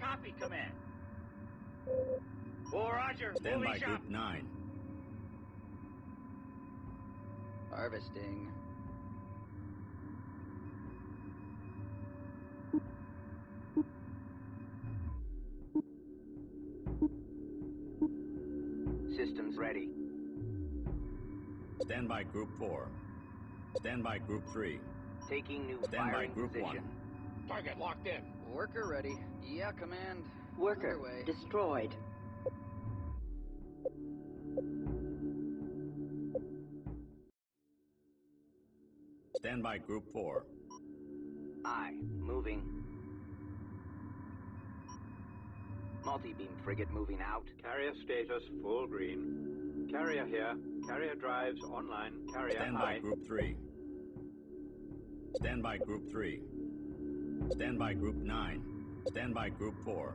copy, Command. Oh, roger. Stand by Moving Group shop. 9. Harvesting. Systems ready. Stand by Group 4. Stand by Group 3. Taking new Stand by firing Group position. 1. Target locked in. Worker ready. Yeah, Command. Worker Underway. destroyed. Stand by Group 4. Aye, moving. Multi-beam frigate moving out. Carrier status full green. Carrier here. Carrier drives online. Carrier Stand high. by Group 3. Stand by Group 3. Stand by Group 9. Stand by Group 4.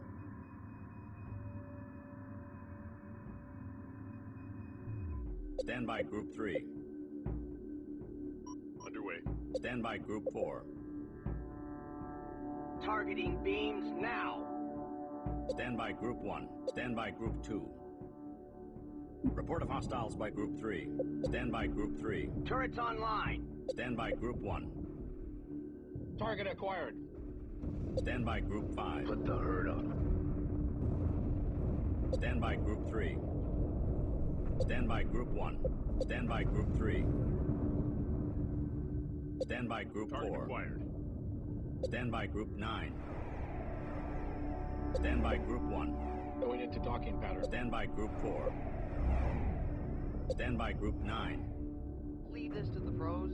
Stand by Group 3. Underway. Stand by Group 4. Targeting beams now. Stand by Group 1. Stand by Group 2. Report of hostiles by Group 3. Stand by Group 3. Turrets online. Stand by Group 1. Target acquired. Stand by Group 5. Put the herd on him. Stand by Group 3. Stand by Group 1. Stand by Group 3. Stand by Group Target 4. acquired. Stand by Group 9. Stand by Group 1. Going into docking pattern. Stand by Group 4. Stand by Group 9. Leave this to the pros.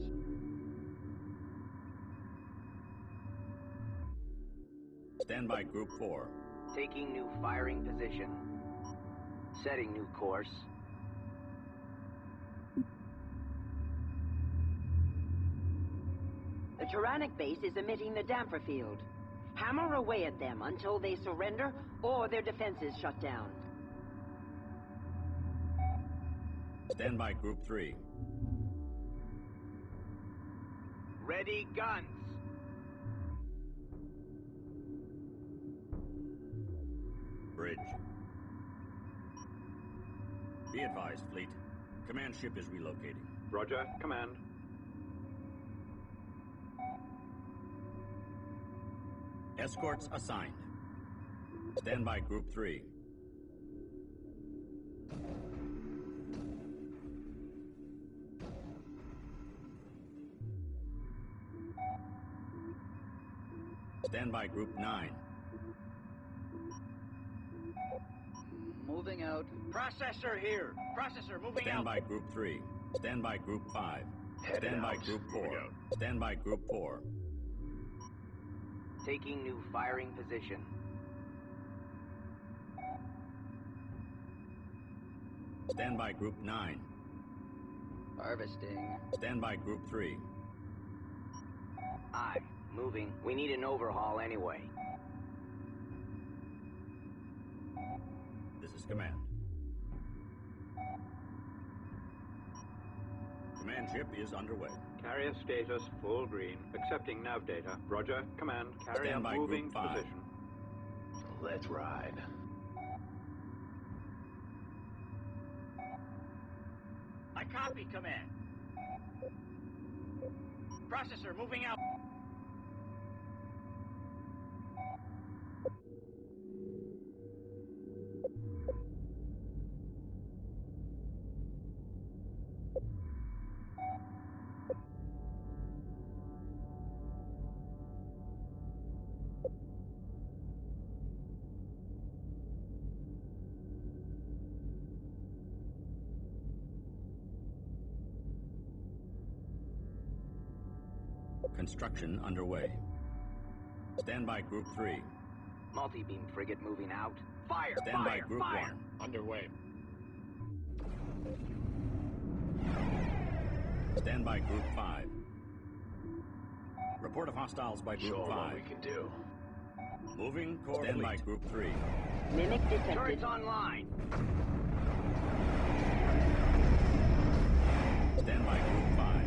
Stand by Group 4. Taking new firing position. Setting new course. The Tyrannic base is emitting the damper field. Hammer away at them until they surrender or their defenses shut down. Stand by Group 3. Ready guns. Bridge. Be advised, Fleet. Command ship is relocating. Roger, Command. Escorts assigned. Stand by Group 3. Stand by Group 9. Moving out. Processor here. Processor moving Stand out. by Group 3. Stand by Group 5. Headed Stand by out. Group Moving 4. out. Stand by Group 4. Taking new firing position. Stand by Group 9. Harvesting. Stand by Group 3. Aye, moving. We need an overhaul anyway. This is Command. Command ship is underway. Carrier status full green. Accepting nav data. Roger, Command. Carrier Stand by moving Group 5. position. Let's ride. I copy, Command. Processor moving out. Construction underway. Stand by Group 3. Multi-beam frigate moving out. Fire! Stand by fire! Group fire! 1. Underway. Stand by Group 5. Report of hostiles by Group Show 'em 5. what we can do. Moving core Stand by Group 3. Mimic detected. Turrets online. Stand by Group 5.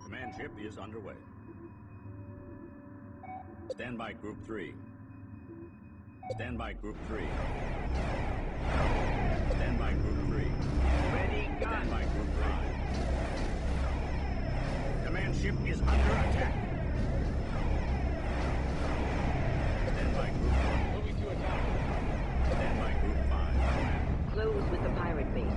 Command ship is underway. Stand by Group 3. Stand by Group 3. Stand by Group 3. Ready, Stand gun. by Group 5. Command ship is under attack. Stand by Group 1. Moving to attack. Stand by Group 5. Close with the pirate base.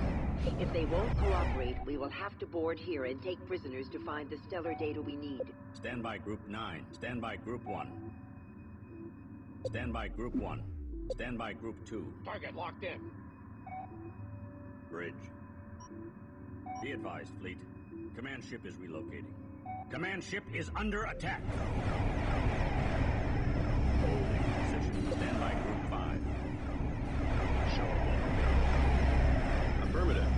If they won't cooperate, we will have to board here and take prisoners to find the stellar data we need. Stand by Group 9. Stand by Group 1. Stand by Group 1. Stand by Group 2. Target locked in. Bridge. Be advised, fleet. Command ship is relocating. Command ship is under attack. Holding position. Stand by Group 5. Show 'em. Affirmative.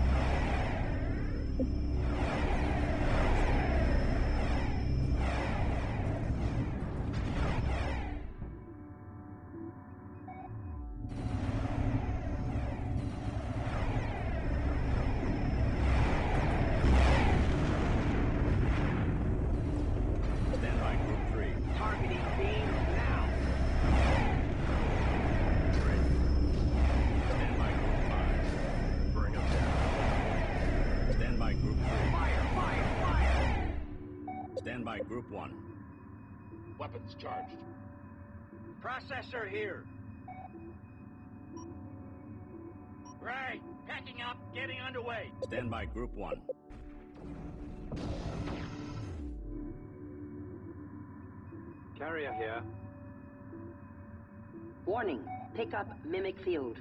Stand by Group 3. Targeting beams now. Bridge. Stand by Group 5. Bring 'em down. Stand by Group 3. Fire, fire, fire. Stand by Group 1. Weapons charged. Processor here. Right. Packing up. Getting underway. Stand by Group 1. Carrier here. Warning. Pick up Mimic Field.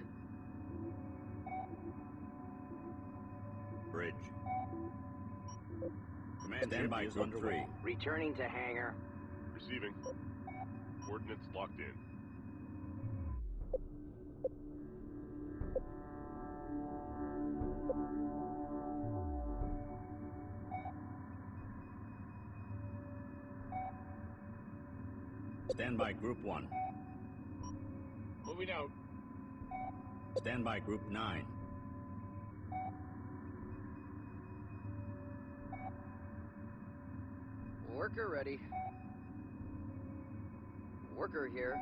Bridge. Command Stand ship by is Group underway. 3. Returning to hangar. Receiving. Coordinates locked in. Stand by Group 1. Moving out. Stand by Group 9. Worker ready. Worker here.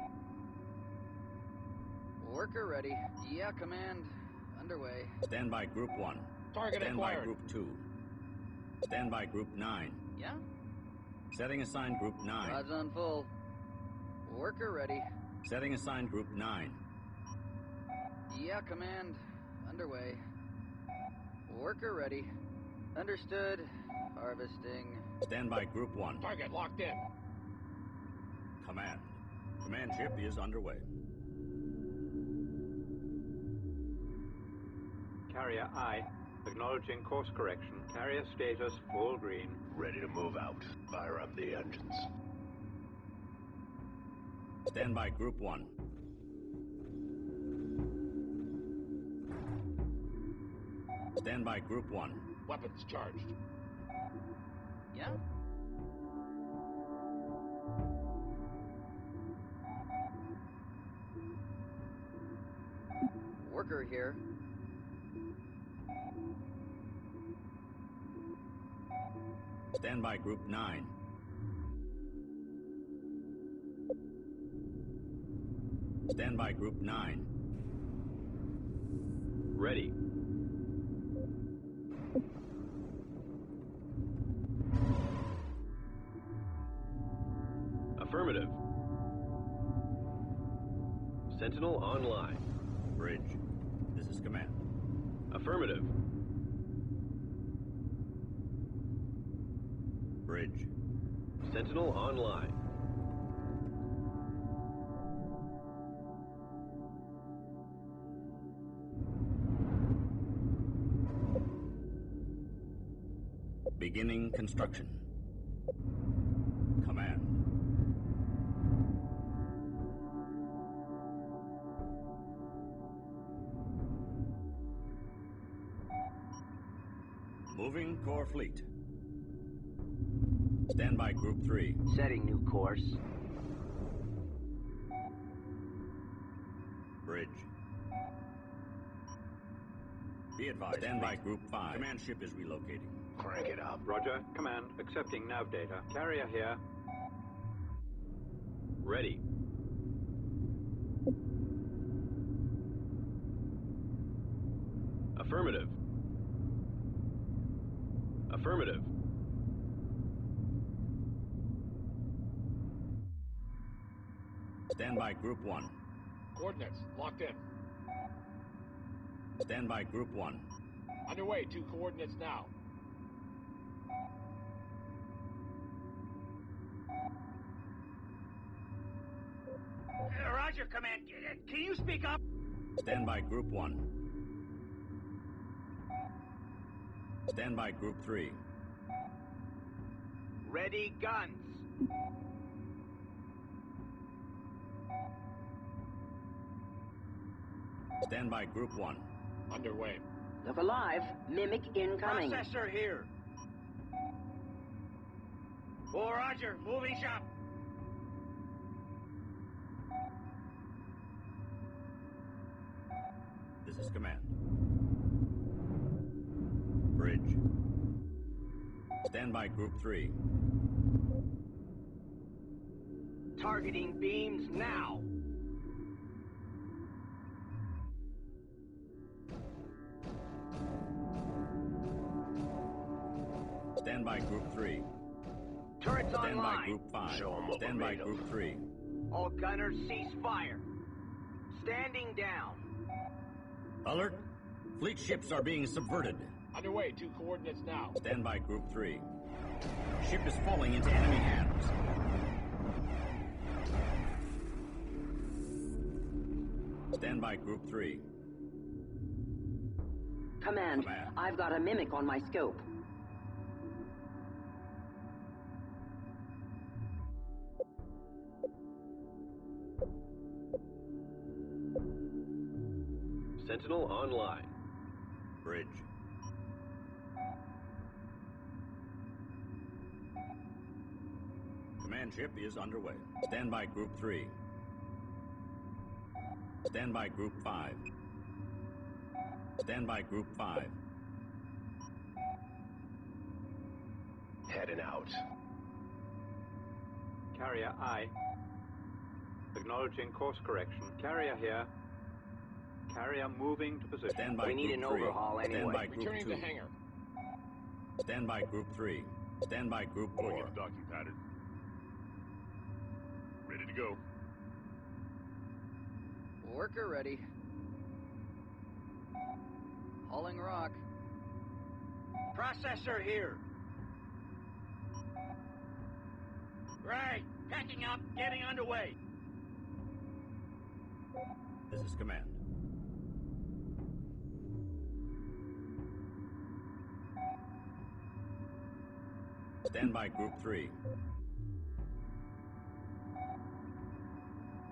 Worker ready. Yeah, command. Underway. Stand by Group 1. Target Stand by acquired. Group 2. Stand by Group 9. Yeah? Setting assigned Group 9. Rods on full. Worker ready. Setting assigned Group 9. Yeah, command. Underway. Worker ready. Understood. Harvesting. Stand by Group 1. Target locked in. Command. Command ship is underway. Carrier I. Acknowledging course correction. Carrier status full green. Ready to move out. Fire up the engines. Stand by Group 1. Stand by Group 1. Weapons charged. Yeah? Worker here. Stand by Group 9. Stand by Group 9. Ready. Affirmative. Sentinel online. Bridge. This is command. Affirmative. Bridge. Sentinel online. Beginning construction. Command. Moving core fleet. Stand by Group 3. Setting new course. Bridge. Be advised. Stand by Group 5. Command ship is relocating. Crank it up. Roger. Command. Accepting nav data. Carrier here. Ready. Affirmative. Affirmative. Stand by Group 1. Coordinates locked in. Stand by Group 1. Underway, 2 coordinates now. Roger, Command. Can you speak up? Stand by Group 1. Stand by Group 3. Ready guns. Stand by Group 1. Underway. Look alive. Mimic incoming. Processor here. Oh, Roger. Moving shop. This is Command. Bridge. Stand by Group 3. Targeting beams now. Stand by Group 3. Turrets Stand by online. Group 5. Show 'em what Stand we're by made of. Group 3. All gunners cease fire. Standing down. Alert! Fleet ships are being subverted. Underway, 2 coordinates now. Stand by Group 3. Ship is falling into enemy hands. Stand by Group 3. Command, Command. I've got a mimic on my scope. Sentinel online. Bridge. Command ship is underway. Stand by Group 3. Stand by Group 5. Stand by Group 5. Heading out. Carrier I. Acknowledging course correction. Carrier here. Carrier moving to position. Stand by We need Group an 3. overhaul Stand anyway. by Group Returning 2. to hangar. Stand by Group 3. Stand by Group 4. Docking pattern. Ready to go. Worker ready. Hauling rock. Processor here. Right. Packing up. Getting underway. This is Command. Stand by Group 3.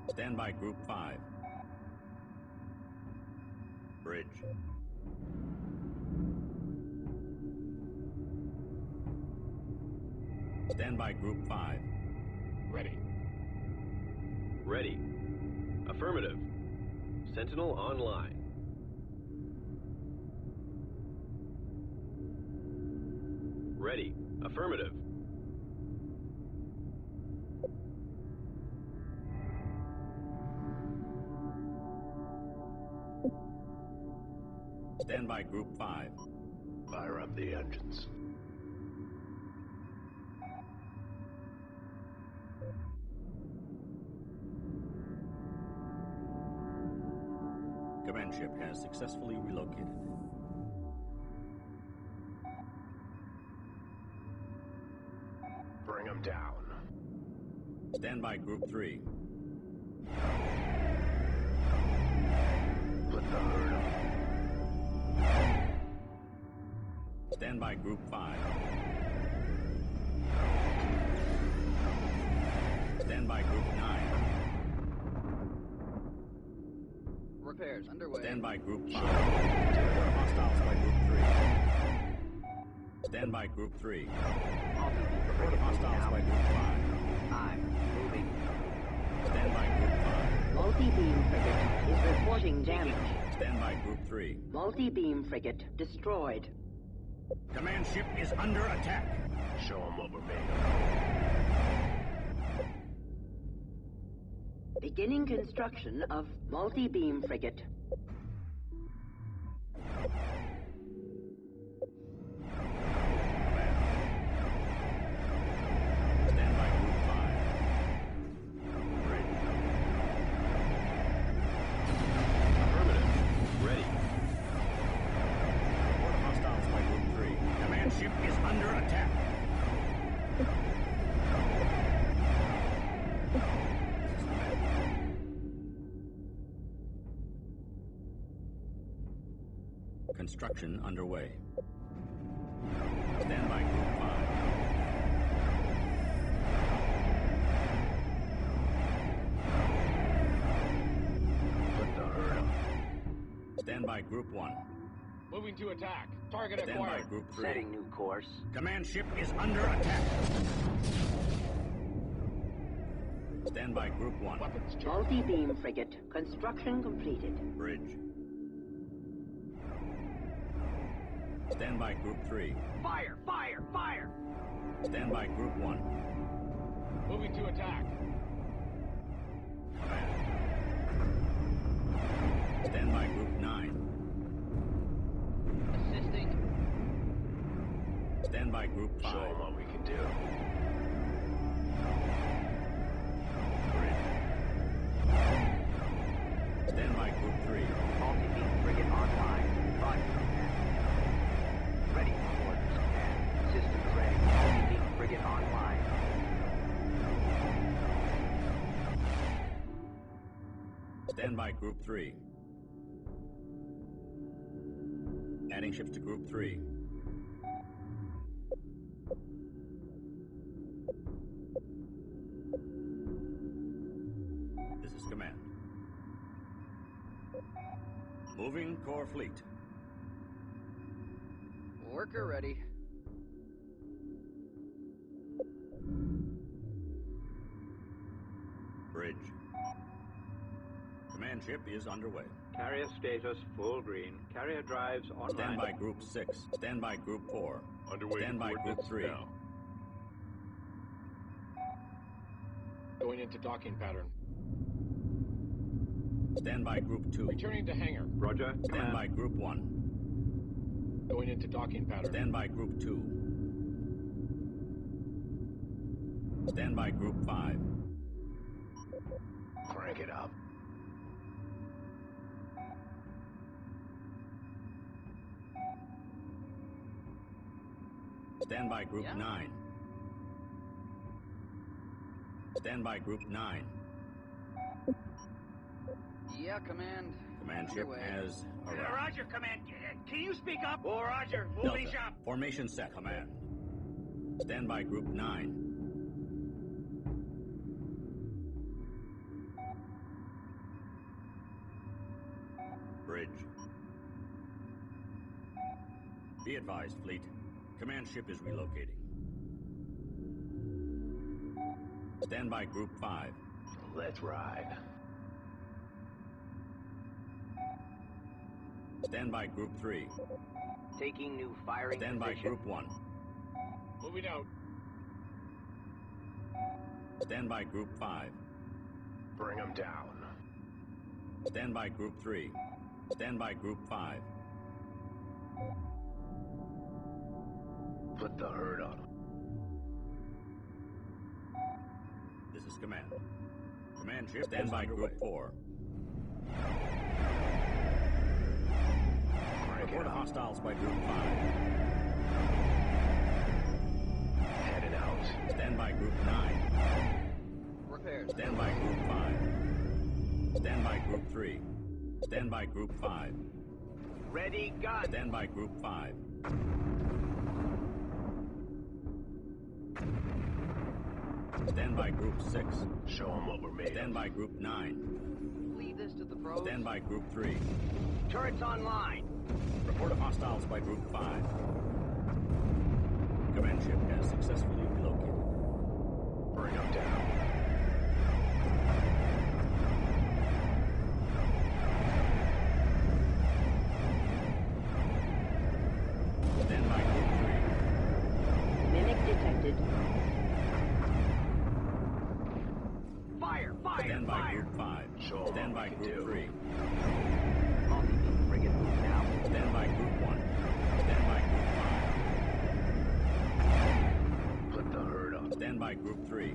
Stand by Group 5. Bridge. Stand by Group 5. Ready. Ready. Affirmative. Sentinel online. Ready. Affirmative. Stand by Group 5. Fire up the engines. Command ship has successfully relocated. Bring them down. Stand by Group 3. Put the herd on. Stand by Group 5. Stand by Group 9. Repairs underway. Stand by Group 5. Hostiles by Group 3. Stand by Group 3. Report of hostiles by Group 5. I'm moving. Stand by Group 5. Multi-beam frigate is reporting damage. Stand by Group 3. Multi-beam frigate destroyed. Command ship is under attack. Show them what we're made Beginning construction of multi-beam frigate. of. Construction underway. Stand by Group 5. Put the herd on. Stand by Group 1. Moving to attack. Target Stand by acquired. Group 3. Setting new course. Command ship is under attack. Stand by Group 1. Weapons charged. Multi-beam frigate. Construction completed. Bridge. Stand by Group 3. Fire! Fire! Fire! Stand by Group 1. Moving to attack. Command. Stand by Group 9. Assisting. Stand by Group 5. Show them what we can do. Bridge. Stand by Group 3. Multi-beam frigate online. Roger, command. Ready for orders, command. Systems ready. Multi-beam frigate online. Stand by Group 3. Adding ships to Group 3. This is command. Moving core fleet. Worker ready. Bridge. Command ship is underway. Carrier status full green. Carrier drives online. Stand by Group 6. Stand by Group 4. Underway Stand by Group coordinates 3. now. Going into docking pattern. Stand by Group 2. Returning to hangar. Roger, Stand command. by Group 1. Going into docking pattern. Stand by Group 2. Stand by Group 5. Crank it up. Stand by Group Yeah. 9. Stand by Group 9. Yeah, command. Command ship Underway. has arrived. Roger, command. Can you speak up? Oh, Roger. Moving Delta. shop. Formation set. Command. Stand by Group 9. Bridge. Be advised, fleet. Command ship is relocating. Stand by Group 5. Let's ride. Stand by Group 3. Taking new firing Stand by position. Group 1. Moving out. Stand by Group 5. Bring them down. Stand by Group 3. Stand by Group 5. Put the herd on them. This is command. Command ship stand by Group 4. Crank it Report up. hostiles by Group 5. Headed out. Stand by Group 9. Repairs. Stand by Group 5. Stand by Group 3. Stand by Group 5. Ready, gun. Stand by Group 5. Stand by Group 6. Show them what we're made Stand of. by Group 9. Lead this to the pros. Stand by Group 3. Turrets online. Report of hostiles by Group 5. Command ship has successfully relocated. Bring them down. Stand by Group 3. Mimic detected. Fire, fire, Stand by fire. Group 5. Show 'em Stand what by we can Group do. 3. Multi-beam frigate moving out. Stand by Group 1. Stand by Group 5. Put the herd on them. Stand by Group 3.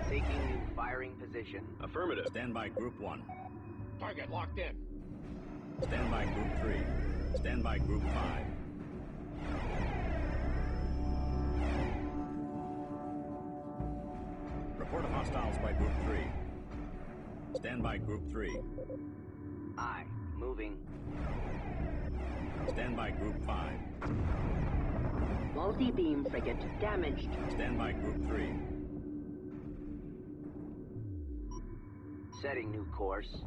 Taking new firing position. Affirmative. Stand by Group 1. Target locked in. Stand by Group 3. Stand by Group 5. Report of hostiles by Group 3. Stand by Group 3. Aye. moving. Stand by Group 5. Multi-beam frigate damaged. Stand by Group 3. Setting new course.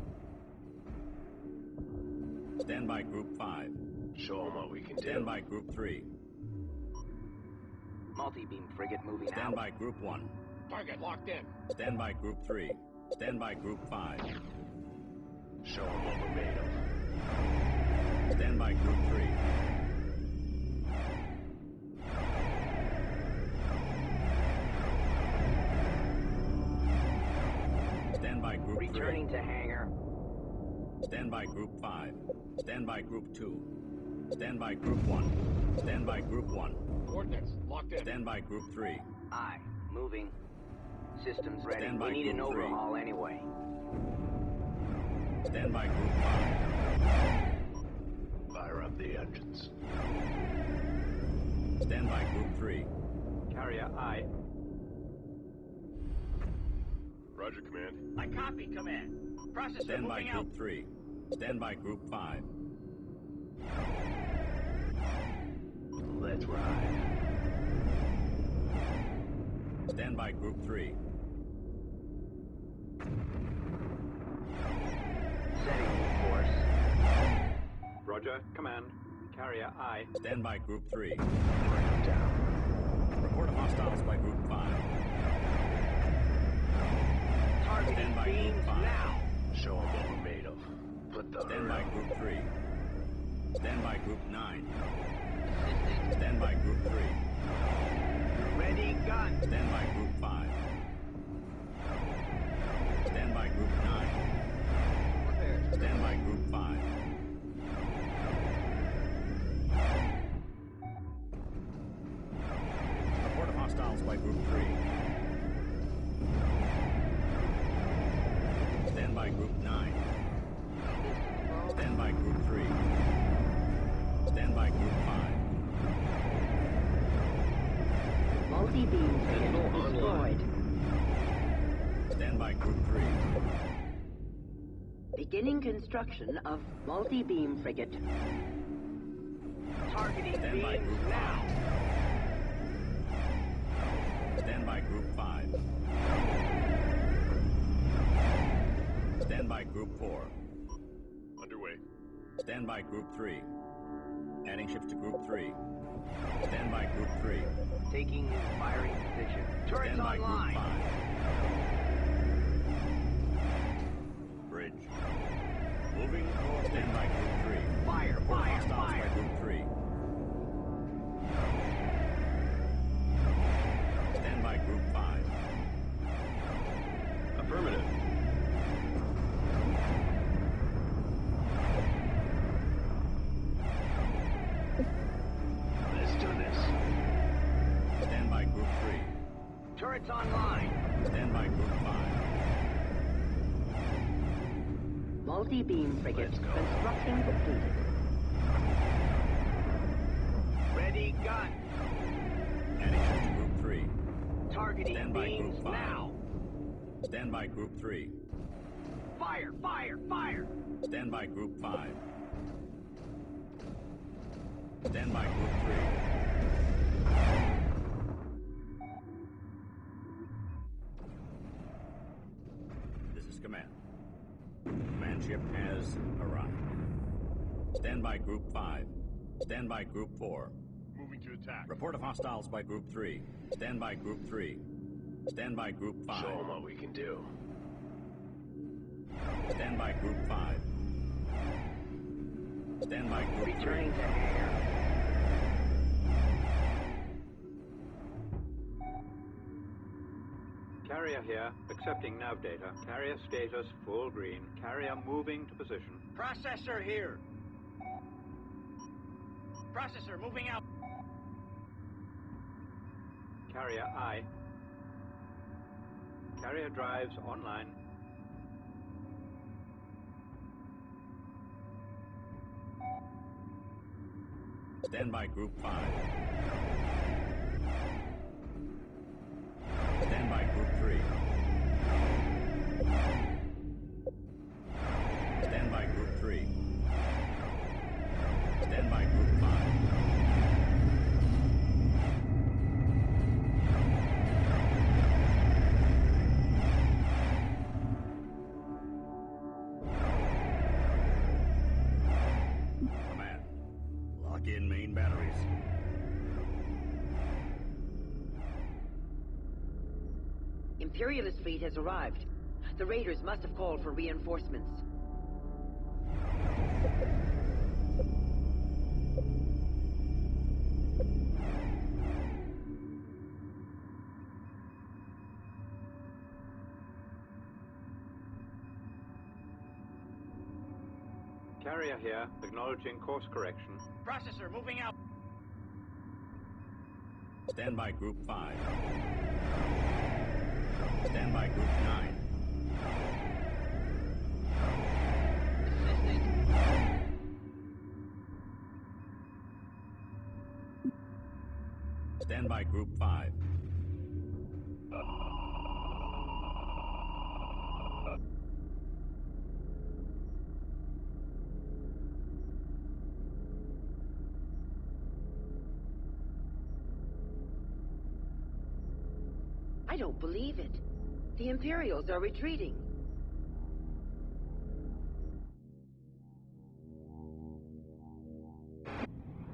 Stand by Group 5. Show them what we can Stand do. by Group 3. Multi-beam frigate moving Stand out. by Group 1. Target locked in. Stand by Group 3. Stand by Group 5. Show them what we're made of. Stand by Group 3. Stand by Group 3. Returning to hangar. Stand by Group 5. Stand by Group 2. Stand by Group 1. Stand by Group 1. Coordinates locked in. Stand by Group 3. Aye. Moving. Systems ready. Stand by We need an Group 3. overhaul anyway. Stand by Group 5. Fire up the engines. Stand by Group 3. Carrier I. Roger, Command. I copy, Command. Processor Stand by moving out. Group 3. Stand by Group 5. Let's ride. Stand by Group 3. Setting new course. Roger, Command. Carrier I. Stand by Group 3. Bring them down. Report of hostiles by Group 5. Targeting Stand by Group beams 5. now. Show them what we're made of. Put the Stand hurt by on. Group 3. Stand by Group 9. Stand by Group 3. Ready, gun. Stand by Group 5. Stand by Group 9. Stand by Group 5. Report of hostiles by Group 3. Stand by Group 9. Stand by Group 3. Stand by Group 5. Multi-beam frigate destroyed. Stand by Group 3. Beginning construction of multi-beam frigate. Targeting Stand by beams Group 5. now. Stand by Group 5. Stand by Group 4. Underway. Stand by Group 3. Adding ships to Group 3. Stand by Group 3. Taking new firing position. Turrets Stand by Group online. 5. Bridge. Moving or stand by Group 3. Fire, Report fire, hostiles fire. by Group 3. Stand by Group 5. Affirmative. Let's do this. Stand by Group 3. Turrets online. Stand by Group 5. Multi-beam frigate Let's go. construction completed. Ready, gun. Adding ships to Group 3. Targeting Stand by beams Group 5. now. Stand by Group 3. Fire, fire, fire. Stand by Group 5. Stand by Group 3. This is Command. Command ship has arrived. Stand by Group 5. Stand by Group 4. Moving to attack. Report of hostiles by Group 3. Stand by Group 3. Stand by Group 5. Show them what we can do. Stand by Group 5. Stand by Group 3. Returning to hangar. Carrier here, accepting nav data. Carrier status full green. Carrier moving to position. Processor here. Processor moving out. Carrier I. Carrier drives online. Stand by Group 5. Stand by Group 3. Stand by Group 3. main batteries. Imperialist fleet has arrived. The raiders must have called for reinforcements. Carrier here, acknowledging course correction. Processor moving out. Stand by Group 5. Stand by Group 9. Assisting. Stand by Group 5. I don't believe it. The Imperials are retreating.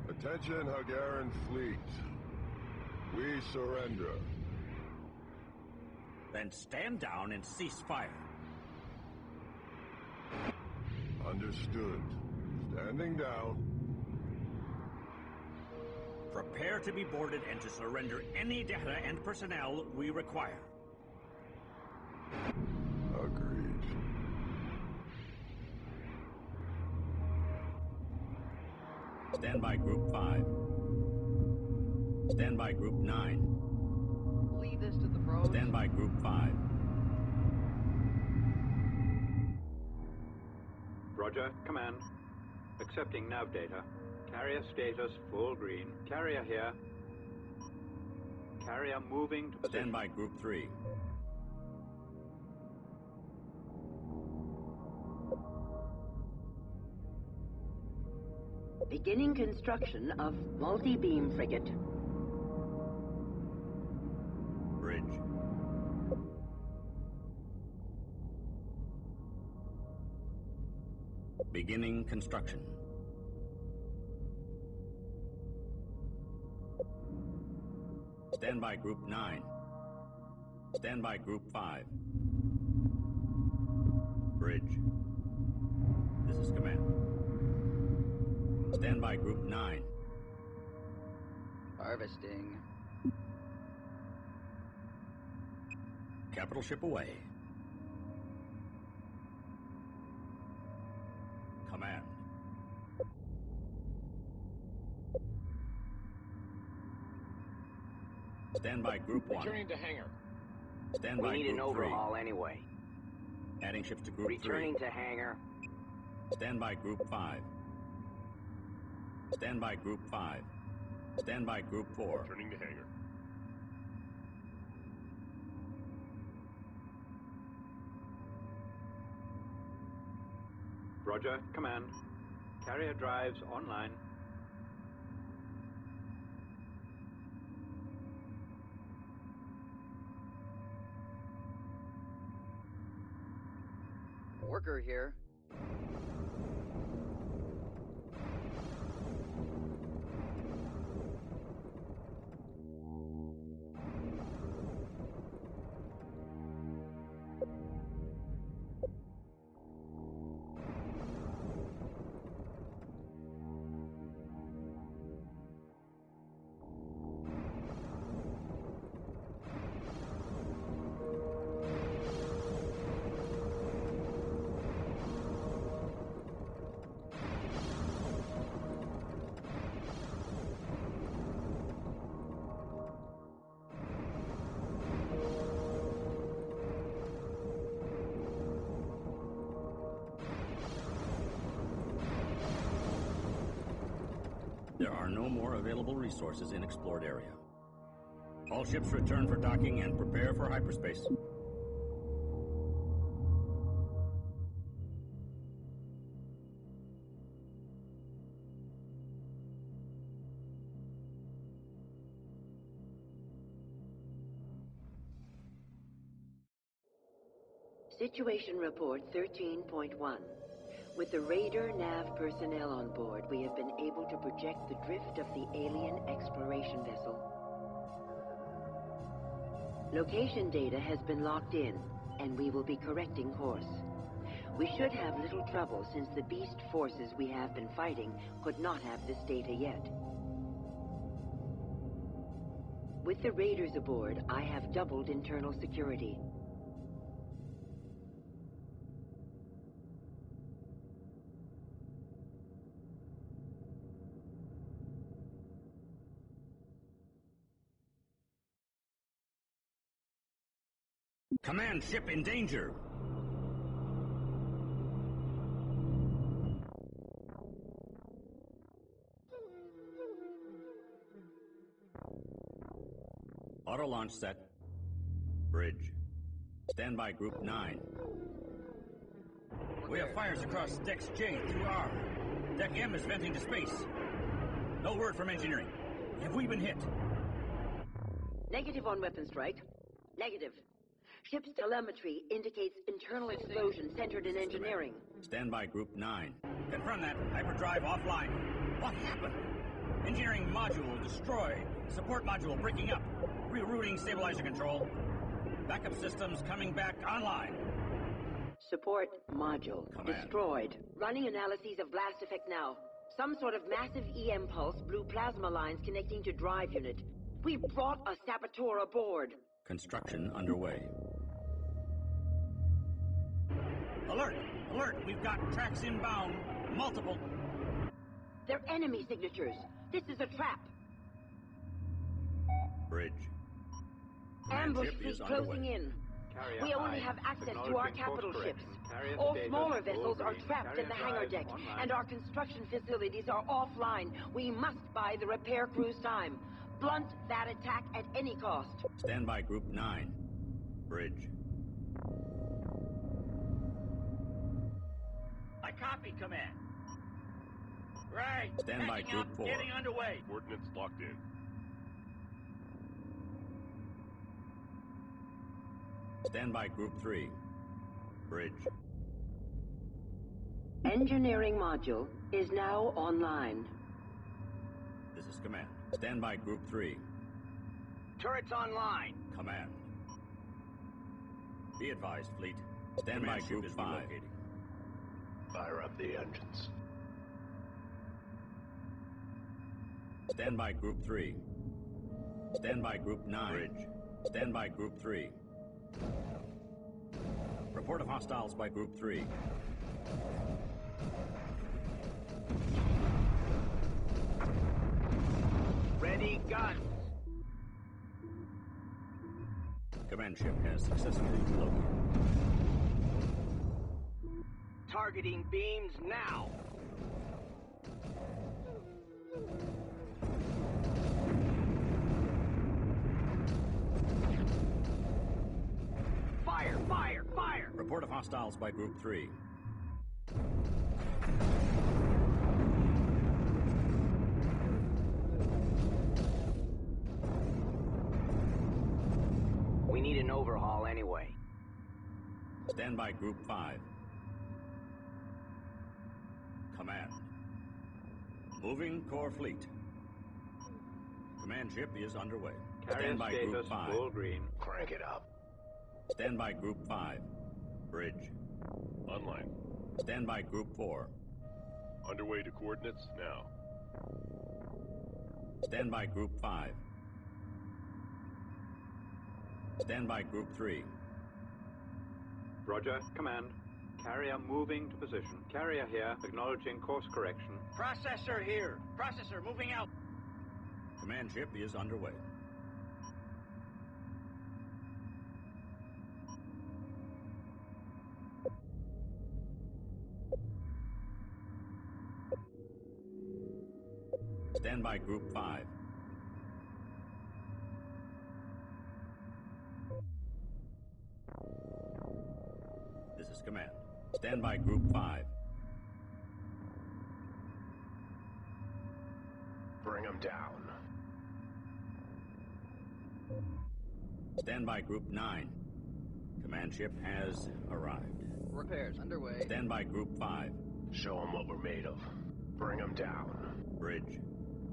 Attention, Hungarian fleet. We surrender. Then stand down and cease fire. Understood. Standing down. Prepare to be boarded and to surrender any data and personnel we require. Agreed. Stand by Group 5. Stand by Group 9. Leave this to the pros. Stand by Group 5. Roger, command. Accepting nav data. Carrier status full green. Carrier here. Carrier moving to position. Stand by Group 3. Beginning construction of multi-beam frigate. Bridge. Beginning construction. Stand by Group 9. Stand by Group 5. Bridge. This is command. Stand by Group 9. Harvesting. Capital ship away. Command. Stand by Group 1. Returning to hangar. Stand We by need Group an 3. overhaul anyway. Adding ships to Group Returning to hangar. 3. Stand by Group 5. Stand by Group 5. Stand by Group 4. Returning to hangar. Roger, command. Carrier drives online. Worker here. There are no more available resources in explored area. All ships return for docking and prepare for hyperspace. Situation report 13.1. With the Raider nav personnel on board, we have been able to project the drift of the alien exploration vessel. Location data has been locked in, and we will be correcting course. We should have little trouble since the beast forces we have been fighting could not have this data yet. With the Raiders aboard, I have doubled internal security. Command ship in danger! Auto launch set. Bridge. Standby Group 9. We have fires across decks J through R. Deck M is venting to space. No word from engineering. Have we been hit? Negative on weapon strike. Negative. Ship's telemetry indicates internal explosion centered in engineering. Standby Group 9. Confirm that. Hyperdrive offline. What happened? Engineering module destroyed. Support module breaking up. Rerouting stabilizer control. Backup systems coming back online. Support module Command. destroyed. Running analyses of blast effect now. Some sort of massive EM pulse blew plasma lines connecting to drive unit. We brought a saboteur aboard. Construction underway. Alert! Alert! We've got tracks inbound. Multiple. They're enemy signatures. This is a trap. Bridge. Command Ambush ship fleet is closing underway. in. Carrier We only high. have access to our Acknowledging capital course ships. correction. Carrier All status, smaller vessels are green. trapped in the Carrier hangar drive deck, online. and our construction facilities are offline. We must buy the repair crew's time. Blunt that attack at any cost. Standby Group 9. Bridge. I copy, Command. Right. Standby Backing Group up, 4. Getting underway. Coordinates locked in. Standby Group 3. Bridge. Engineering module is now online. This is Command. Standby Group 3. Turrets online. Command. Be advised, Fleet. Standby Group 5. Fire up the engines. Standby Group 3. Standby Group 9. Bridge. Standby Group 3. Report of hostiles by Group 3. Ready, guns. Command ship has successfully located. Targeting beams now. Fire, fire, fire! Report of hostiles by Group 3. We need an overhaul anyway. Standby Group 5. Command. Moving core fleet. Command ship is underway. Carrier Standby Group status 5. full green. Crank it up. Standby Group 5. Bridge. Online. Standby Group 4. Underway to coordinates now. Standby Group 5. Standby Group 3. Roger, Command. Carrier moving to position. Carrier here, acknowledging course correction. Processor here. Processor moving out. Command ship is underway. Standby Group 5. This is Command. Standby Group 5. Bring them down. Standby Group 9. Command ship has arrived. Repairs underway. Standby Group 5. Show them what we're made of. Bring them down. Bridge.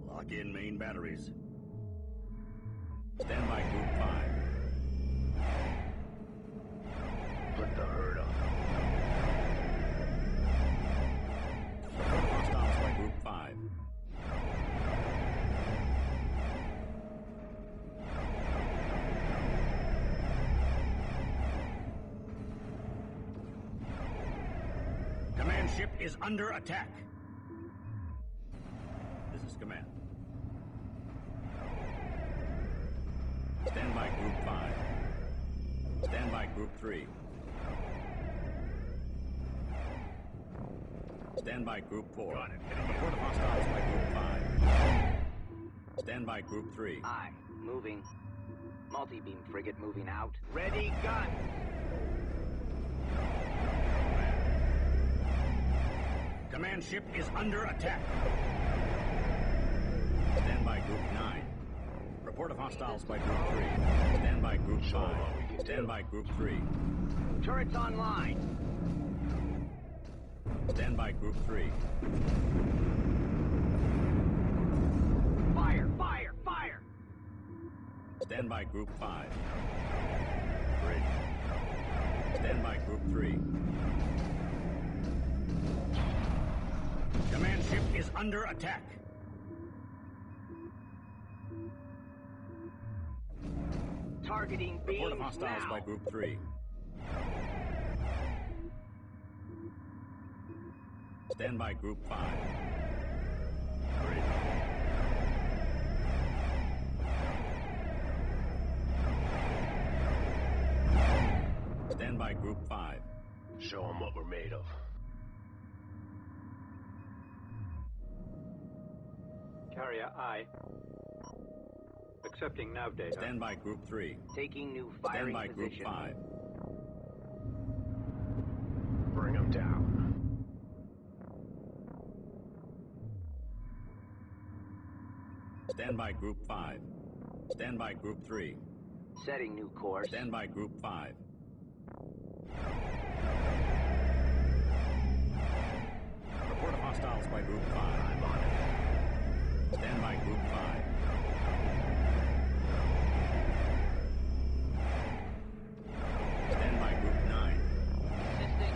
Lock in main batteries. Stand by Group 5. Put the herd up. Report hostiles by Group 5. Command ship is under attack. This is command. Stand by Group 5. Stand by Group 3. Stand by Group 4. Report of hostiles by Group 5. Stand by Group 3. Aye, moving. Multi-beam frigate moving out. Ready, gun. Command ship is under attack. Stand by Group 9. Report of hostiles by Group 3. Stand by Group 5. Stand by Group 3. Turrets online. Stand by Group 3. Fire, fire, fire! Stand by Group 5. Bridge. Stand by Group 3. Command ship is under attack. Targeting beams Report of hostiles now. by Group 3. Stand by Group 5. Bridge. Stand by Group 5. Show them what we're made of. Carrier I. Accepting nav data. Stand by Group 3. Taking new Stand firing by Group position. 5. Bring them down. Stand by Group 5. Stand by Group 3. Setting new course. Stand by Group 5. Report of hostiles by Group 5. I'm on it. Stand by Group 5. Stand by Group 9. Assisting.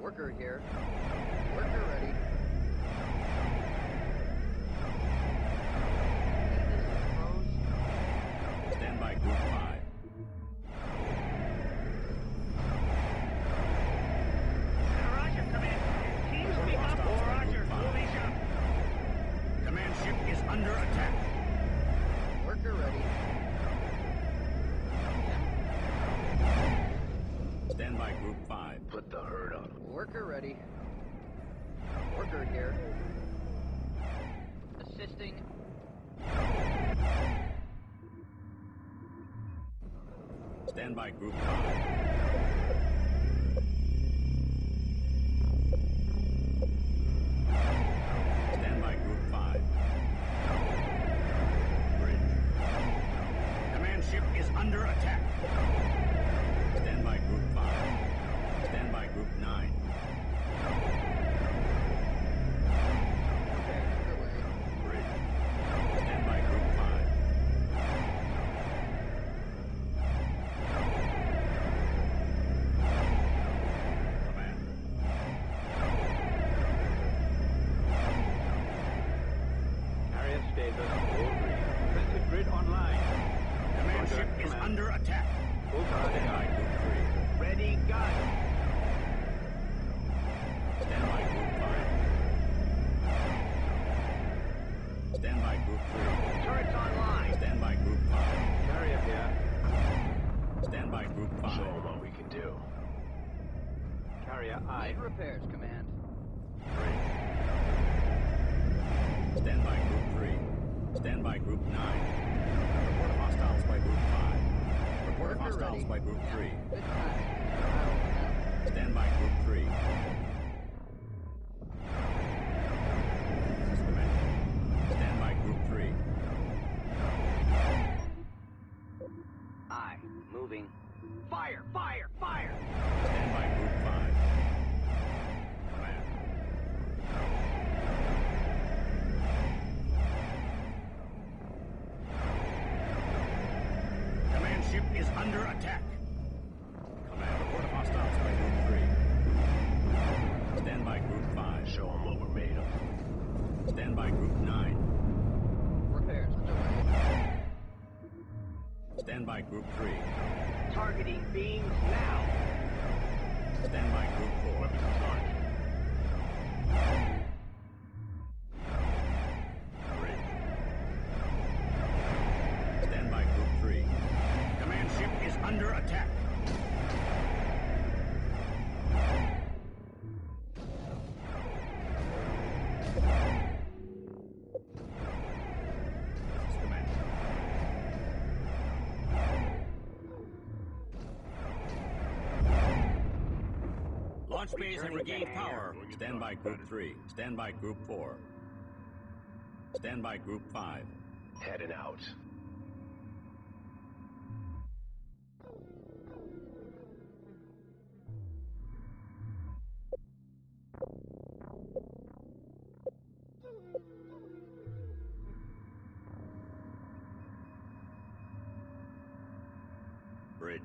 Worker here. Worker ready. This is froze. Stand by Group 5. Roger, command. Can you speak up? Or Roger, moving ship. Command ship is under attack. Worker ready. Stand by Group 5. Put the herd up. Worker ready. Worker here. Assisting. Stand by Group 5. Stand by Group 5. Bridge. Command ship is under attack. Stand by Group 5. Stand by Group 9. Okay, underway. Bridge. Stand by Group 5. Command. Carrier status all green. Offensive grid online. Command Roger, ship is command. under attack. Full power Stand by denied. Group 3. Ready, gun. Stand by Group 5. Stand by Group 3. Turrets online. Stand by Group 5. Carrier here. Stand by Group 5. Show them what we can do. Carrier I. Need repairs, command. Bridge. Stand by Group 3. Stand by Group 9. Report of hostiles by Group 5. Report of Worker hostiles ready. by Group 3. Good time. Stand by Group 3. This is command. Stand by Group 3. Aye, moving. Fire, fire, fire! Stand by Group 5. under attack. Command, report of hostiles by Group 3. Stand by Group 5. Show them what we're made of. Stand by Group 9. Repairs underway. Stand by Group 3. Targeting beams now. Stand by Group 4. Weapons in charge. Bridge. Stand by Group 3. Command ship is under attack. This is command. Launch bays have regained power. Stand by Group 3. Stand by Group 4. Stand by Group 5. Heading out. Bridge.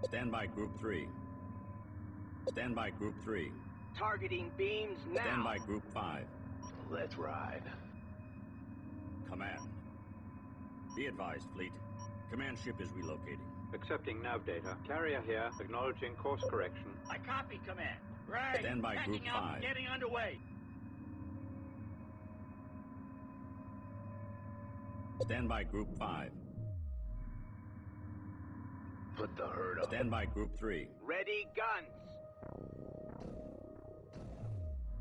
Stand by Group 3. Stand by Group 3. Targeting beams now. Stand by Group 5. Let's ride. Command. Be advised, fleet. Command ship is relocating. Accepting nav data. Carrier here, acknowledging course correction. I copy, Command. Right. Stand by Group Packing up, 5. getting underway. Stand by Group 5. Put the herd up. Stand by Group 3. Ready guns.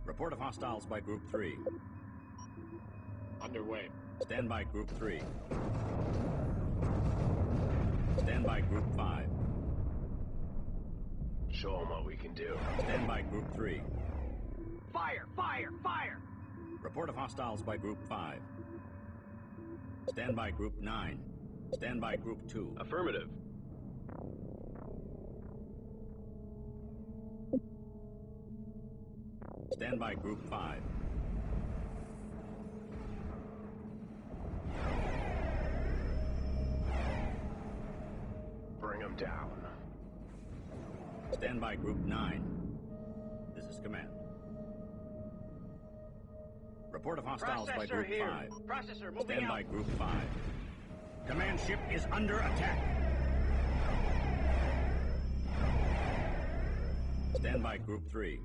Report of hostiles by Group 3. Underway. Stand by Group 3. Stand by Group 5. Show them what we can do. Stand by Group 3. Fire, fire, fire. Report of hostiles by Group 5. Stand by Group 9. Stand by Group 2. Affirmative. Stand by Group 5. Bring them down. Stand by Group 9. This is command. Report of hostiles by Processor Group here. 5. Processor moving Stand out. by Group 5. Command ship is under attack. Stand by Group 3.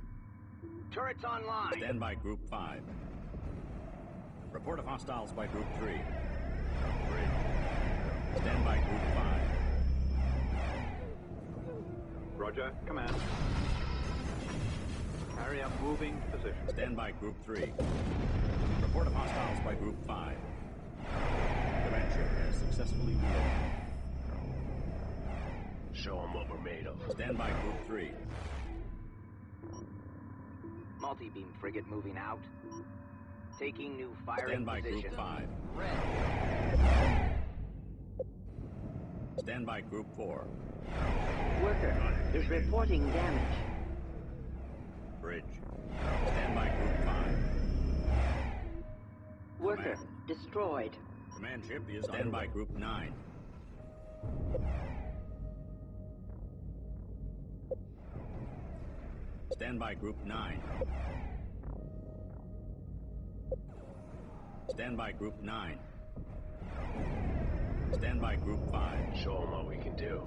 Turrets online. Stand by Group 5. Report of hostiles by Group 3. Bridge. Stand by Group 5. Roger, command. Carrier moving to position. Stand by Group 3. Report of hostiles by Group 5. Command ship has successfully relocated. Show them what we're made of. Stand by Group 3. Multi-beam frigate moving out. Taking new firing Stand by position. Group 5. Red. Stand by Group 4. Worker is reporting damage. Bridge. Stand by Group 5. Worker destroyed. Command ship is stand by Group 9. Stand by Group 9. Stand by Group 9. Stand by Group 5. Show them what we can do.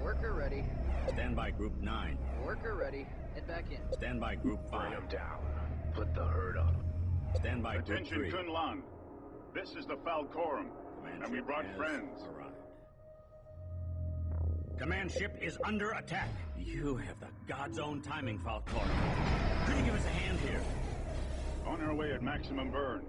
Worker ready. Stand by Group 9. Worker ready. Head back in. Stand by Group Bring 5. them down. Put the herd up. Stand by Group Attention 3. Kunlun. This is the Falcorum, Command and we ship brought has friends. arrived. Command ship is under attack. You have the God's own timing, Falcor. Could you give us a hand here? On our way at maximum burn.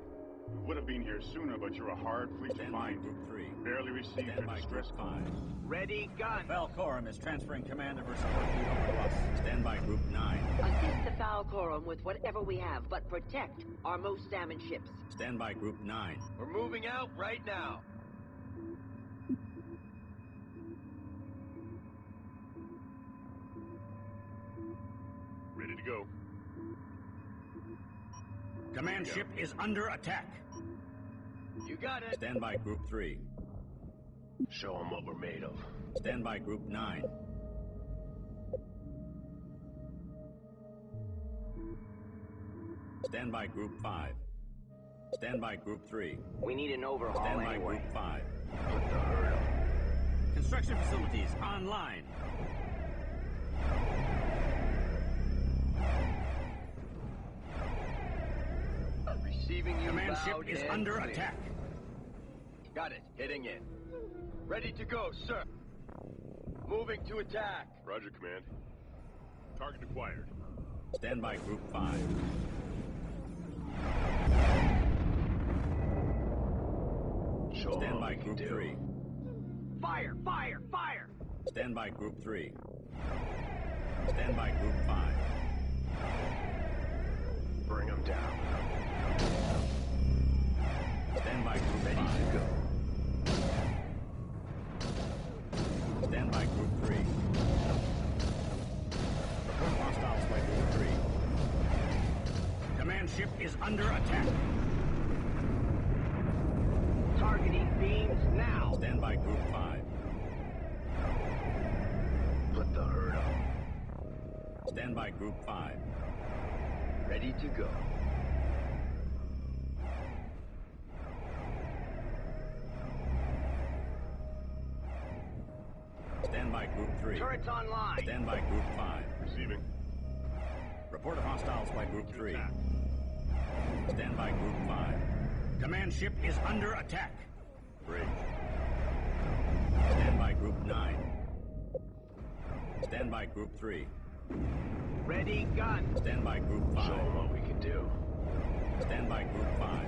Would have been here sooner, but you're a hard fleet to Stand by find. Group 3. Barely received Stand a by distress Group call. 5. Ready guns. Falcorum is transferring command of her support fleet over to us. Stand by Group 9. Assist the Falcorum with whatever we have, but protect our most damaged ships. Stand by Group 9. We're moving out right now. Ready to go. Command ship is under attack. You got it. Stand by Group 3. Show them what we're made of. Stand by Group 9. Stand by Group 5. Stand by Group 3. We need an overhaul Stand by anyway. Group 5. Put the herd up. Construction facilities online. Receiving you Command loud ship is and under clear. attack. Got it. Hitting in. Ready to go, sir. Moving to attack. Roger, Command. Target acquired. Stand by Group 5. Show them Stand what by we can Group do. 3. Fire! Fire! Fire! Stand by Group 3. Stand by Group 5. Bring them down. Stand by Group Ready 5. to go. Stand by Group 3. Report hostiles by Group 3. Command ship is under attack. Targeting beams now! Stand by Group 5. Put the herd up. Stand by Group 5. Ready to go. Stand by Group 3. Turrets online! Stand by Group 5. Receiving. Report of hostiles by Group 3. Attack. Stand by Group 5. Command ship is under attack. Bridge. Stand by Group 9. Stand by Group 3. Ready, gun! Stand by Group Show 5. them what we can do. Stand by Group 5.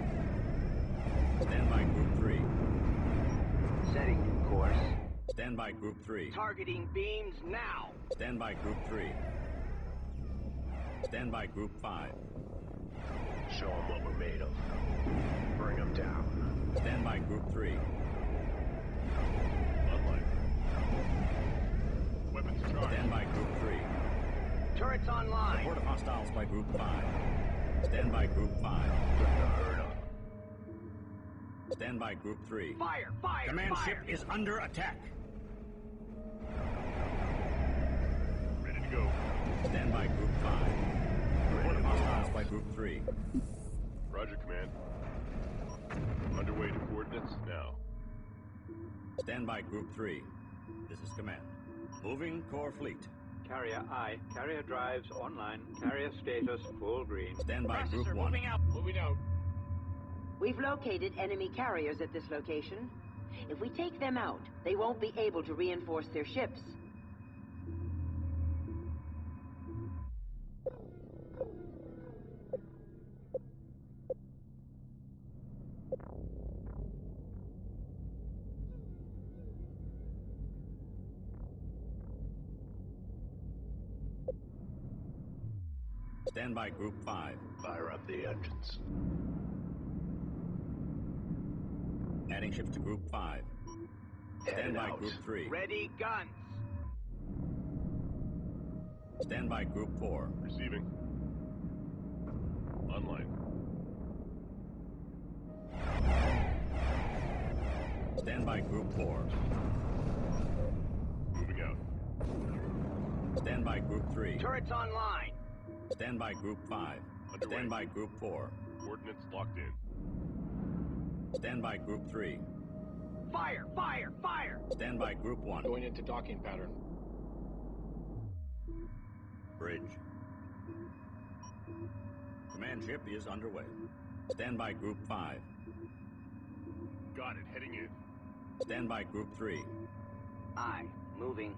Stand by Group 3. Setting new course. Stand by Group 3. Targeting beams now! Stand by Group 3. Stand by Group 5. Show them what we're made of. Bring them down. Stand by Group 3. Online. Weapons charged. Stand by Group 3. Turrets online! Report of hostiles by Group 5. Stand by Group 5. Put the herd up. Stand by Group 3. Fire! Fire! Command fire. ship is under attack. Ready to go. Stand by Group 5. Report of hostiles by Group 3. Roger, Command. Underway to coordinates now. Stand by Group 3. This is Command. Moving core fleet. Carrier I. Carrier drives online. Carrier status full green. Stand by Group Processor 1. moving out. Moving out. We've located enemy carriers at this location. If we take them out, they won't be able to reinforce their ships. Stand by Group 5. Fire up the engines. Adding ships to Group 5. Stand Head by out. Group 3. Ready, guns! Stand by Group 4. Receiving. Online. Stand by Group 4. Moving out. Stand by Group 3. Turrets online! Stand by Group 5. Underway. Stand by Group 4. Coordinates locked in. Stand by Group 3. Fire! Fire! Fire! Stand by Group 1. Going into docking pattern. Bridge. Command ship is underway. Stand by Group 5. Got it. Heading in. Stand by Group 3. Aye. Moving.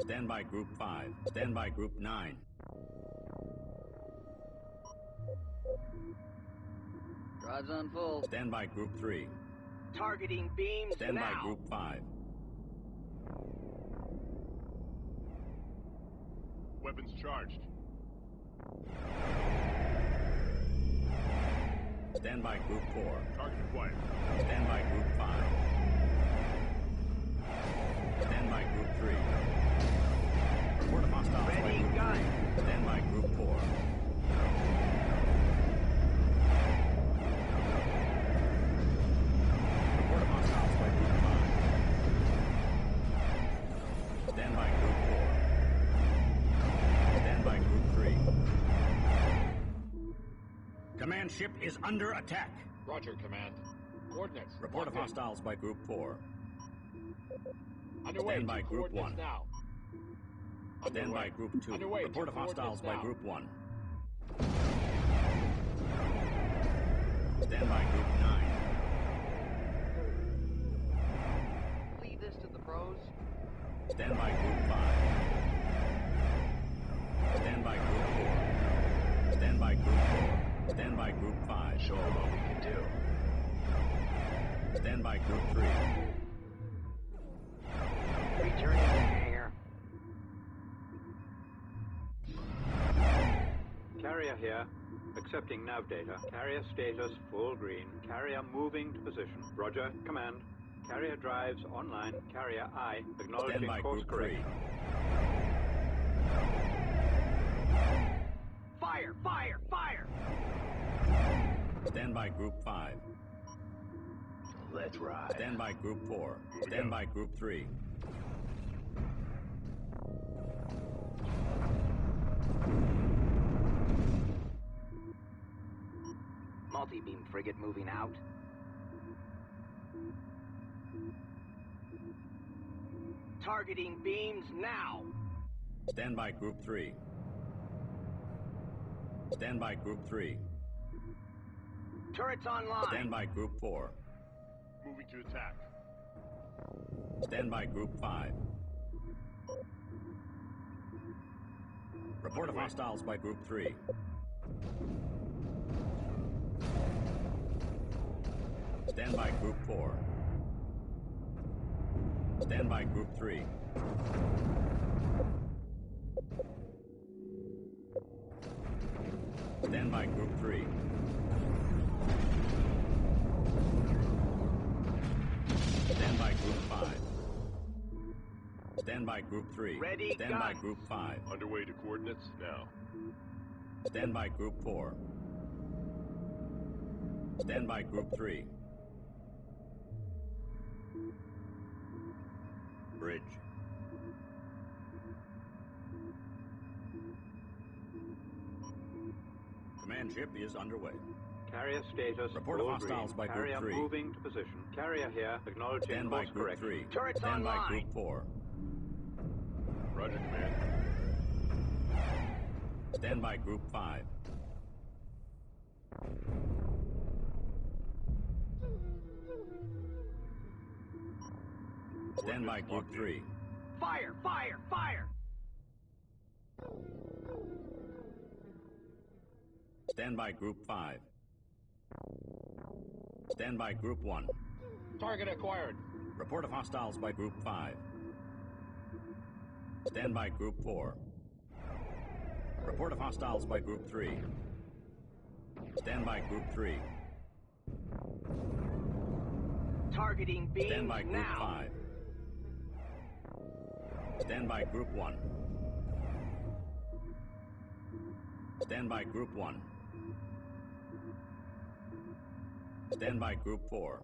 Stand by Group 5. Stand by Group 9. Drives on full. Stand by Group 3. Targeting beams Stand by now! Group 5. Weapons charged. Stand by Group 4. Target acquired. Stand by Group 5. Stand by Group 3. Report of hostiles by Ready, Group gun. 3. Stand by Group 4. Command ship is under attack. Roger, Command. Coordinates. Report of hostiles by Group 4. Underway. Stand by to Group 1. Now. Stand by Group 2. Underway. Report of hostiles by Group 1. Stand by Group 9. Leave this to the pros. Stand by Group 5. Stand by Group 4. Stand by Group 4. Stand by Group 5. Show them what we can do. Stand by Group 3. Returning to hangar. Carrier here. Accepting nav data. Carrier status full green. Carrier moving to position. Roger, command. Carrier drives online. Carrier I. Acknowledging Stand by course Group correction. 3. Fire! Fire! Fire! Stand by Group 5. Let's ride. Stand by Group 4. Stand by Group 3. Multi-beam frigate moving out. Targeting beams now. Stand by Group 3. Stand by Group 3. Turrets online. Stand by Group 4. Moving to attack. Stand by Group 5. Report of hostiles by Group 3. Stand by Group 4. Stand by Group 3. Stand by Group 3. Stand by Group 5. Stand by Group 3. Ready, Stand by guns. Group 5. Underway to coordinates now. Stand by Group 4. Stand by Group 3. Bridge. Command ship is underway. Carrier status Report of full hostiles green. by Group Carrier 3. moving to position. Carrier here. Acknowledging Stand by course Group correction. 3. Turrets Stand by online. Group 4. Roger, command. Stand by Group 5. Stand by Group 3. Fire! Fire! Fire! Stand by Group 5. Stand by Group 1. Target acquired. Report of hostiles by Group 5. Stand by Group 4. Report of hostiles by Group 3. Stand by Group 3. Targeting beams Stand by Group now. 5. Stand by Group 1. Stand by Group 1. Stand by Group 4.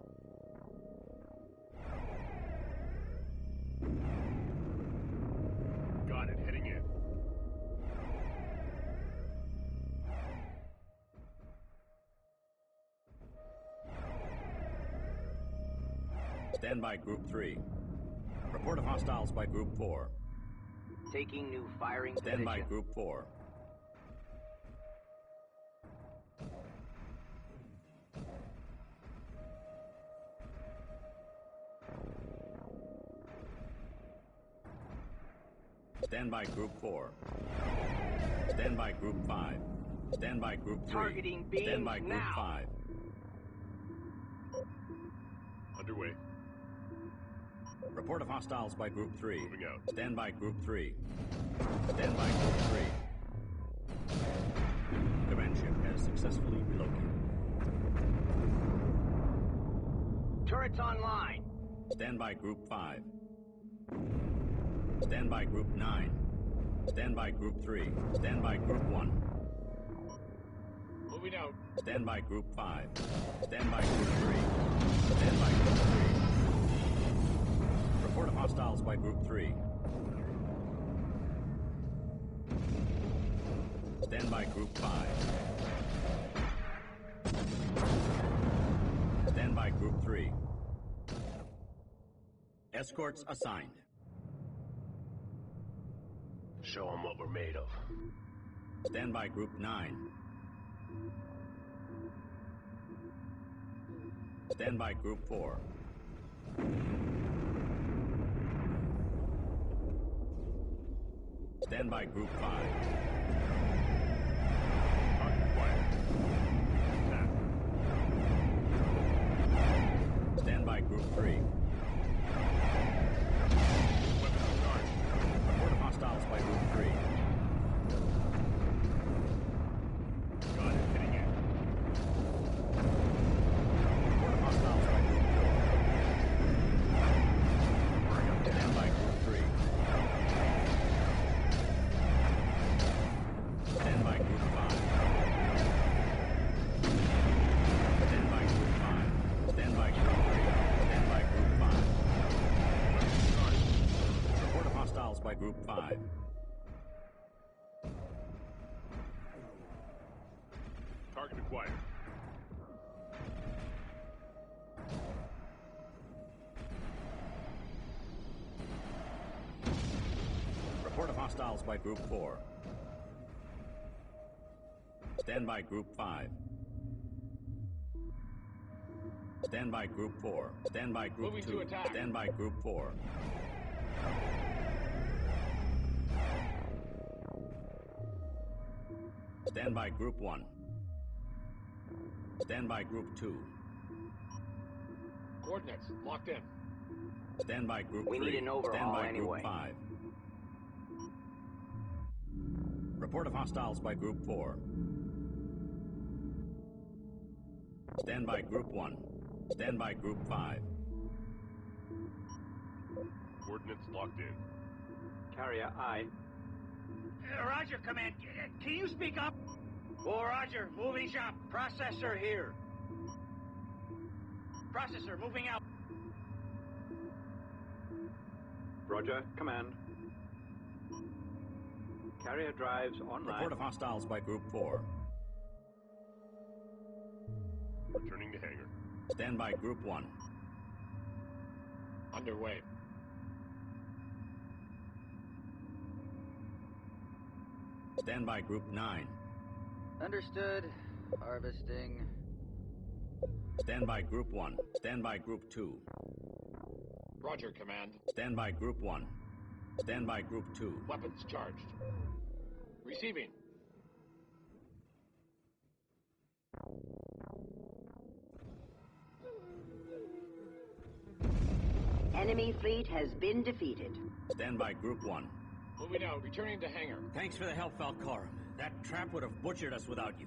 Got it. Heading in. Stand by Group 3. Report of hostiles by Group 4. Taking new firing Stand by position. Group 4. Stand by Group 4. Stand by Group 5. Stand by Group 3. Targeting beams Stand by Group now. 5. Underway. Report of hostiles by Group 3. Moving out. Stand by Group 3. Stand by Group 3. Command ship has successfully relocated. Turrets online. Stand by Group 5. Stand by Group 9. Stand by Group 3. Stand by Group 1. Moving out. Stand by Group 5. Stand by Group 3. Stand by Group 3. Report of hostiles by Group 3. Stand by Group 5. Group 3. Escorts assigned. Show them what we're made of. Stand by Group 9. Stand by Group 4. Stand by Group 5. Target acquired. Attack. Stand by Group 3. Weapons on guard. Report of hostiles by Group 3. Got it. Hitting in. Report of hostiles by Group 4. Bring them down. Stand by Group 3. Stand by Group 5. Stand by Group 5. Stand by Group 3. Stand by Group 5. Report of hostiles by Group 5. Target acquired. Report of hostiles by Group 4. Stand by Group 5. Stand by Group 4. Stand by Group Moving 2. to attack. Stand by Group 4. Stand by Group 1. Stand by Group 2. Coordinates locked in. Stand by Group We 3. need an overhaul Stand by anyway. Group 5. Report of hostiles by Group 4. Stand by Group 1. Stand by Group 5. Coordinates locked in. Carrier I. Roger, Command. Can you speak up? Oh, Roger. Moving shop. Processor here. Processor moving out. Roger, command. Carrier drives online. Report of hostiles by Group 4. Returning to hangar. Stand by Group 1. Underway. Stand by Group 9. Understood. Harvesting. Stand by Group 1. Stand by Group 2. Roger, Command. Stand by Group 1. Stand by Group 2. Weapons charged. Receiving. Enemy fleet has been defeated. Stand by Group 1. Moving out. Returning to hangar. Thanks for the help, Valkorum. That trap would have butchered us without you.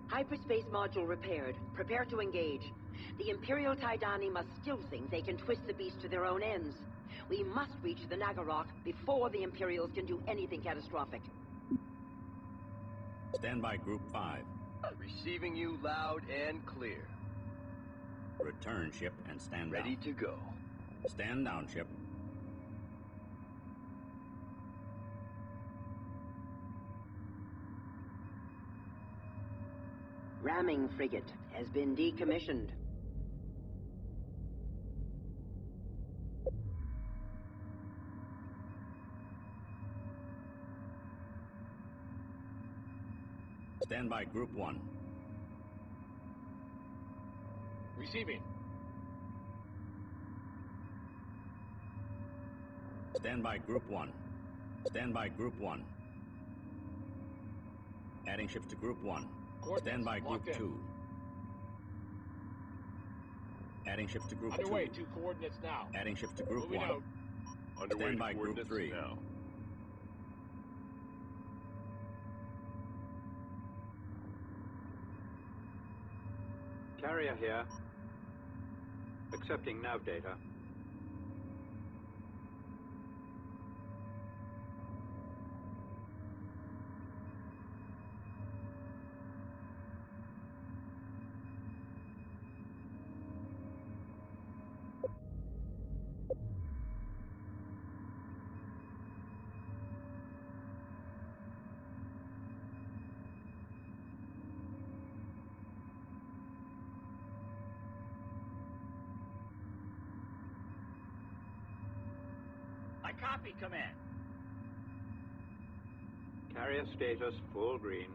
Hyperspace module repaired. Prepare to engage. The Imperial Taidani must still think they can twist the beast to their own ends. We must reach the Nagarok before the Imperials can do anything catastrophic. Stand by Group 5. Receiving you loud and clear. Return ship and stand Ready down. to go. Stand down, ship. Ramming frigate has been decommissioned. Stand by Group 1. Receiving. Stand by Group 1. Stand by Group 1. Adding ships to Group 1. Stand by Group locked in. 2. Adding ships to Group Underway. 2. 2 coordinates now. Adding ships to Group Moving 1. out. Underway Stand to by Group coordinates 3. now. Carrier here. Accepting nav data. Copy, Command. Carrier status full green.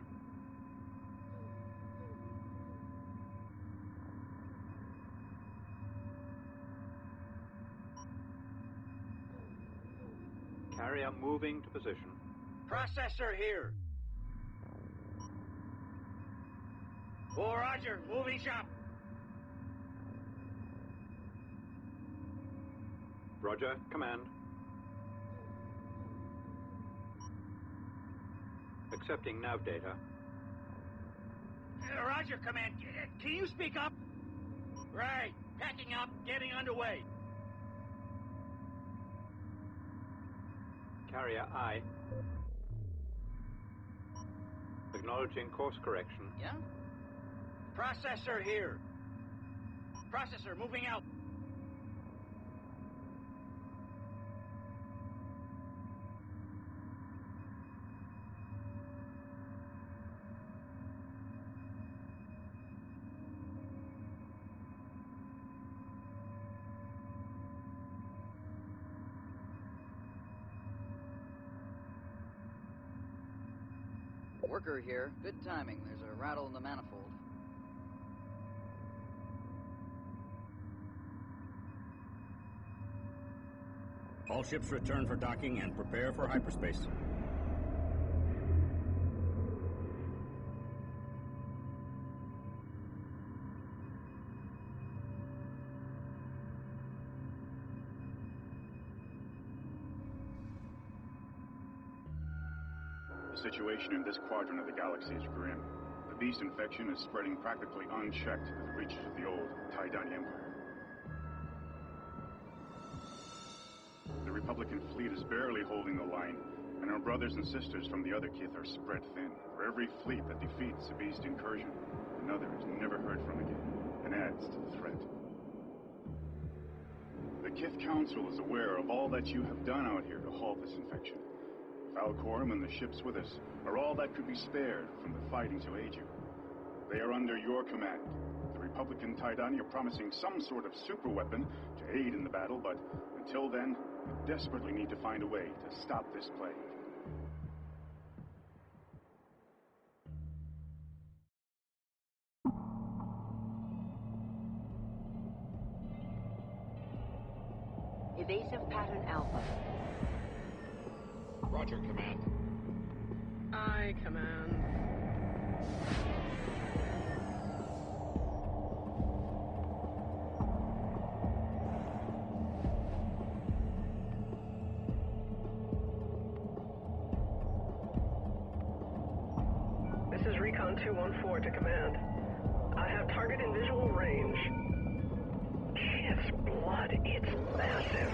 Carrier moving to position. Processor here. Oh, Roger. Moving shop. Roger, command. Accepting nav data. Roger, Command. Can you speak up? Right. Packing up, getting underway. Carrier I. Acknowledging course correction. Yeah? Processor here. Processor moving out. Worker here. Good timing. There's a rattle in the manifold. All ships return for docking and prepare for hyperspace. The situation in this quadrant of the galaxy is grim. The beast infection is spreading practically unchecked to the reaches of the old Taidani Empire. The Republican fleet is barely holding the line, and our brothers and sisters from the other Kith are spread thin. For every fleet that defeats a beast incursion, another is never heard from again, and adds to the threat. The Kith Council is aware of all that you have done out here to halt this infection. Falcorum and the ships with us are all that could be spared from the fighting to aid you. They are under your command. The Republican Taidani are promising some sort of superweapon to aid in the battle, but until then, we desperately need to find a way to stop this plague. Evasive pattern Alpha. Roger, Command. Aye, Command. This is Recon 214 to Command. I have target in visual range. Kith's blood, it's massive.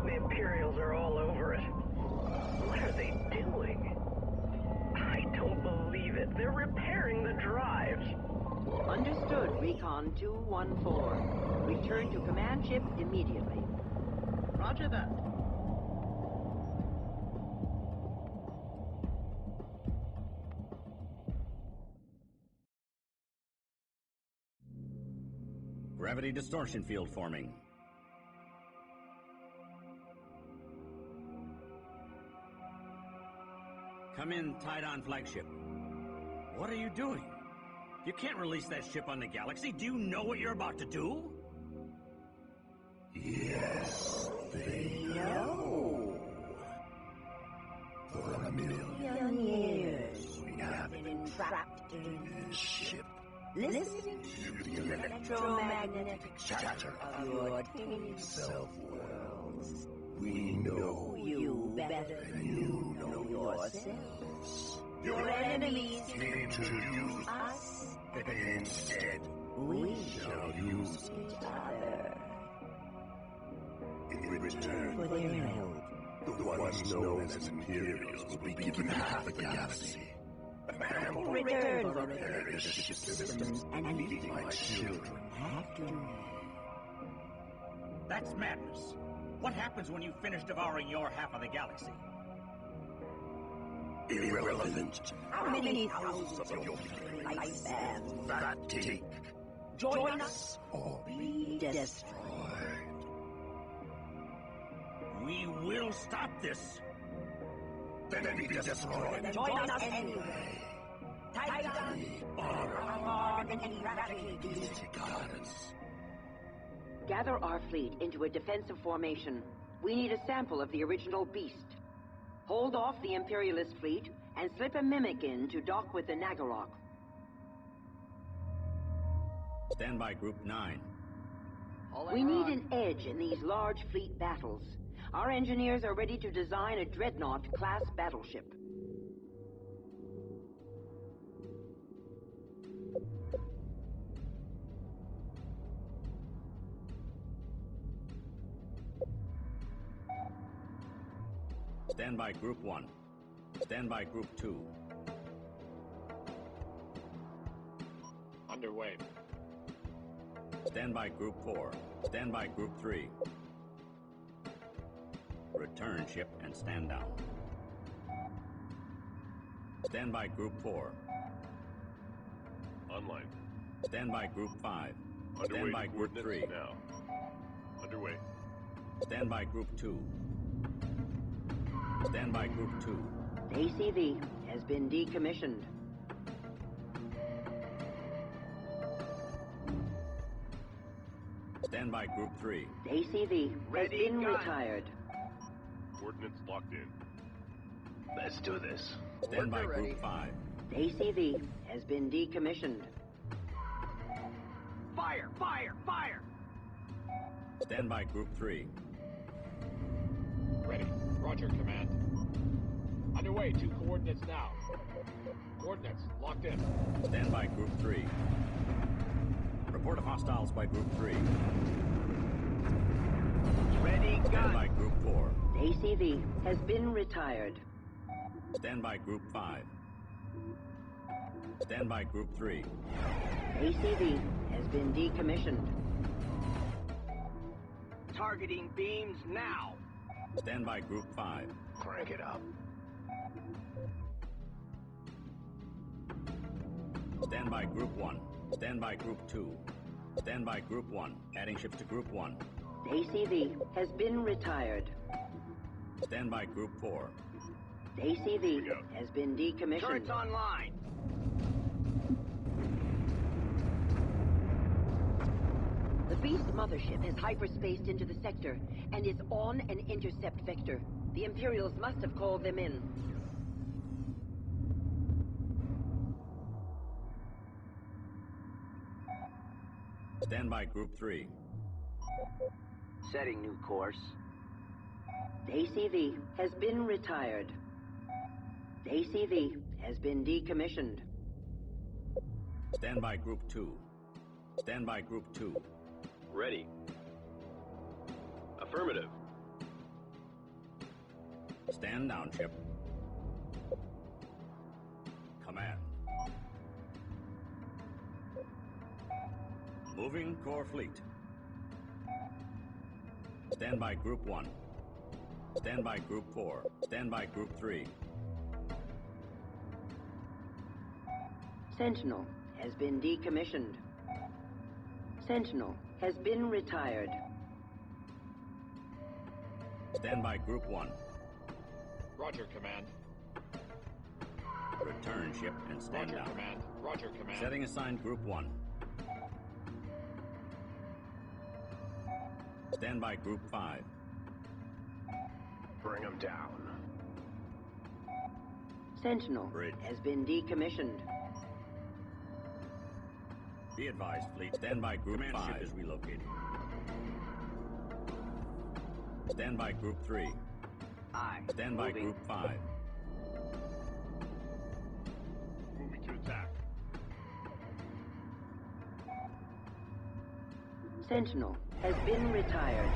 The Imperials are all over it. What are they doing? I don't believe it. They're repairing the drives. Understood, Recon 214. Return to command ship immediately. Roger that. Gravity distortion field forming. Come in, Tidon flagship. What are you doing? You can't release that ship on the galaxy. Do you know what you're about to do? Yes, they know. For a million years, we have been trapped in this ship, listening to the electromagnetic chatter of your tiny self-worlds. We know you better than you know yourselves. Your enemies came to use us, but instead, we shall use each other. In return for their help, the ones known as Imperials will be given half the galaxy. And will return for various ship systems and leave my children after me. That's madness. What happens when you finish devouring your half of the galaxy? Irrelevant. How many thousands of your lifespan that take? Join us or be destroyed. We will stop this. Then be destroyed. Join us anyway. Titan, arm and eradicate these gods. Gather our fleet into a defensive formation. We need a sample of the original beast. Hold off the Imperialist fleet and slip a mimic in to dock with the Nagarok. Stand by Group 9. We need an edge in these large fleet battles. Our engineers are ready to design a Dreadnought-class battleship. Stand by Group 1. Stand by Group 2. Underway. Stand by Group 4. Stand by Group 3. Return ship and stand down. Stand by Group 4. Online. Stand by Group 5. Underway Stand by to Group 3. coordinates now. Underway. Stand by Group 2. Stand by Group 2. ACV has been decommissioned. Stand by Group 3. ACV has been retired. Coordinates locked in. Let's do this. Stand by Group 5. ACV has been decommissioned. Fire! Fire! Fire! Stand by Group 3. Ready. Roger, Command. Underway to coordinates now. Coordinates locked in. Stand by Group 3. Report of hostiles by Group 3. Ready, Stand by Group 4. ACV has been retired. Stand by Group 5. Stand by Group 3. ACV has been decommissioned. Targeting beams now. Stand by Group 5. Crank it up. Stand by Group 1. Stand by Group 2. Stand by Group 1. Adding ships to Group 1. ACV has been retired. Stand by Group 4. ACV has been decommissioned. Turrets online. The Beast mothership has hyperspaced into the sector and is on an intercept vector. The Imperials must have called them in. Stand by Group 3. Setting new course. ACV has been retired. ACV has been decommissioned. Stand by Group 2. Stand by Group 2. Ready. Affirmative. Stand down, ship. Command. Moving core fleet. Stand by Group 1. Stand by Group 4. Stand by Group 3. Sentinel has been decommissioned. Sentinel has been retired. Stand by Group 1. Roger, Command. Return ship and stand Roger, down. Command. Roger, Command. Setting assigned Group 1. Stand by Group 5. Bring them down. Sentinel Bridge. has been decommissioned. Be advised, fleet. Stand by Group Command 5 ship is relocated. Stand by Group 3. Aye. Stand by Moving. Group 5. Moving to attack. Sentinel has been retired.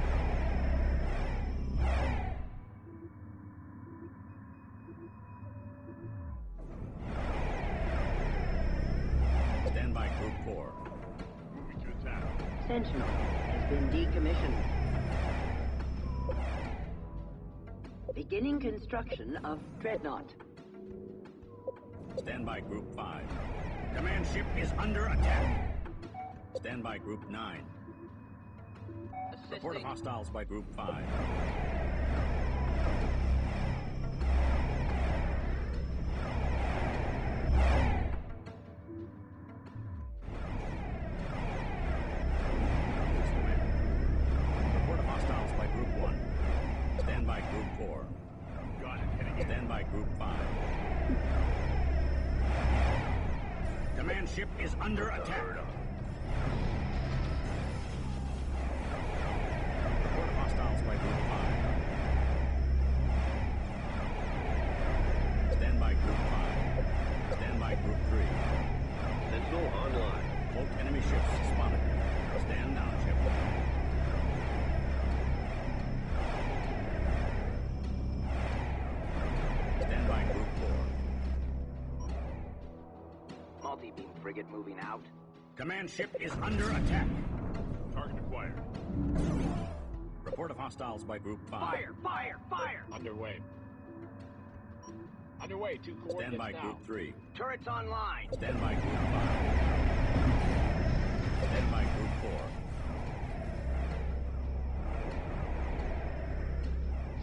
Stand by Group 4. Moving to attack. Sentinel has been decommissioned. Beginning construction of Dreadnought. Stand by Group 5. Command ship is under attack. Stand by Group 9. Assisting. Report of hostiles by Group 5. Report of hostiles by Group 1. Stand by Group 4. Got it. Heading in. Stand by Group 5. Command ship is under attack. Report of hostiles by Group 5. Stand by Group 5. Stand by Group 3. Sentinel online. Cloaked enemy ships spotted. Stand down, ship. Stand by Group 4. Multi-beam frigate moving out. Command ship is under attack. Target acquired. Report of hostiles by Group 5. Fire! Fire! Fire! Underway. Underway, 2 coordinates Stand by now. Group 3. Turrets online. Stand by Group 5. Stand by Group 4.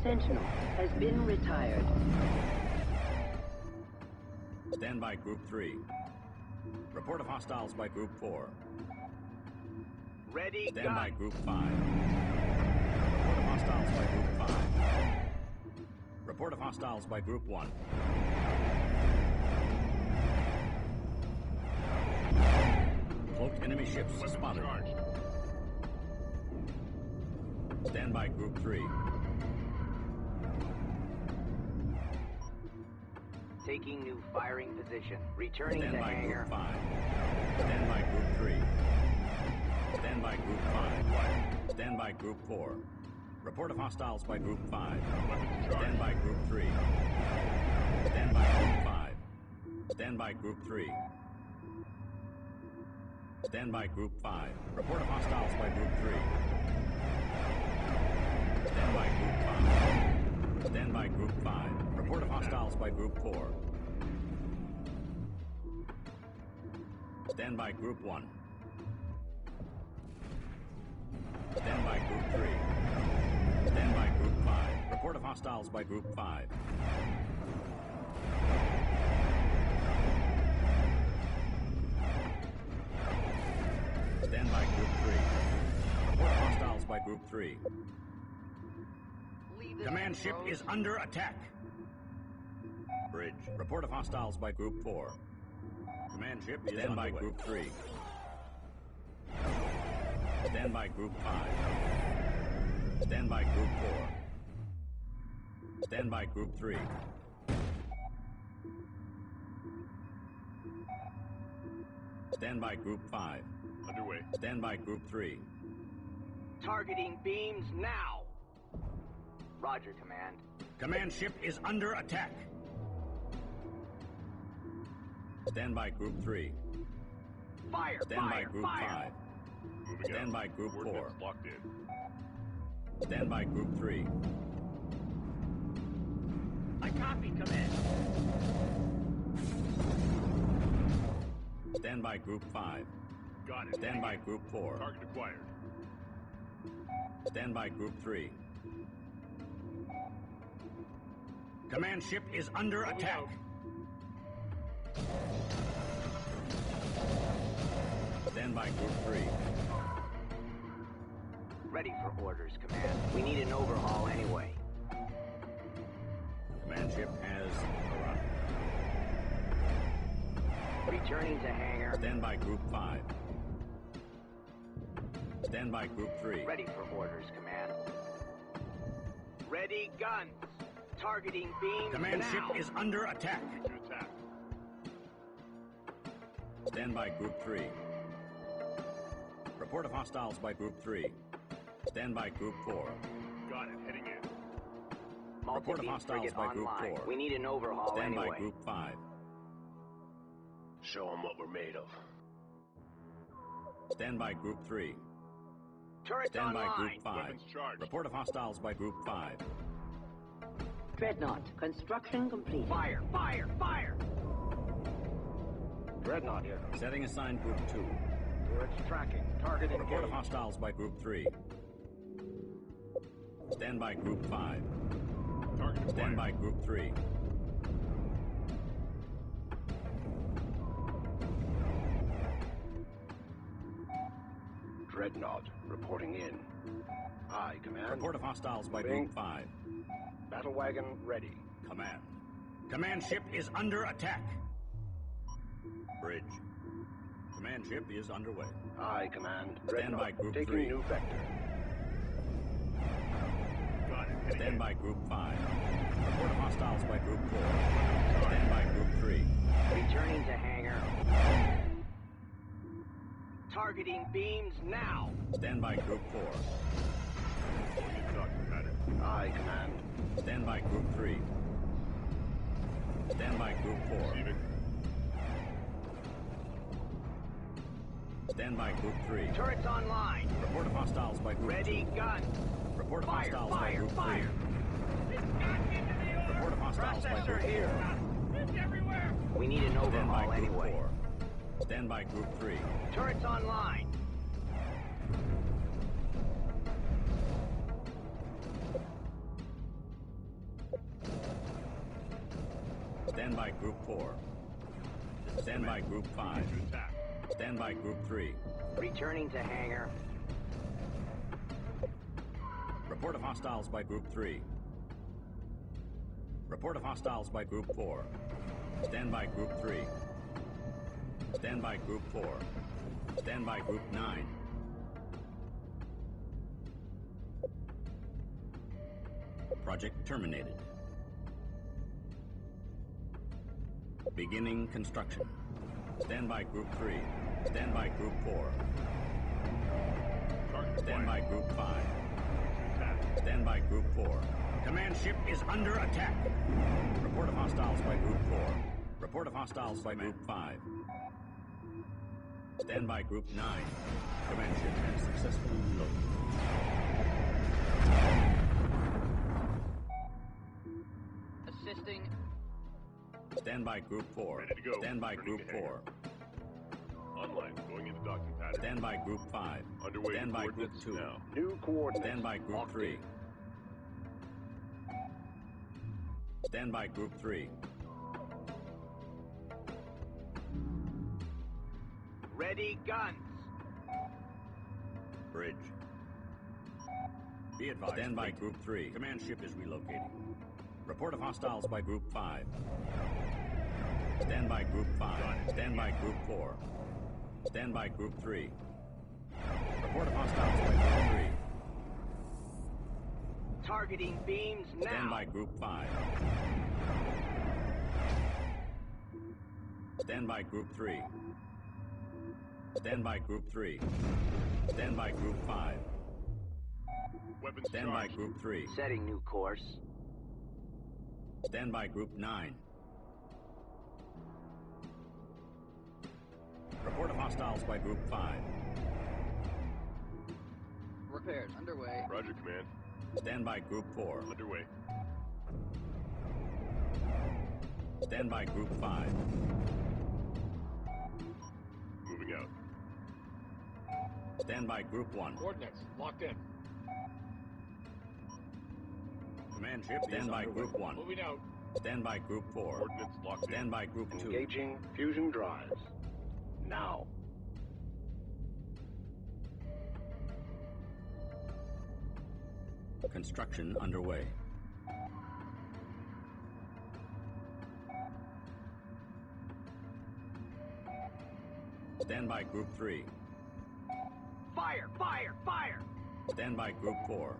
Sentinel has been retired. Stand by Group 3. Report of hostiles by Group 4. Ready, Stand by gun. Group 5. Report of hostiles by Group 5. Report of hostiles by Group 1. Cloaked enemy ships Weapons spotted. charged. Stand by Group 3. Taking new firing position. Returning Stand to by hangar. Group 5. Stand by Group 3. Stand by Group 5. Stand by Group 4. Report of hostiles by Group 5. Weapons charged. Stand by Group 3. Stand by Group 5. Stand by Group 3. Stand by Group 5. Report of hostiles by Group 3. Stand by Group 5. Stand by Group 5. Report of hostiles by Group 4. Stand by Group 1. Stand by Group 3. Stand by Group 5. Report of hostiles by Group 5. Stand by Group 3. Report of hostiles by Group 3. Command ship is under attack. Bridge. Report of hostiles by Group 4. Command ship is stand by Group 3. Stand by Group 5. Stand by Group 4. Stand by Group 3. Stand by Group 5. Underway. Stand by Group 3. Targeting beams now. Roger, Command. Command ship is under attack. Stand by Group 3. Fire! Stand by Fire! Group Fire! 5. Moving Stand out. by Group 4. Coordinates locked in. Stand by Group 3. I copy, Command. Stand by Group 5. Got it. Stand by Group 4. Target acquired. Stand by Group 3. Command ship is under attack. Stand by Group 3. Ready for orders, Command. We need an overhaul anyway. Command ship has arrived. Returning to hangar. Stand by Group 5. Stand by Group 3. Ready for orders, Command. Ready, guns. Targeting beams Command now. ship is under attack. To attack. Stand by Group 3. Report of hostiles by Group 3. Stand by Group 4. Got it. Heading in. Report of Multi-beam hostiles frigate by Group online. 4. We need an overhaul Stand anyway. by Group 5. Show them what we're made of. Stand by Group 3. Turrets Stand by online. Group 5. Weapons charged. Report of hostiles by Group 5. Dreadnought, construction complete. Fire! Fire! Fire! Dreadnought here. Setting assigned Group 2. Turrets tracking. Target Report of engaged. hostiles by Group 3. Stand by Group 5. Target Stand by Group 3. Dreadnought reporting in. Aye, Command. Report of hostiles by Moving. Group 5. Battle wagon ready. Command. Command ship is under attack. Bridge. Command ship is underway. Aye, Command. Stand by Dreadnought Group taking 3. new vector. Got it. Heading Stand in. by Group 5. Report of hostiles by Group 4. Stand by Group 3. Returning to hangar. Targeting beams now. Stand by Group 4. Going into docking pattern. Aye, Command. Stand by Group 3. Stand by Group 4. Receiving. Stand by Group 3. Turrets online. Report of hostiles by Group Ready, 2. gun. Report of Fire, hostiles by fire, Group fire. 3. Report of hostiles by Group 4. It's everywhere! We need an Stand by overhaul Group anyway. 4. Stand by Group 3. Turrets online. Stand by Group 4. Stand by Group 5. To attack. Stand by Group 3. Returning to hangar. Report of hostiles by Group 3. Report of hostiles by Group 4. Stand by Group 3. Stand by Group 4. Stand by Group 9. Project terminated. Beginning construction. Stand by Group 3. Stand by Group 4. Target Stand by Group 5. to attack. Stand by Group 4. Command ship is under attack. Report of hostiles by Group 4. Report of hostiles by Group 5. Stand by Group 9. Command ship has successfully reloaded. Assisting. Stand by Group 4. Ready to go. Stand by Turning Group to hangar. 4. Online. Going into docking pattern. Stand by Group 5. Underway. Stand by Group Coordinates 2. now. New coordinates. Stand by Group Locked 3. in. Stand by Group 3. Ready, guns. Bridge. Be advised. Stand by Group 3. Command ship is relocating. Report of hostiles by Group 5. Stand by Group 5. Stand by Group 4. Stand by Group 3. Report of hostiles by Group 3. Targeting beams now. Stand by Group 5. Stand by Group 3. Stand by Group 3. Stand by Group 5. Weapons Stand by charged. Group 3. Setting new course. Stand by Group 9. Report of hostiles by Group 5. Repairs underway. Roger, command. Stand by Group 4. Underway. Stand by Group 5. Moving out. Stand by Group 1. Coordinates locked in. Command ship stand by Group 1. Moving out. Stand by Group 4. Coordinates locked in. Stand by Group 2. Engaging fusion drives. Now. Construction underway. Stand by Group 3. Fire, fire, fire. Stand by Group 4.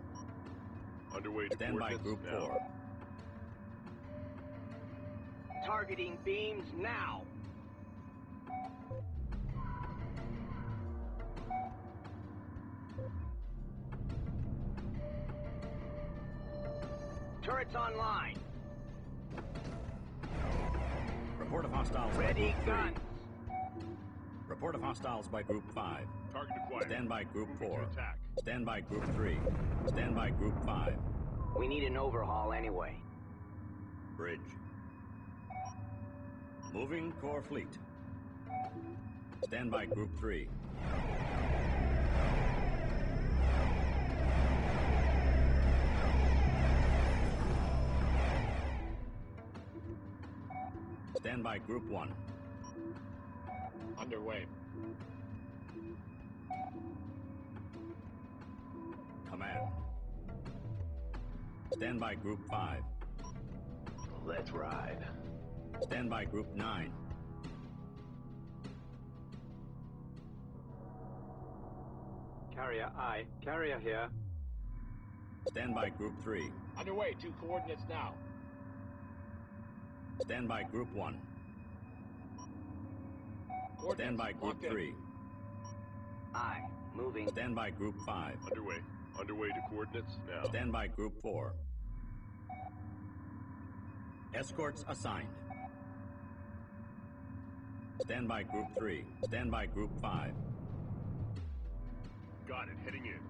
Underway to Stand by coordinates Group now. 4. Targeting beams now. Turrets online. Report of hostiles by Ready, Group 3. guns. Report of hostiles by Group 5. Target acquired. Stand by Group Moving 4. to attack. Stand by Group 3. Stand by Group 5. We need an overhaul anyway. Bridge. Moving core fleet. Stand by Group 3. Stand by Group 1. Underway. Command. Stand by Group 5. Let's ride. Stand by Group 9. Carrier I. Carrier here. Stand by Group 3. Underway, 2 coordinates now. Stand by Group 1. Coordinates Stand by Group locked in. 3. Aye. Moving. Stand by Group 5. Underway. Underway to coordinates now. Stand by Group 4. Escorts assigned. Stand by Group 3. Stand by Group 5. Got it. Heading in.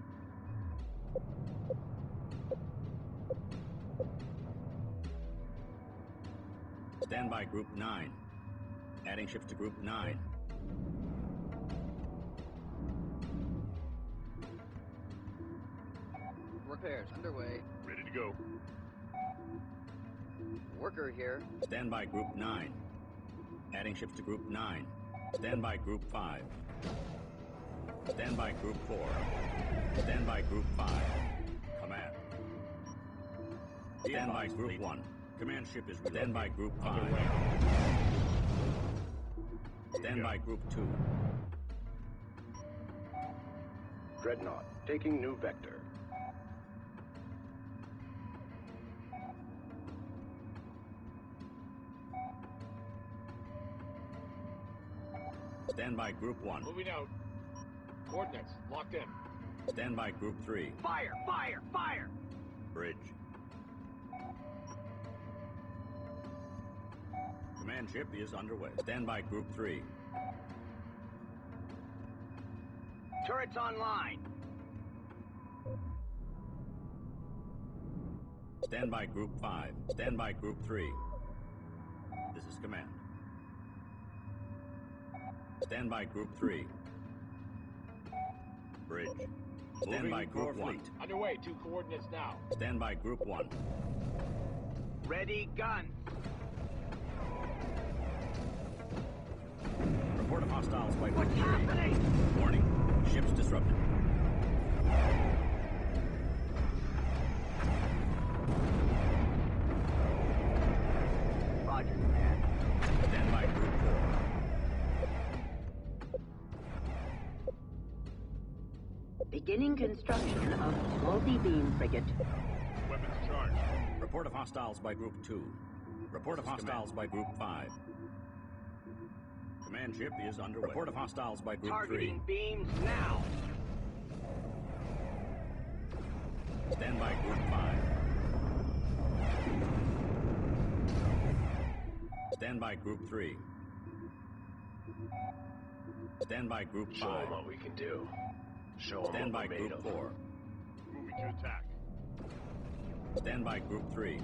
Stand by Group 9. Adding ships to Group 9. Repairs underway. Ready to go. Worker here. Stand by Group 9. Adding ships to Group 9. Stand by Group 5. Stand by Group 4. Stand by Group 5. Command. Stand by Group 1. Command ship is ready. Stand by Group 5. Underway. Stand by Group 2. Dreadnought, taking new vector. Stand by Group 1. Moving out. Coordinates locked in. Stand by Group 3. Fire! Fire! Fire! Bridge. Command ship is underway. Stand by Group 3. Turrets online. Stand by Group 5. Stand by Group 3. This is command. Stand by Group 3. Bridge. Stand by Group 1. Underway, 2 coordinates now. Stand by Group 1. Ready, gun. Report of hostiles by Group What's 3. happening? Warning. Ships disrupted. Roger, Command. Stand by Group 4. Beginning construction of multi-beam frigate. Weapons charged. Report of hostiles by Group 2. Report of hostiles by Group 5. Command ship is underway. Report of hostiles by Group 3. Targeting beams now. Stand by Group 5. Stand by Group 3. Stand by Group 5. Show them what we can do. Show them Stand by what we're made Group of. 4. Moving to attack. Stand by Group 3.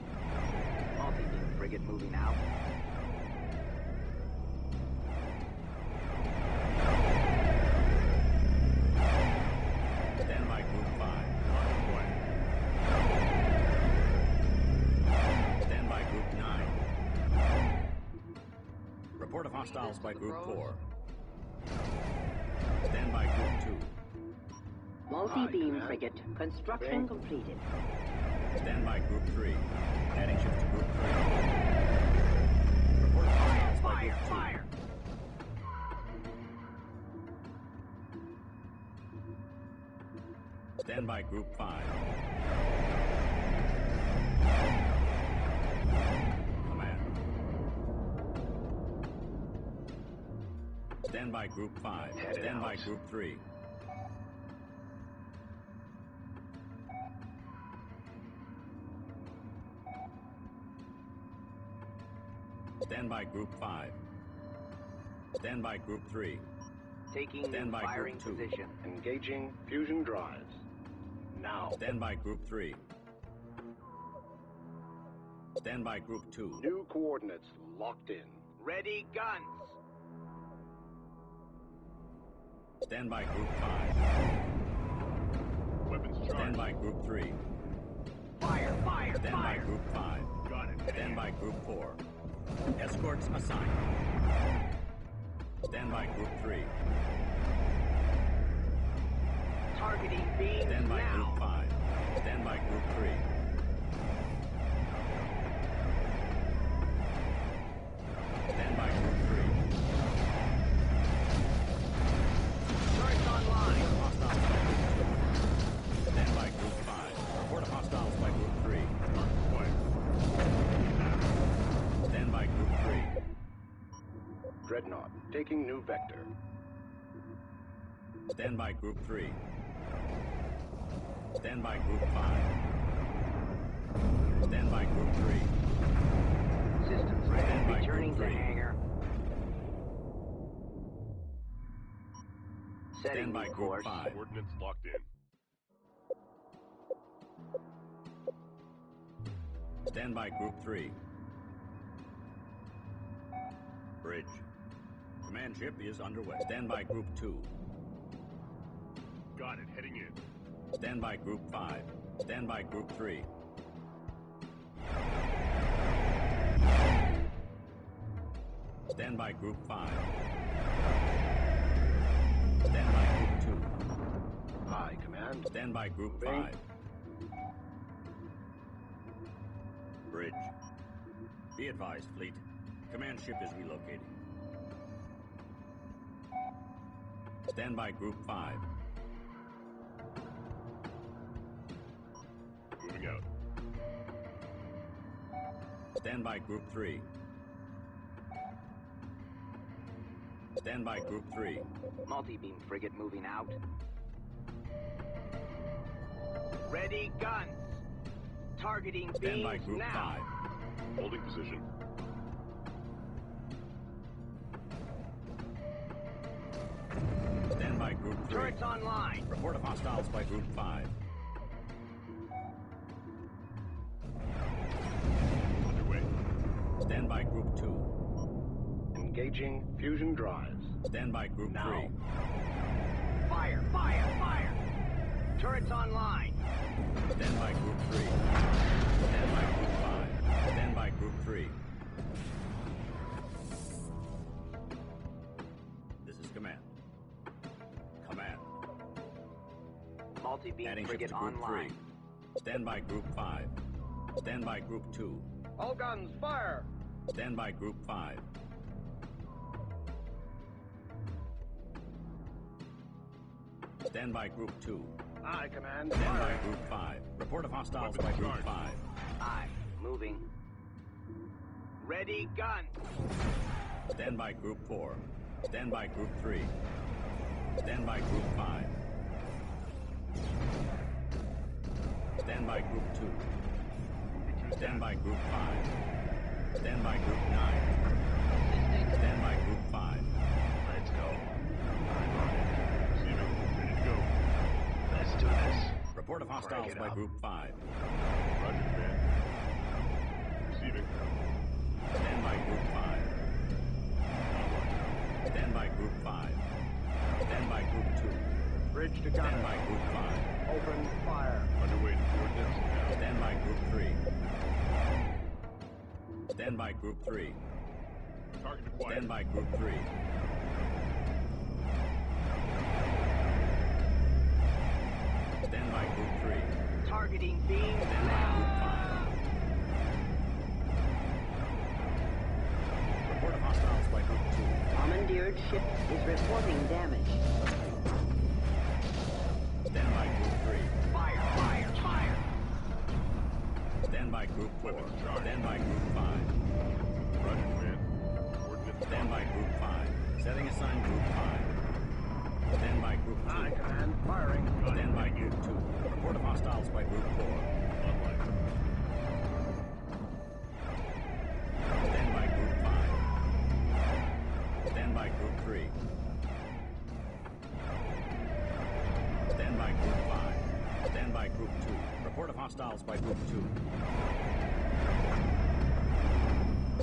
Multi-beam frigate moving out. Stand by Group 5. Stand by Group 9. Report of hostiles by Group 4. Stand by Group 2. Multi-beam frigate. Construction completed. Stand by Group 3. Adding ships to Group 3. Report of hostiles by Group 2. Fire! Stand by Group 5. Command. Stand by Group 5. Headed Stand by out. Group 3. Stand by Group 5. Stand by Group 3. Taking Stand new by firing Group 2. position. Engaging fusion drives. Now. Stand by Group 3. Stand by Group 2. New coordinates locked in. Ready, guns. Stand by Group 5. Weapons charged. Stand by Group 3. Fire! Fire! Stand by Fire! Group 5. Got it. Heading Stand in. by Group 4. Escorts assigned. Stand by Group 3. Targeting beams Stand by now. Group 5. Stand by Group 3. Stand by Group 3. Turrets online. Hostiles by Group 2. Stand by Group 5. Report of hostiles by Group 3. Stand by Group 3. Dreadnought, taking new vector. Stand by Group 3. Stand by Group 5. Stand by Group 3. Systems ready. Stand by Returning Group to 3. hangar. Setting Stand by new Group course. 5. Coordinates locked in. Stand by Group 3. Bridge. Command ship is underway. Stand by Group 2. Got it. Heading in. Stand by Group 5. Stand by Group 3. Stand by Group 5. Stand by Group 2. Aye, command. Stand by Group Moving. 5. Bridge. Be advised, fleet. Command ship is relocating. Stand by Group 5. Moving out. Stand by Group 3. Stand by Group 3. Multi-beam frigate moving out. Ready guns. Targeting Stand by beams Group now. 5. Holding position. Stand by Group 3. Turrets online. Report of hostiles by Group 5. Underway. Stand by Group 2. Engaging fusion drives. Stand by Group Now. 3. Fire, fire, fire. Turrets online. Stand by Group 3. Stand by Group 5. Stand by Group 3. This is Command. Command. Multi-beam Adding ships frigate to Group online. 3. Stand by Group 5. Stand by Group 2. All guns, fire! Stand by Group 5. Stand by Group 2. Aye, command. Stand by Group 5. Report of hostiles by Group 5. Aye, moving. Ready guns. Stand by Group 4. Stand by Group 3. Stand by Group 5. Stand by Group 2. Stand by Group 5. Stand by Group 9. Stand by Group 5. Let's go. Receiving. Ready to go. Let's do this. Report of hostiles Break it by up. Group 5. Roger, command. Receiving. Stand by Group 5. Stand by Group 5. Stand by Group 2. Bridge to Stand gunner. by Group 5. Open fire. Underway to coordinates now. Stand by Group 3. Stand by Group 3. Target acquired. Stand by Group 3. Stand by Group 3. Targeting beams Stand by Group now. 5. Report of hostiles by Group 2. Commandeered ship is reporting damage. Stand by Group 3. Fire, fire, fire. Stand by Group 4. Weapons charged. Stand by Group 5. Roger, command. Coordinates Stand by locked Group 5. Setting aside Group 5. Stand by Group 2. Aye, command. Firing. Stand by Group 2. Report of hostiles by Group 4. in. Online. Stand by Group 5. Stand by Group 3. Stand by Group 5. Stand by Group 2. Report of hostiles by Group 2.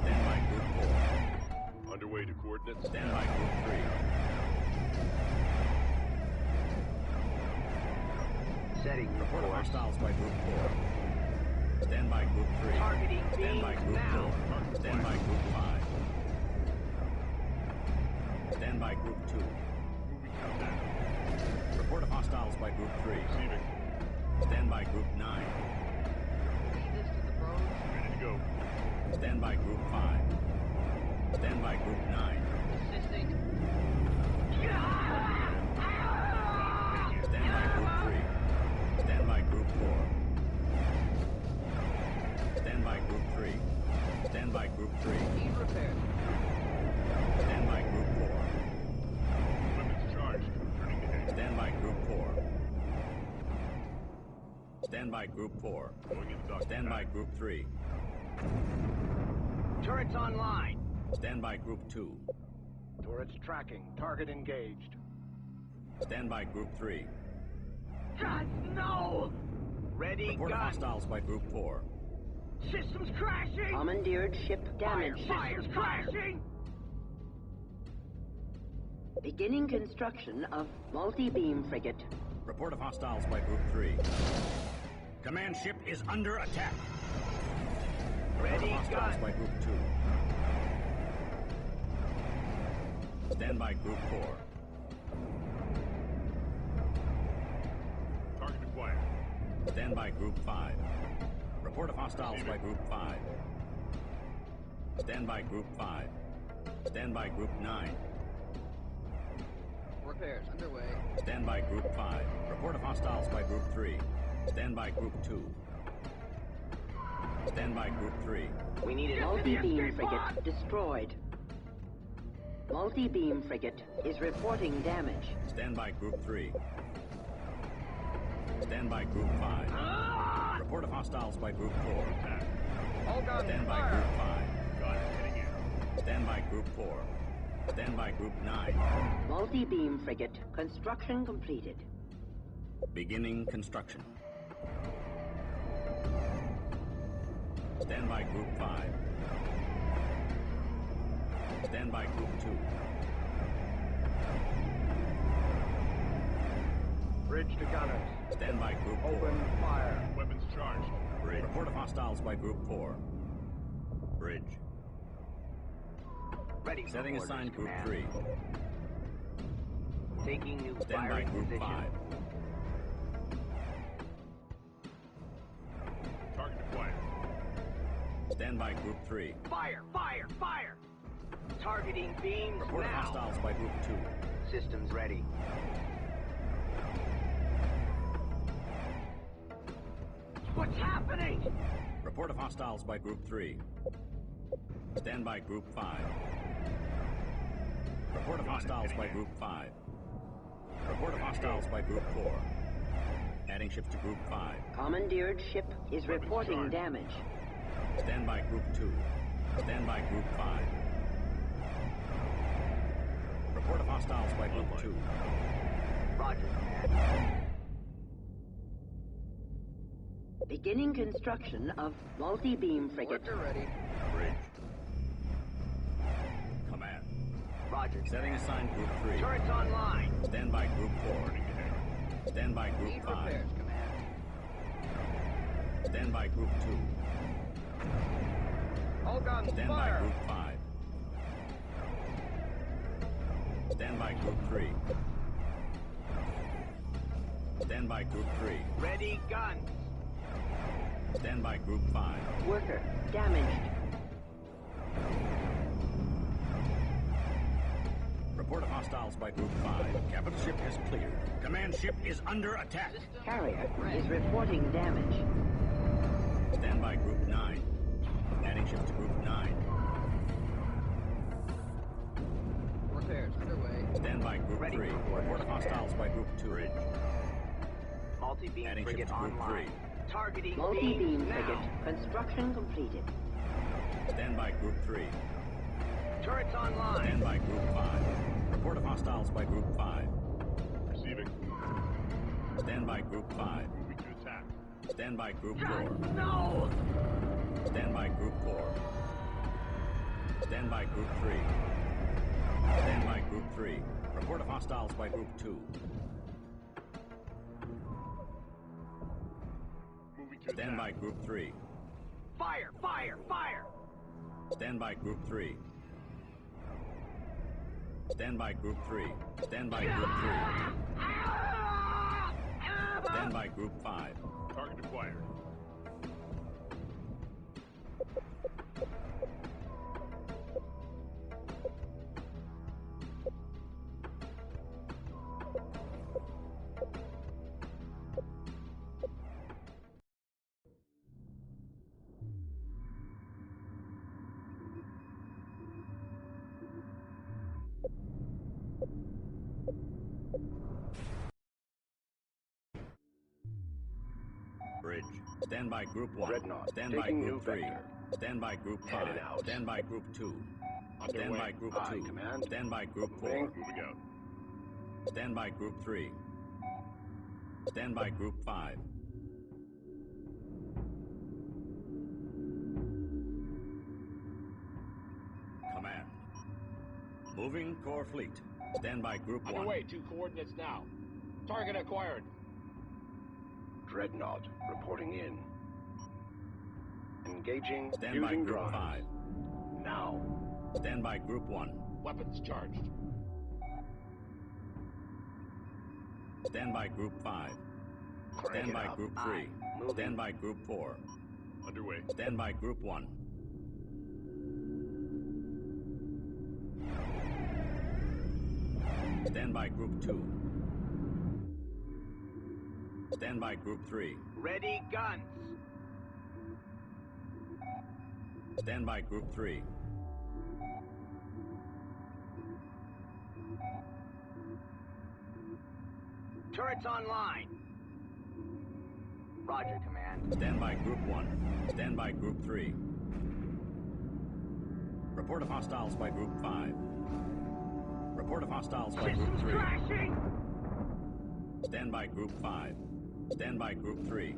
Stand by Group 4. Underway to coordinates. Stand by Group 3. Setting Report of course. hostiles by Group 4. Stand by Group 3. Targeting Stand by beams Group now. 4. Stand by Group 5. Stand by Group 2. Moving to attack. Report of hostiles by Group 3. Receiving. Stand by Group 9. Leave this to the pros. Ready to go. Stand by Group 5. Stand by Group 9. Assisting. Stand by Group 3. Stand by Group 4. Stand by Group 3. Stand by Group 3. Need repairs. Stand by Group 4. Weapons charged. Turning to head. Stand by Group 4. Stand by Group 4. Going into dog Stand by Group 3. Turrets online. Stand by Group 2. Turrets tracking. Target engaged. Stand by Group 3. God, no! Ready, Report of gun. hostiles by Group 4. Systems crashing! Commandeered ship damaged. Systems crashing! Beginning construction of multi-beam frigate. Report of hostiles by Group 3. Command ship is under attack. Report of Ready, hostiles gun. by Group 2. Stand by Group 4. Target acquired. Stand by Group 5. Report of hostiles by Group 5. Stand by Group 5. Stand by Group 9. Repairs underway. Stand by Group 5. Report of hostiles by Group 3. Stand by Group 2. Stand by Group 3. We need an Multi-beam frigate destroyed. Multi-beam frigate is reporting damage. Stand by Group 3. Stand by Group 5. Report of hostiles by Group 4. Attack. All guns Stand by fire. Group 5. Gun heading in. Stand by Group 4. Stand by Group 9. Multi-beam frigate construction completed. Beginning construction. Stand by Group 5. Stand by Group 2. Bridge to gunners. Stand by Group 4. Open fire. Weapons charged. Bridge. Report of hostiles by Group 4. Bridge. Ready for Setting orders, assigned Group Command. 3. Taking new Stand by firing Group position. 5. Target acquired. Stand by Group 3. Fire! Fire! Fire! Targeting beams Report of now. hostiles by Group 2. Systems ready. What's happening? Report of hostiles by Group 3. Stand by Group 5. Report of hostiles by Group 5. Report of hostiles by Group 4. Adding ships to Group 5. Commandeered ship is reporting damage. Stand by Group 2. Stand by Group 5. Report of hostiles by Group 2. Roger, Command. Beginning construction of multi-beam frigate. Worker ready. Bridge. Command. Roger, Setting Command. assigned Group 3. Turrets online. Stand by Group 4. Stand by Group Need 5. repairs, Command. Stand by Group 2. All guns Stand by fire. Group 5. Stand by Group 3. Stand by Group 3. Ready, guns. Stand by Group 5. Worker damaged. Report of hostiles by Group 5. Capital ship is cleared. Command ship is under attack. Carrier is reporting damage. Stand by Group 9. Adding ships to Group 9. Repairs underway. Stand by Group Ready 3. for orders. Report of hostiles by Group 2. Bridge. Multi-beam Adding frigate ships to Group online. 3. Targeting Multi-beam beams frigate now. construction completed. Stand by Group 3. Turrets online. Stand by Group 5. Report of hostiles by Group 5. Receiving. Stand by Group 5. Moving to attack. Stand by Group 4. God, no! Stand by Group 4. Stand by Group 3. Stand by Group 3. Report of hostiles by Group 2. moving to Stand by attack. Group 3. Fire! Fire! Fire! Stand by Group 3. Stand by Group 3. Stand by Group 3. Stand by Group 5. Target acquired. Bridge. Stand by Group 1. Dreadnought, Stand by taking new Group 3. vector. Stand by Group 5. Headed out. Stand by Group 2. Stand Underway. by Group Aye, 2. command. Stand by Group 4. Moving out. Stand by Group 3. Stand by Group 5. Command. Moving Core Fleet. Stand by Group 1. Underway, 2 coordinates now. Target acquired. Dreadnought reporting in. Engaging Stand by fusing Group drive. 5. Now. Stand by Group 1. Weapons charged. Stand by Group 5. Crank Stand it by up. Group 3. Aye. Moving. Stand by Group 4. Underway. Stand by Group 1. Stand by Group 2. Stand by Group 3. Ready guns! Stand by Group 3. Turrets online! Roger, Command. Stand by Group 1. Stand by Group 3. Report of hostiles by Group 5. Report of hostiles by Group 3. Crashing! Stand by Group 5. Stand by Group 3.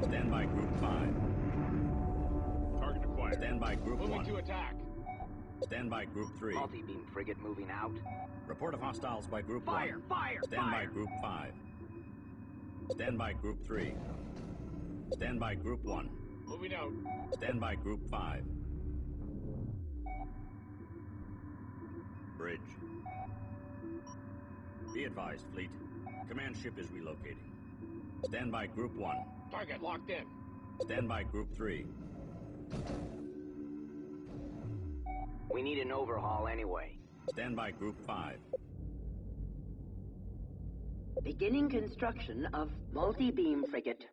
Stand by Group 5. Target acquired. Stand by Group Moving 1. to attack. Stand by Group 3. Multi-beam frigate moving out. Report of hostiles by Group 1. Fire! Fire! Stand by fire! Group 5. Stand by Group 3. Stand by Group 1. Moving out. Stand by Group 5. Bridge. Be advised, Fleet. Command ship is relocating. Stand by Group 1. Target locked in. Stand by Group 3. We need an overhaul anyway. Stand by Group 5. Beginning construction of multi-beam frigate.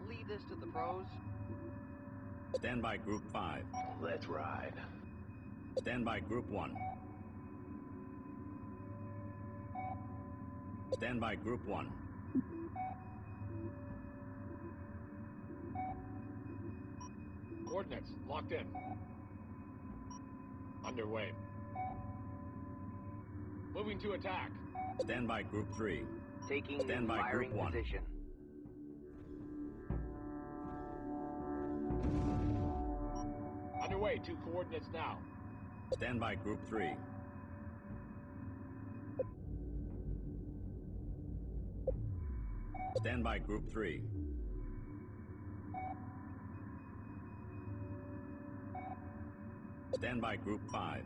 Leave this to the pros. Stand by Group 5. Let's ride. Stand by Group 1. Stand by Group 1. Coordinates locked in. Underway. Moving to attack. Stand by Group 3. Taking Stand by firing Group 1. position. Underway, 2 coordinates now. Stand by Group 3. Stand by Group 3. Stand by Group 5.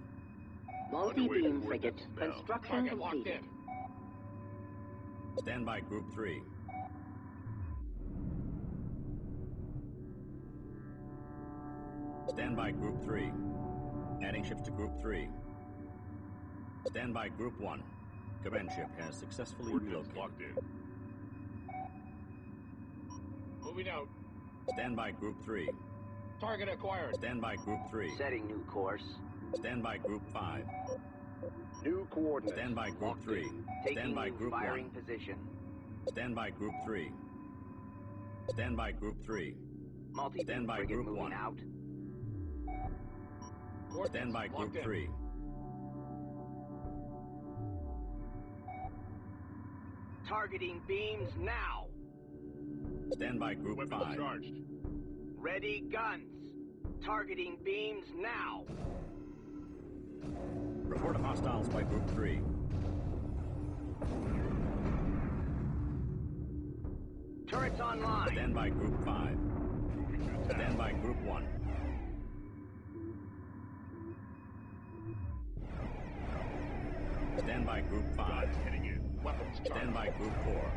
Multi-beam frigate. now. Construction Target locked completed. in. Stand by Group 3. Stand by Group 3. Adding ships to Group 3. Stand by Group 1. Command ship has successfully Coordinates relocated. locked in. Moving out. Stand by Group 3. Target acquired. Stand by Group 3. Setting new course. Stand by Group 5. New coordinates. Stand by Group locked 3. in. Stand Taking by new Group firing 1. position. Stand by Group 3. Stand by Group 3. Multi-beam Stand by frigate Group moving 1. out. Coordinates Stand by Group locked in. 3. Targeting beams now. Stand by Group Weapons 5. charged. Ready guns. Targeting beams now. Report of hostiles by Group 3. Turrets online. Stand by Group 5. Stand by Group 1. Stand by Group 5. Heading in. Weapons charged. Stand by Group 4.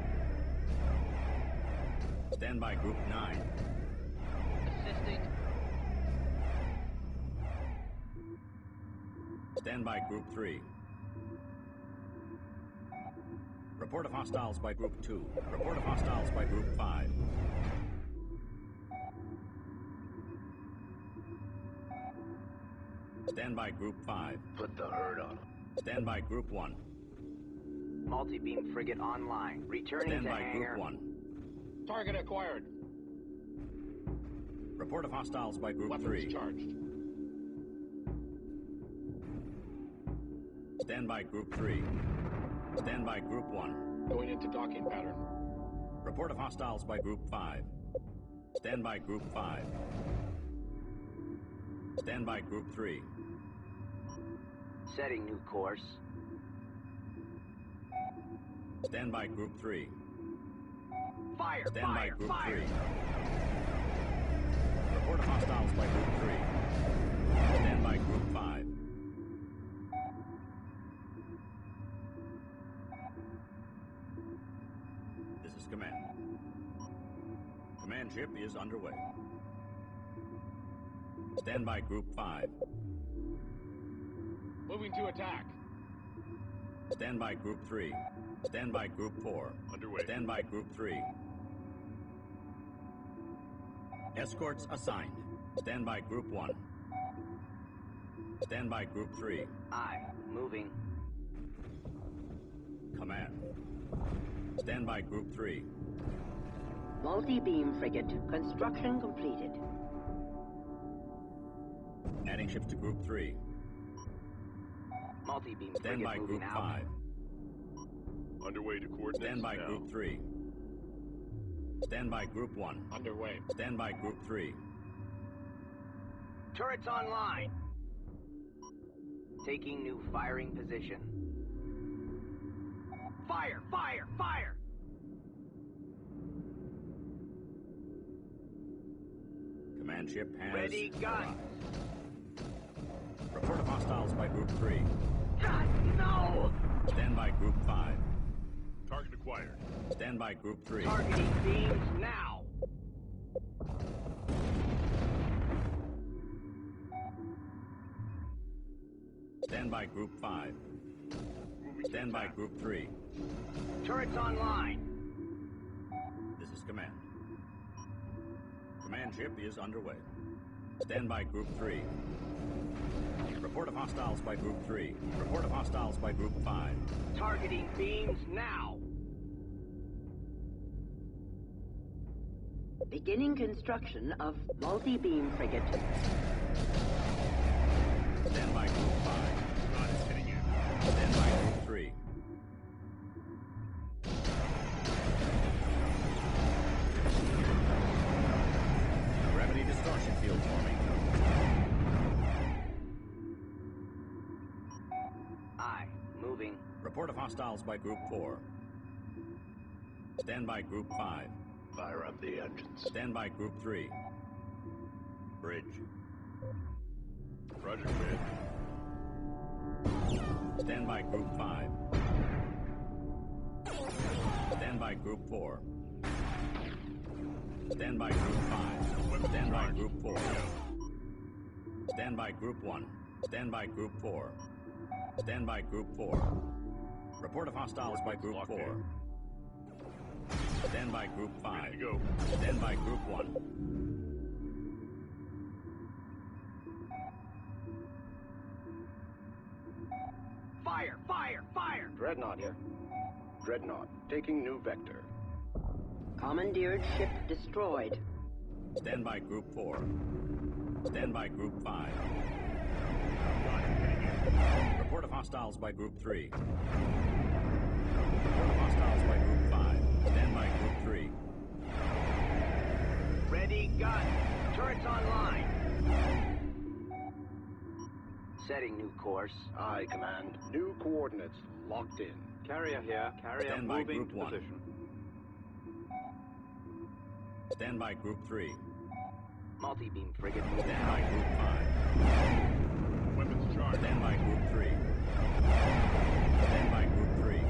Stand by Group 9. Assisting. Stand by Group 3. Report of hostiles by Group 2. Report of hostiles by Group 5. Stand by Group 5. Put the hurt on him. Stand by Group 1. Multi-beam frigate online. Returning Stand to by hangar. Group 1. Target acquired. Report of hostiles by Group Weapons 3. charged. Stand by Group 3. Stand by Group 1. Going into docking pattern. Report of hostiles by Group 5. Stand by Group 5. Stand by Group 3. Setting new course. Stand by Group 3. Fire! Stand by fire! Group fire! 3. Report of hostiles by Group 3. Stand by Group 5. This is Command. Command ship is underway. Stand by Group 5. Moving to attack. Stand by Group 3. Stand by Group 4. Underway. Stand by Group 3. Escorts assigned. Stand by Group 1. Stand by Group 3. Aye. Moving. Command. Stand by Group 3. Multi-beam frigate. Construction completed. Adding ships to Group 3. Multi-beam Stand frigate by moving Group out. 5. Underway to coordinates Stand by now. Group 3. Stand by Group 1. Underway. Stand by Group 3. Turrets online. Taking new firing position. Fire! Fire! Fire! Command ship has Ready, gun. arrived. Report of hostiles by Group 3. God, no! Stand by Group 5. Target acquired. Stand by Group 3. Targeting beams now. Stand by Group 5. Stand by Group 3. Turrets online. This is Command. Command ship is underway. Stand by Group 3. Report of hostiles by Group 3. Report of hostiles by Group 5. Targeting beams now. Beginning construction of multi-beam frigate. Stand by Group 5. God is hitting in. Stand by Group 3. Gravity distortion field forming. Aye. Moving. Report of hostiles by Group 4. Stand by Group 5. Fire up the engines. Stand by Group 3. Bridge. Roger, Command. Stand by Group 5. Stand by Group 4. Stand by Group 5. Stand by Group 4. Stand by Group 1. Stand by Group 4. Stand by Group 4. Report of hostiles by Group 4. Stand by Group 5. Ready to go. Stand by Group 1. Fire! Fire! Fire! Dreadnought here. Dreadnought, taking new vector. Commandeered ship destroyed. Stand by Group 4. Stand by Group 5. God is hitting in. Report of hostiles by Group 3. Report of hostiles by Group 5. Stand by Group 3. Ready, gun. Turrets online. Setting new course. Aye, Command. New coordinates locked in. Carrier here. Carrier Stand by moving Group to 1. position. Stand by Group 3. Multi-beam frigate moving Stand out. by Group 5. Weapons charged. Stand by Group 3. Stand by Group 3.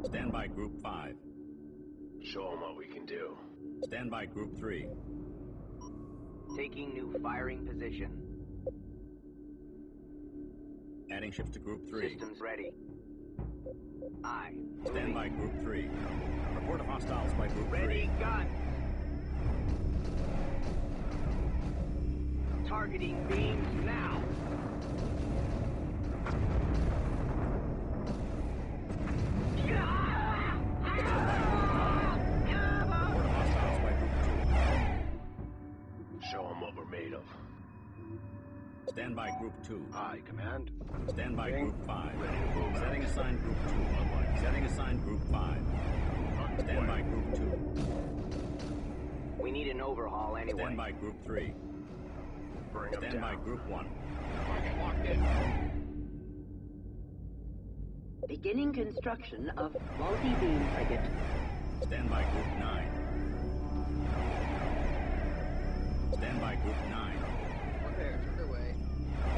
Stand by Group 5. Show them what we can do. Stand by Group 3. Taking new firing position. Adding ships to Group 3. Systems ready. Aye. Stand by Group 3. Report of hostiles by Group 3. Ready, guns. Targeting beams now. Report of hostiles by Group Show them what we're made of. 2. Stand by Group 2. Aye, Command. Stand by Group 5. Ready to move Setting out. assigned Group 2. Setting assigned Group 5. Stand by Group 2. We need an overhaul anyway. Stand by Group 3. Bring them Stand by down. Group 1. Target locked in. Beginning construction of multi-beam frigate. Stand by Group 9. Stand by Group 9. Repairs underway.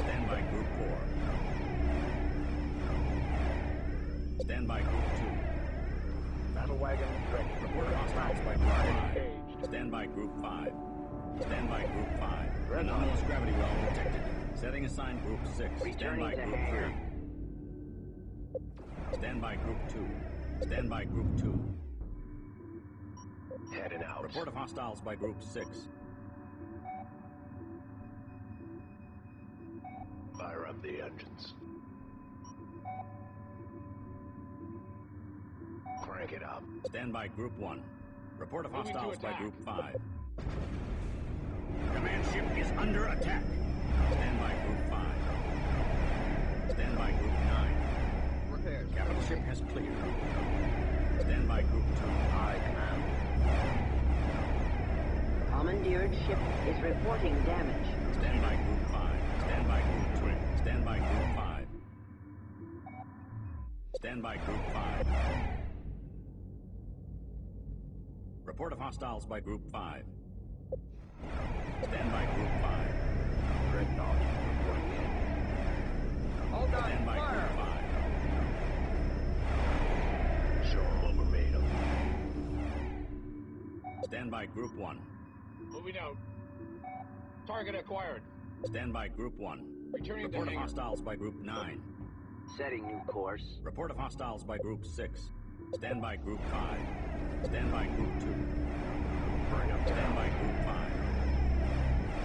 Stand by Group 4. Stand by Group 2. Battle wagon ready. Report of hostiles by Group 5. Stand by Group 5. Stand by Group 5. Anomalous gravity well detected. Setting assigned Group 6. Stand Returning by to Group hangar. 3. Stand by Group 2. Stand by Group 2. Heading out. Report of hostiles by Group 6. Fire up the engines. Crank it up. Stand by Group 1. Report of Moving to hostiles by attack. Group 5. Command ship is under attack. Stand by Group 5. Stand by Group 9. Repairs Capital underway. ship has cleared. Stand by Group 2. Aye, Command. Commandeered ship is reporting damage. Stand by Group 5. Stand by Group 2. Stand by Group 5. Stand by Group 5. Report of hostiles by Group 5. Stand by Group 5. Dreadnought reporting in. Hold on, Stand by Group fire! 5. Show them what we're made of. Stand by Group 1. Moving out. Target acquired. Stand by Group 1. Returning to Report of hangar. hostiles by Group 9. Setting new course. Report of hostiles by Group 6. Stand by Group 5. Stand by Group 2. Bring them Stand down. by Group 5.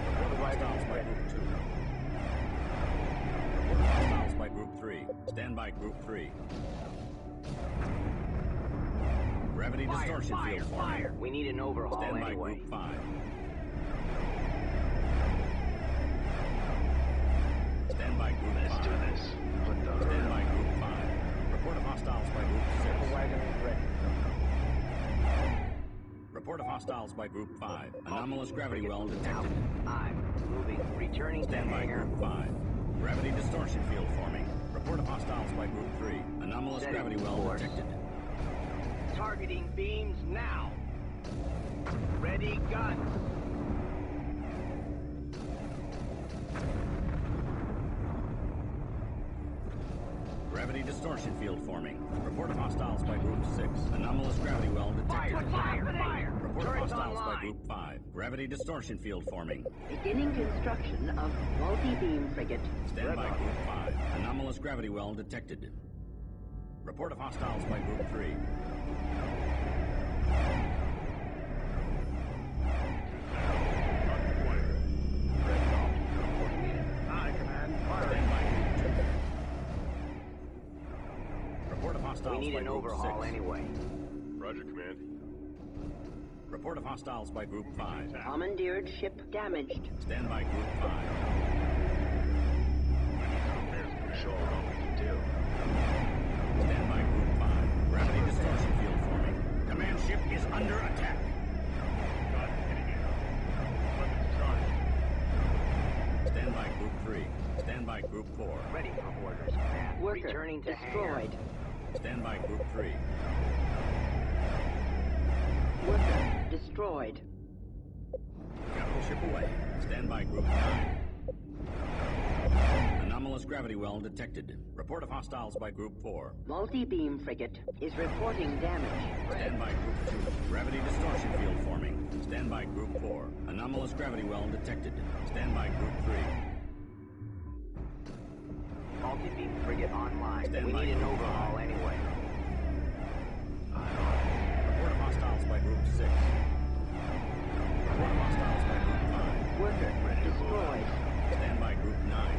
Report of hostiles by Group 2. Report of hostiles by Group 3. Stand by Group 3. Gravity distortion field forming. We need an overhaul Stand by anyway. Group 5. Stand by Group 5. Let's do this. Put the Stand by Group 5. Report of hostiles by Group 6. wagon ready. Report of hostiles by Group 5. Anomalous gravity well detected. I'm moving. Returning to Stand by hangar. Group 5. Gravity distortion field forming. Report of hostiles by Group 3. Anomalous Setting gravity well course. detected. Targeting beams now. Ready, guns. Gravity distortion field forming. Report of hostiles by Group 6. Anomalous gravity well detected. Fire! Report of Turrets hostiles by online. Group 5. Gravity distortion field forming. Beginning construction of multi-beam frigate. Stand by Group 5. Anomalous gravity well detected. Report of hostiles by Group 3. Dreadnought reporting in. Aye, Command. Stand by Group 2. Report of We hostiles need by an Group overhaul 6. anyway. Roger, Command. Report of hostiles by Group 5. Commandeered ship damaged. Stand by Group 5. Show them what we can do. Stand by Group 5. Gravity distortion field forming. Command ship is under attack. Got it. Heading in. 3. Stand by Group 4. Ready for orders, Command. Worker Returning to destroyed. hangar. Stand by Group 3. Worker destroyed. Capital ship away. Stand by Group 9. Anomalous gravity well detected. Report of hostiles by Group 4. Multi-beam frigate is reporting damage. Stand by Group 2. Gravity distortion field forming. Stand by Group 4. Anomalous gravity well detected. Stand by Group 3. Multi-beam frigate online. Stand We by need an Group overhaul 5. anyway. Report of hostiles by Group 6. Report of hostiles by Group 5. Worker destroyed. Stand by Group 9.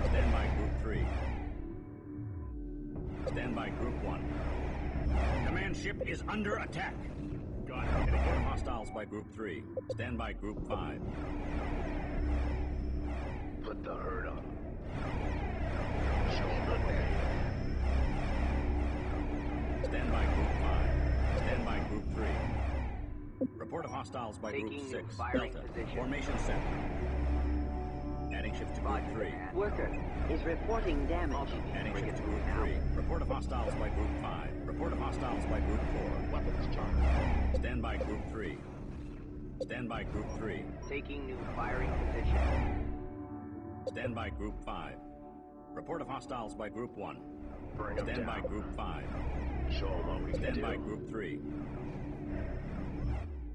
Stand by Group 3. Stand by Group 1. Command ship is under attack. Got it. Report of hostiles by Group 3. Stand by Group 5. Put the herd up. Show them the way. Stand by Group 5. Stand by Group 3. Report of hostiles by Group Taking 6. firing Delta. position. Formation set. Adding ships to Group 3. Worker is reporting damage. Adding ships to Group 3. Report of hostiles by Group 5. Report of hostiles by Group 4. Weapons charged. Stand by Group 3. Stand by Group 3. Taking new firing position. Stand by Group 5. Report of hostiles by Group 1. Bring them Stand by down. Group 5. Show them what we can Stand do. by Group 3.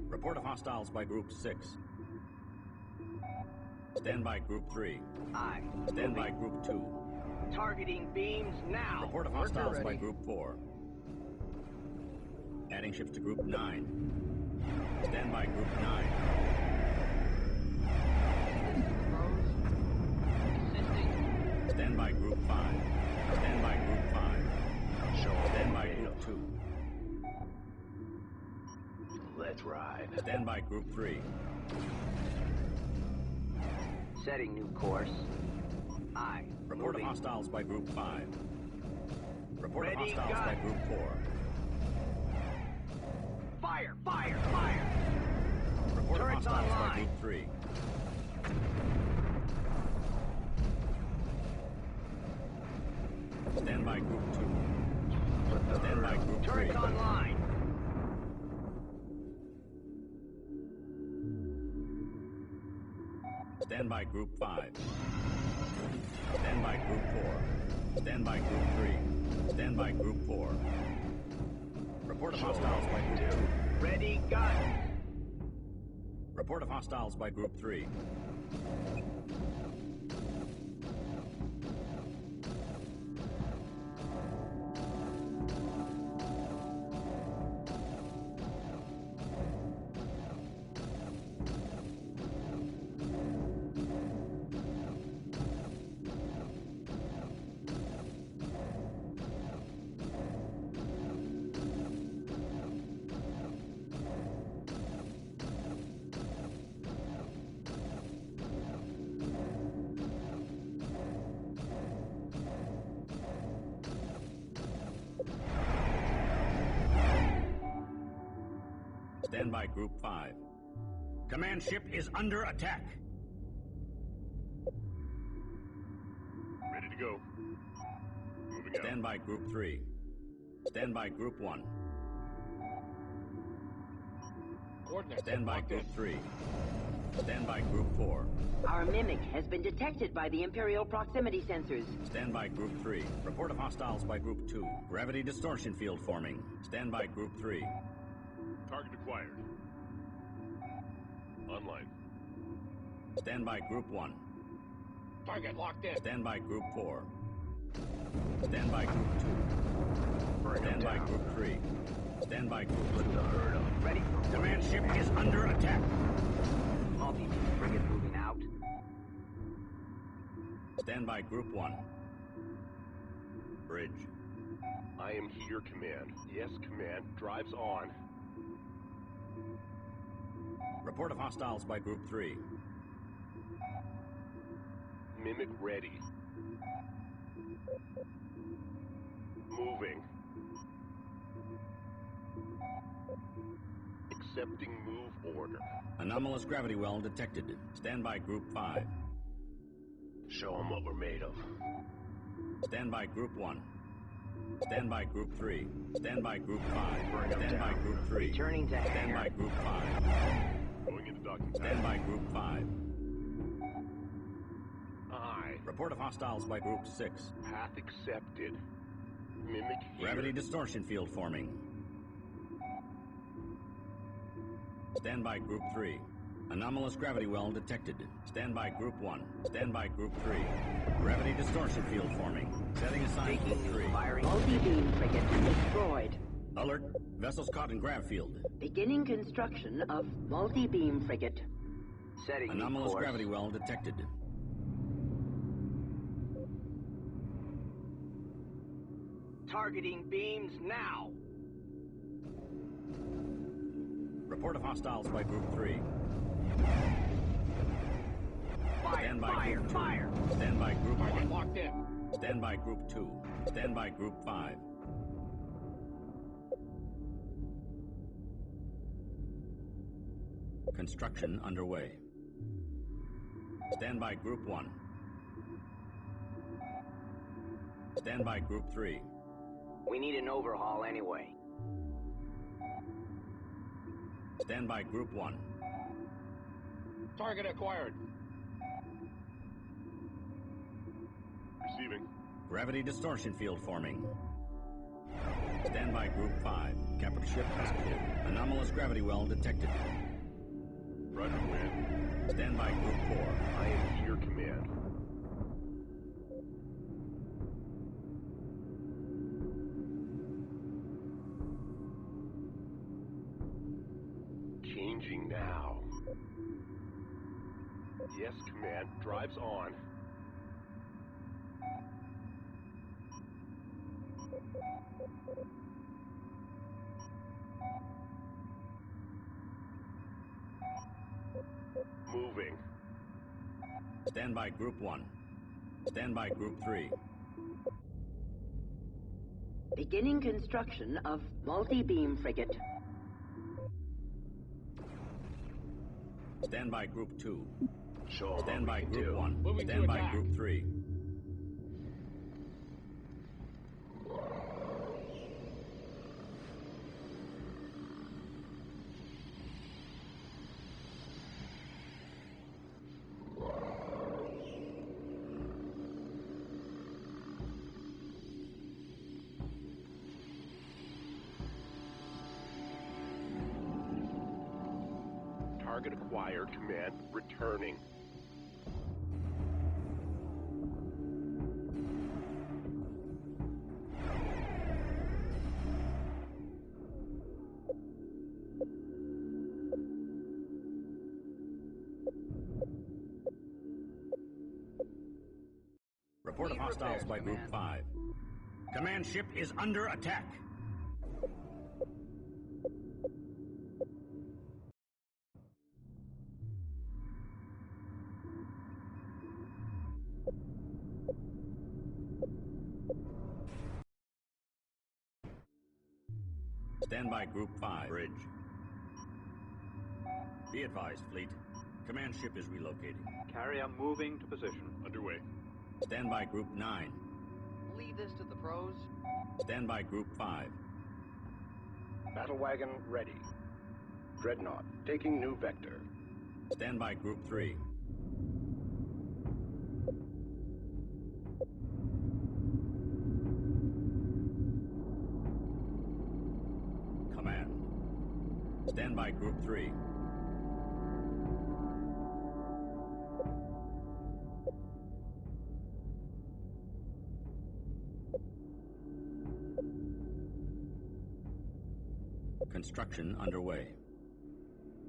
Report of hostiles by Group 6. Stand by Group 3. Aye. Stand by Group 2. Targeting beams now. Report of hostiles by Group 4. Adding ships to Group 9. Stand by Group 9. Stand by Group 5. Stand by Group 5. Show them Stand what by we're made Group of. 2. Let's ride. Stand by Group 3. Setting new course. Aye. Report of Moving. hostiles by Group 5. Report Ready, of hostiles gun. by Group 4. Fire! Fire! Fire! Report Turrets of hostiles by online. Group 3. Stand by Group 2. Stand by Group 3. Turrets online. Stand by Group 5. Stand by Group 4. Stand by Group 3. Stand by Group 4. Report of hostiles by Group 2. Ready, guns. Report of hostiles by Group 3. Stand by Group 5. Command ship is under attack. Ready to go. Moving out. Stand by Group 3. Stand by Group 1. Coordinates. Stand by locked Group in. 3. Stand by Group 4. Our mimic has been detected by the Imperial proximity sensors. Stand by Group 3. Report of hostiles by Group 2. Gravity distortion field forming. Stand by Group 3. Target acquired. Online. Stand by Group 1. Target locked in. Stand by Group 4. Stand by Group 2. Bring them Stand by down. Group 3. Stand by Group Put 2. the herd up. Ready for Command ship is under attack. multi-beam frigate moving out. Stand by Group 1. Bridge. I am here, Command. Yes, Command. Drives on. Report of hostiles by Group 3. Mimic ready. Moving. Accepting move order. Anomalous gravity well detected. Stand by Group 5. Show them what we're made of. Stand by Group 1. Stand by Group 3. Stand by Group 5. Bring 'em Stand by down. Group 3. Returning to Stand hangar. by Group 5. Going into docking Stand by Group 5. Aye. Report of hostiles by Group 6. Path accepted. Mimic here. Gravity distortion field forming. Stand by Group 3. Anomalous gravity well detected. Stand by Group 1. Stand by Group 3. Gravity distortion field forming. Setting aside Group 3. Multi-beam frigate destroyed. Alert. Vessels caught in grav field. Beginning construction of multi-beam frigate. Setting Anomalous course. gravity well detected. Targeting beams now. Report of hostiles by Group 3. Fire, Stand by fire, Group 2. fire. Stand by Group Target 1. locked in. Stand by Group 2. Stand by Group 5. Construction underway. Stand by Group 1. Stand by Group 3. We need an overhaul anyway. Stand by Group 1. Target acquired. Receiving. Gravity distortion field forming. Stand by Group 5. Capital ship is clear. Anomalous gravity well detected. Roger, command. Stand by Group 4. I am here, command. Changing now. Yes, command. Drives on. Moving. Stand by Group 1. Stand by Group 3. Beginning construction of multi-beam frigate. Stand by Group 2. Show 'em Stand what by we can Group do. 1. Moving to Stand by attack. Group 3. Target acquired, command. Returning. Report of Need hostiles repairs, by Group Command. 5. Command ship is under attack. Stand by Group 5. Bridge. Be advised, fleet. Command ship is relocating. Carrier moving to position. Underway. Stand by Group 9. Leave this to the pros. Stand by Group 5. Battle wagon ready. Dreadnought taking new vector. Stand by Group 3. Command. Stand by Group 3. Construction underway.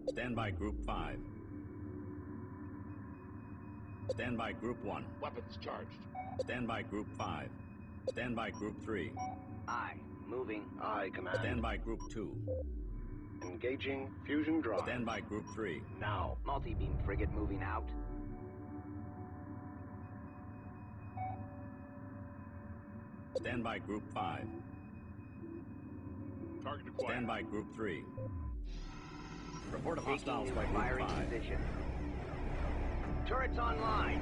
Stand by Group 5. Stand by Group 1. Weapons charged. Stand by Group 5. Stand by Group 3. Aye. Moving. Aye, command. Stand by Group 2. Engaging fusion drive. Stand by Group 3. Now. Multi-beam frigate moving out. Stand by Group 5. Target acquired. Stand by Group 3. Report of Taking hostiles new by Group firing 5. position. Turrets online.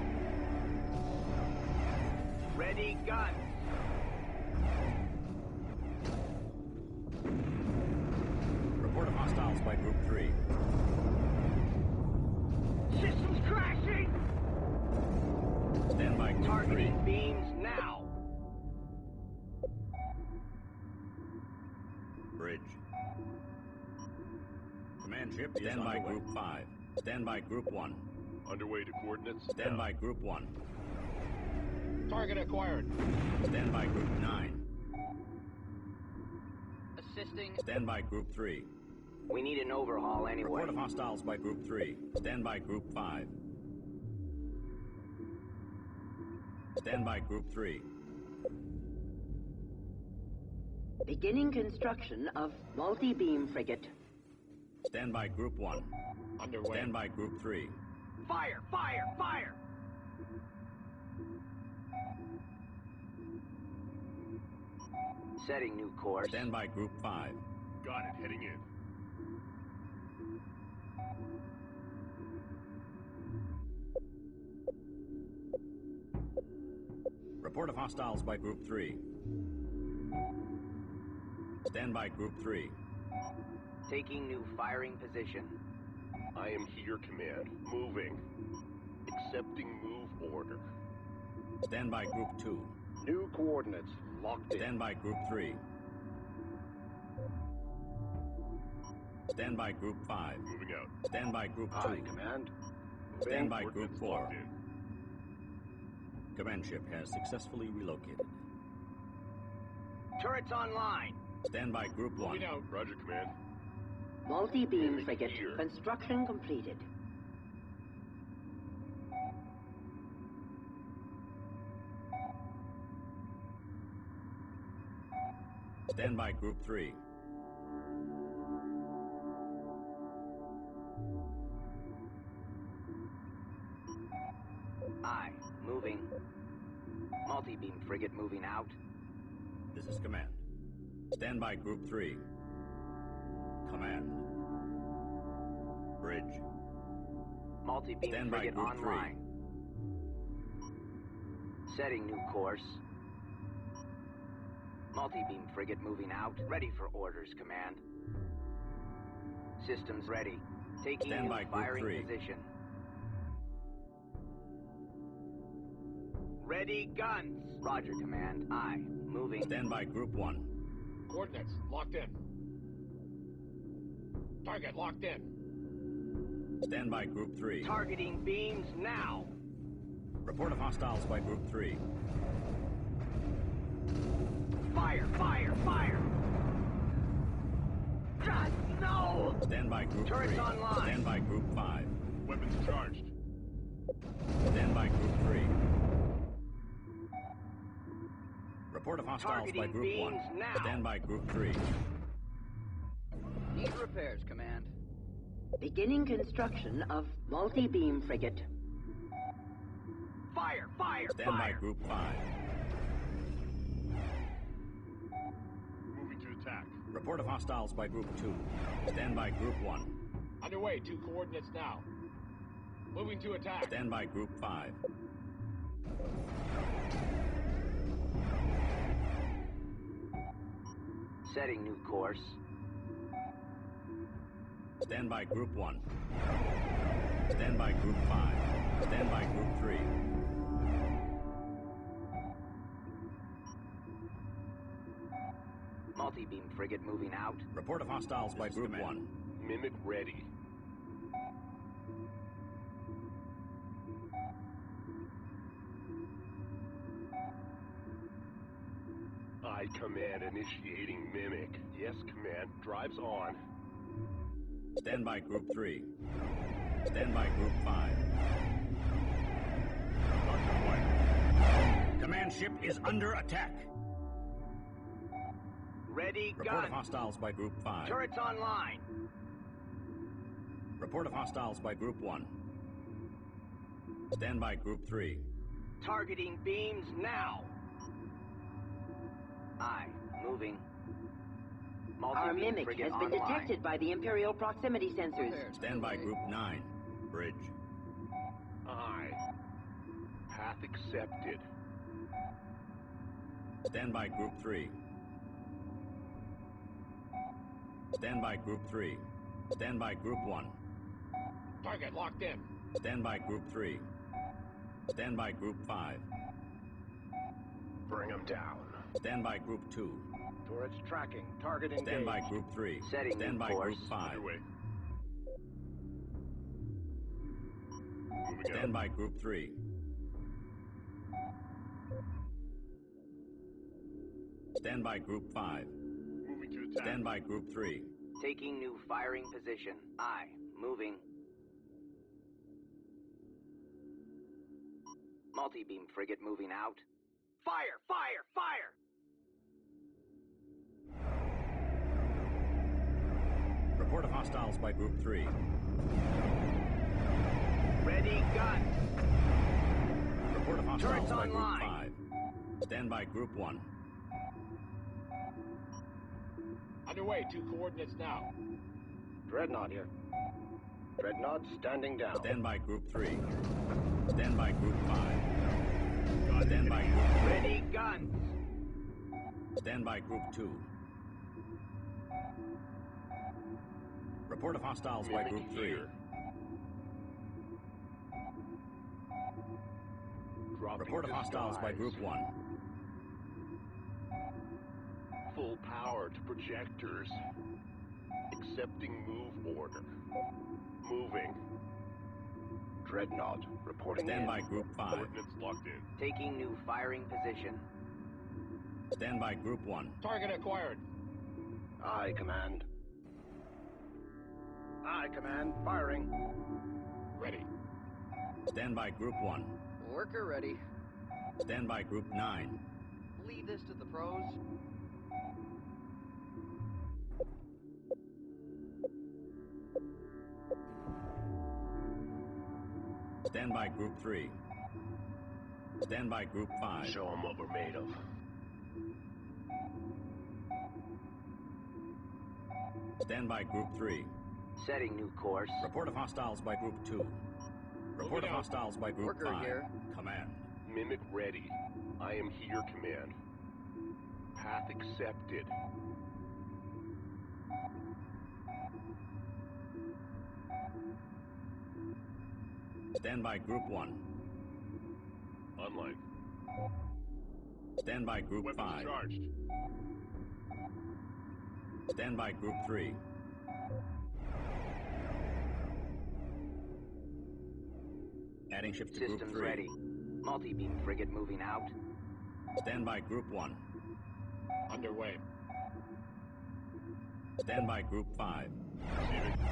Ready, guns. Report of hostiles by Group 3. System's crashing! Stand by Group 3. Targeting beams now. Bridge. Command ship is stand by Group 5. Stand by Group 1. Underway to coordinates. Stand by Group 1. Target acquired. Stand by Group 9. Assisting. Stand by Group 3. We need an overhaul anyway. Report of hostiles by Group 3. Stand by Group 5. Stand by Group 3. Beginning construction of multi-beam frigate. Stand by Group 1. Underway. Stand by Group 3. Fire! Fire! Fire! Setting new course. Stand by Group 5. Got it, heading in. Report of hostiles by Group 3. Stand by Group 3. Taking new firing position. I am here, Command. Moving. Accepting move order. Stand by Group 2. New coordinates locked in. Stand by Group 3. Stand by Group 5. Moving out. Stand by Group 2. Aye, Command. Stand by Group Coordinates 4. locked in. Command ship has successfully relocated. Turrets online. Stand by Group 1. Moving out. Roger, Command. Multi-beam frigate. Here. Construction completed. Stand by Group 3. Aye. Moving. Multi-beam frigate moving out. This is Command. Stand by Group 3. Command. Bridge. Multi-beam Stand by frigate Group online. Setting new course. Multi-beam frigate moving out. Ready for orders, Command. Systems ready. Taking Stand new by Group firing 3. position. Ready, guns. Roger, Command. Aye. Moving. Stand by Group 1. Coordinates locked in. Target locked in. Stand by Group 3. Targeting beams now. Report of hostiles by Group 3. Fire! Fire! Fire! God, no! Stand by Group Turrets 3. online. Stand by Group 5. Weapons charged. Stand by Group 3. Report of hostiles by Targeting Group 1. beams now. Stand by Group 3. Need repairs, Command. Beginning construction of multi-beam frigate. Fire! Fire! Stand by fire! Group 5. Moving to attack. Report of hostiles by Group 2. Stand by Group 1. Underway. 2 coordinates now. Moving to attack. Stand by Group 5. Setting new course. Stand by Group 1. Stand by Group 5. Stand by Group 3. Multi-beam frigate moving out. Report of hostiles by Group 1. Mimic ready. I command initiating Mimic. Yes, Command. Drives on. Stand by Group 3. Stand by Group 5. Command ship is under attack. Ready, Report of guns. hostiles by Group 5. Turrets online. Report of hostiles by Group 1. Stand by Group 3. Targeting beams now. Aye. Moving. Our Multi-beam mimic frigate has been online. detected by the Imperial proximity sensors. Stand by Group 9. Bridge. Aye. Path accepted. Stand by Group 3. Stand by Group 3. Stand by Group 1. Target locked in. Stand by Group 3. Stand by Group 5. Bring them down. Stand by Group 2. Turrets tracking. Target engaged. Stand by Group 3. Setting Stand new by course. Group 5. Underway. Moving Stand out. by Group 3. Stand by Group 5. Moving to attack. Stand by Group 3. Taking new firing position. Aye. Moving. Multi-beam frigate moving out. Fire! Fire! Fire! Report of hostiles by Group 3. Ready, gun! Report of hostiles Turrets by Group online. 5. Stand by Group 1. Underway, 2 coordinates now. Dreadnought here. Dreadnought standing down. Stand by Group 3. Stand by Group 5. Stand by Group 3. Ready, guns! Stand by Group 2. Report of hostiles by Mimic Group 3. here. Dropping Report of hostiles by disguise. Group 1. Full power to projectors. Accepting move order. Moving. Dreadnought reporting Stand in. by Group 5. Coordinates locked in. Taking new firing position. Stand by Group 1. Target acquired. Aye, Command. Aye, Command. Firing. Ready. Stand by Group 1. Worker ready. Stand by Group 9. Leave this to the pros. Stand by Group 3. Stand by Group 5. Show them what we're made of. Stand by Group 3. Setting new course. Report of hostiles by Group 2. Report of out. hostiles by Group Worker 5. here. Command. Mimic ready. I am here, Command. Path accepted. Stand by Group 1. Online. Stand by Group Weapons 5. charged. Stand by Group 3. Adding ships to Group Systems 3. ready. Multi-beam frigate moving out. Stand by Group 1. Underway. Stand by Group 5. Receiving.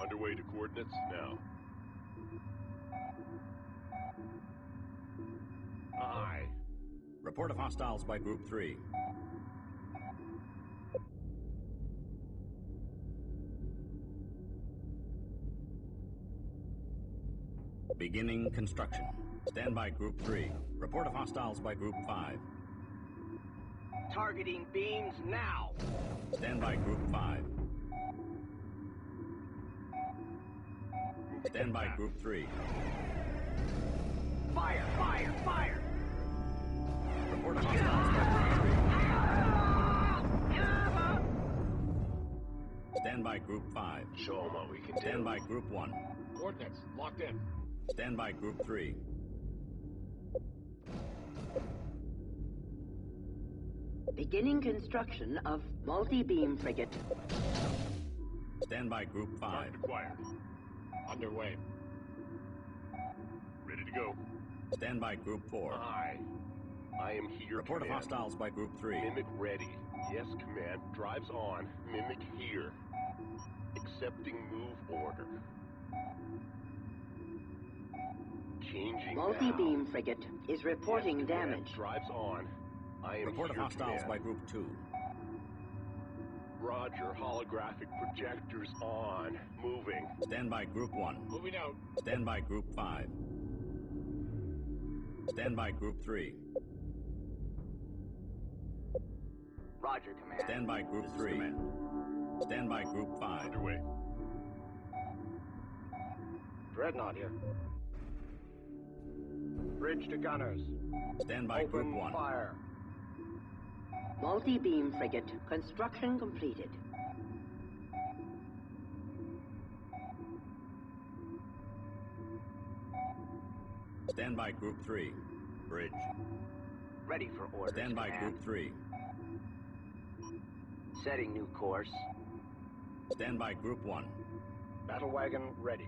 Underway to coordinates now. Aye. Report of hostiles by Group 3. Beginning construction. Stand by Group 3. Report of hostiles by Group 5. Targeting beams now. Stand by Group 5. Stand by Group 3. Fire! Fire! Fire! Report of hostiles by Group 3. Stand by Group 5. Show them what we can do. Stand by Group 1. Coordinates locked in. Stand by Group 3. Beginning construction of multi-beam frigate. Stand by Group 5. Target acquired. Underway. Ready to go. Stand by Group 4. Aye. I am here, Report of Command. hostiles by Group 3. Mimic ready. Yes, Command. Drives on. Mimic here. Accepting move order. Changing Multi-beam now. frigate is reporting Yes, Command. damage. Drives on. I am Report of here, hostiles Command. by Group 2. Roger. Holographic projectors on. Moving. Stand by Group 1. Moving out. Stand by Group 5. Stand by Group 3. Roger, Command. Stand by Group 3. Stand by Group 5. Underway. Dreadnought here. Bridge to gunners. Stand by Group Open 1. fire. Multi-beam frigate, construction completed. Stand by Group 3. Bridge. Ready for orders, Stand by Command. Group 3. Setting new course. Stand by Group 1. Battle wagon ready.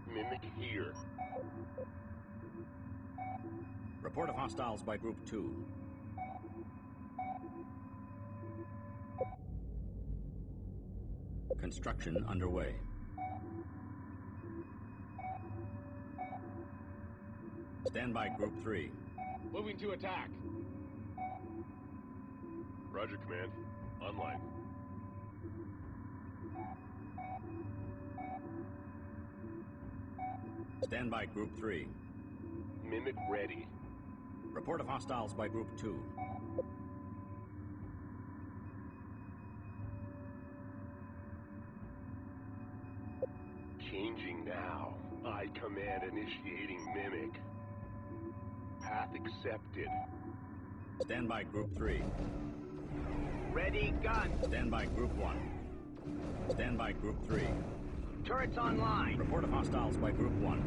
Mimic here. Report of hostiles by Group 2. Construction underway. Stand by Group 3. Moving to attack. Roger, Command. Online. Stand by Group 3. Mimic ready. Report of hostiles by Group 2. Changing now. I command initiating Mimic. Path accepted. Stand by Group 3. Ready, gun. Stand by Group 1. Stand by Group 3. Turrets online. Report of hostiles by Group 1.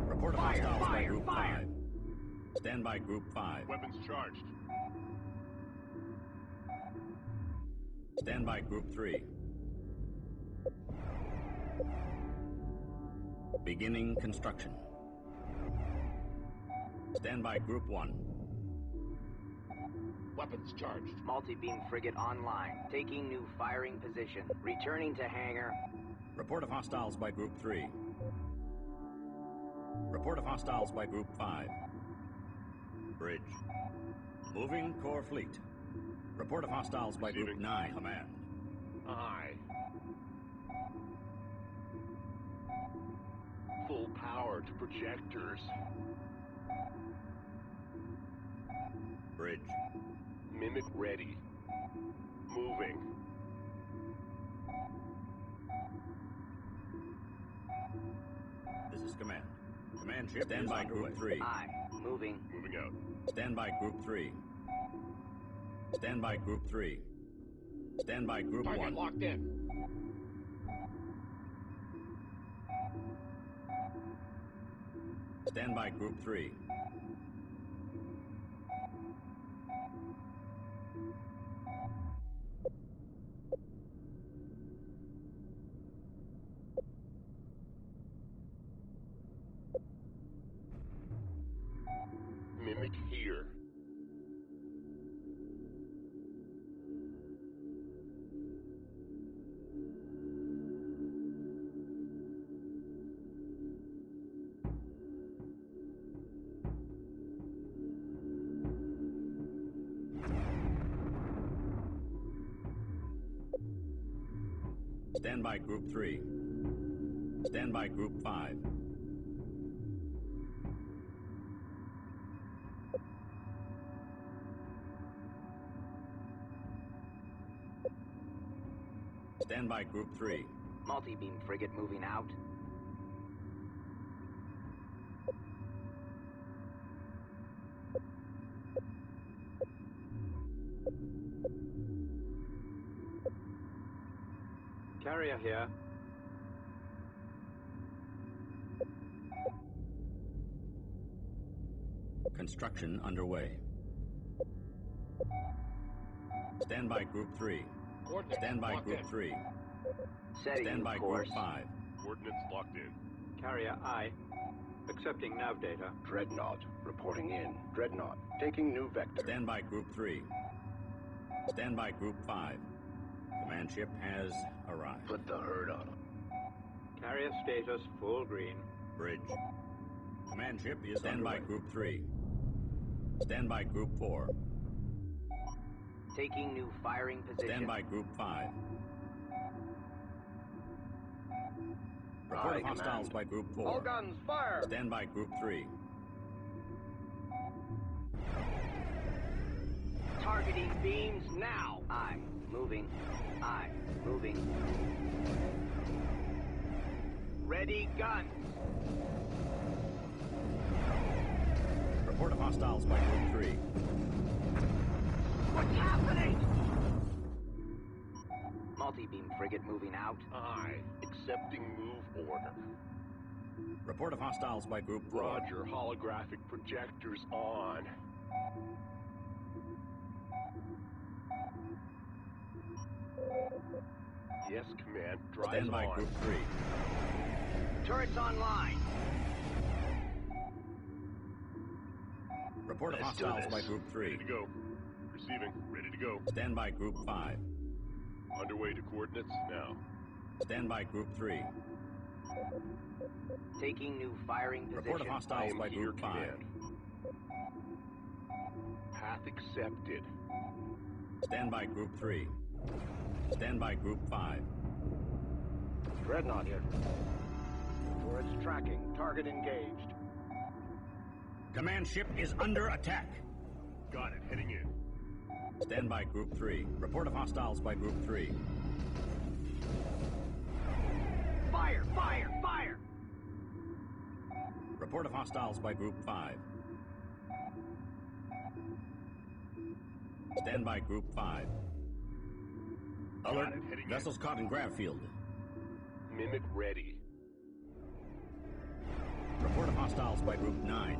Report of hostiles by Group 5. Stand by Group 5. Weapons charged. Stand by Group 3. Beginning construction. Stand by Group 1. Weapons charged. Multi-beam frigate online. Taking new firing position. Returning to hangar. Report of hostiles by Group 3. Report of hostiles by Group 5. Bridge. Moving core fleet. Report of hostiles by Group 9. Command. Aye. Full power to projectors. Bridge. Mimic ready. Moving. This is Command. Command ship stand by Group 3. Aye. Moving. Moving out. Stand by Group 3. Stand by Group 3. Stand by Group Target 1. locked in. Stand by Group 3. Mimic here. Stand by Group 3. Stand by Group 5. Stand by Group 3. Multi-beam frigate moving out. Carrier here. Construction underway. Stand by Group 3. Coordinates Stand by locked Group in. 3. Setting Stand new by course. Group 5. Coordinates locked in. Carrier I. Accepting nav data. Dreadnought reporting in. Dreadnought taking new vector. Stand by Group 3. Stand by Group 5. Command ship has arrived. Put the herd on them. Carrier status full green. Bridge. Command ship is stand underway. by Group 3. Stand by Group 4. Taking new firing position. Stand by Group 5. Report of hostiles by Group 4. All guns, fire! Stand by Group 3. Targeting beams now. Aye. Moving. Aye. Moving. Ready, guns. Report of hostiles by Group 3. What's happening? Multi-beam frigate moving out. Aye. Accepting move order. Report of hostiles by Group 4. Roger. Holographic projectors on. Yes, Command. Drive Stand by on. Group 3. Turrets online. Report of Let's do hostiles this. by Group 3. Ready to go. Receiving. Ready to go. Stand by Group 5. Underway to coordinates now. Stand by Group 3. Taking new firing position. Report of hostiles by Here, Group 5. Command. Path accepted. Stand by Group 3. Stand by Group 5. Dreadnought here. Turrets tracking. Target engaged. Command ship is under attack. Got it. Heading in. Stand by Group 3. Report of hostiles by Group 3. Fire! Fire! Fire! Report of hostiles by Group 5. Stand by Group 5. Alert. Vessels caught in grav field. Mimic ready. Report of hostiles by Group 9.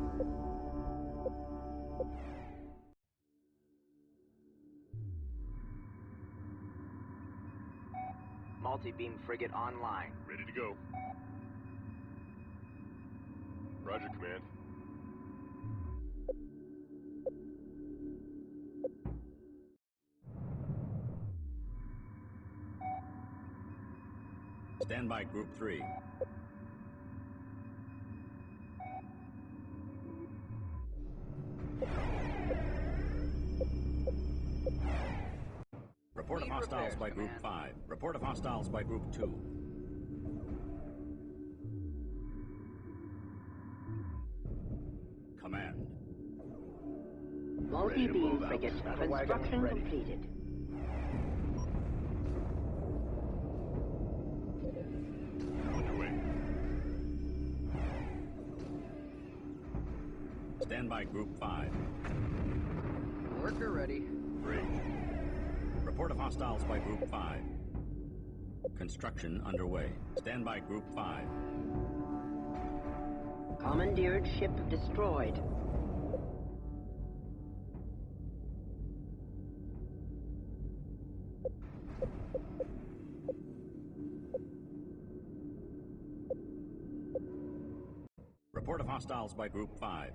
Multi-beam frigate online. Ready to go. Roger, Command. Stand by Group 3. Report of hostiles by Group 5. Report of hostiles by Group 2. Command. Multi-beam frigate construction completed. Underway. Stand by Group 5. Worker ready. Bridge. Report of hostiles by Group 5. Construction underway. Stand by Group 5. Commandeered ship destroyed. Report of hostiles by Group 5.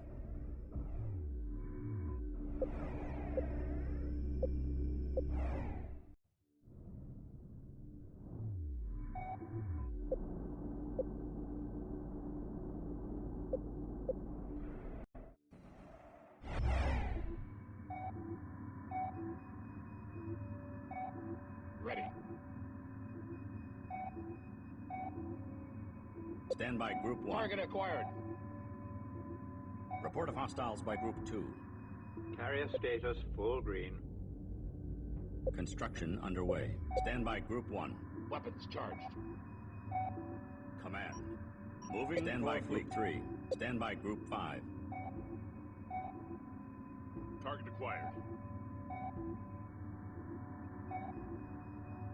Ready. Stand by Group 1. Target acquired. Report of hostiles by Group 2. Carrier status full green. Construction underway. Stand by Group 1. Weapons charged. Command. Moving. Stand by Group 3. Stand by Group 5. Target acquired.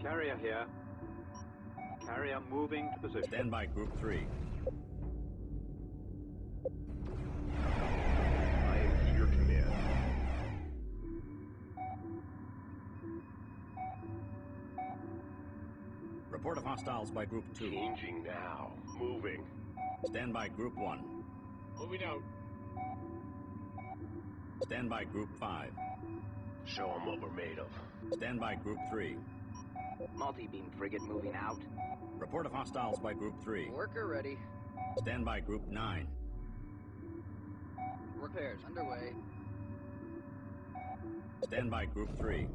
Carrier here. Carrier moving to position. Stand by Group 3. I am here, Command. Report of hostiles by Group 2. Changing now. Moving. Stand by Group 1. Moving out. Stand by Group 5. Show them what we're made of. Stand by Group 3. Multi-beam frigate moving out. Report of hostiles by Group 3. Worker ready. Stand by Group 9. Repairs underway. Stand by Group 3.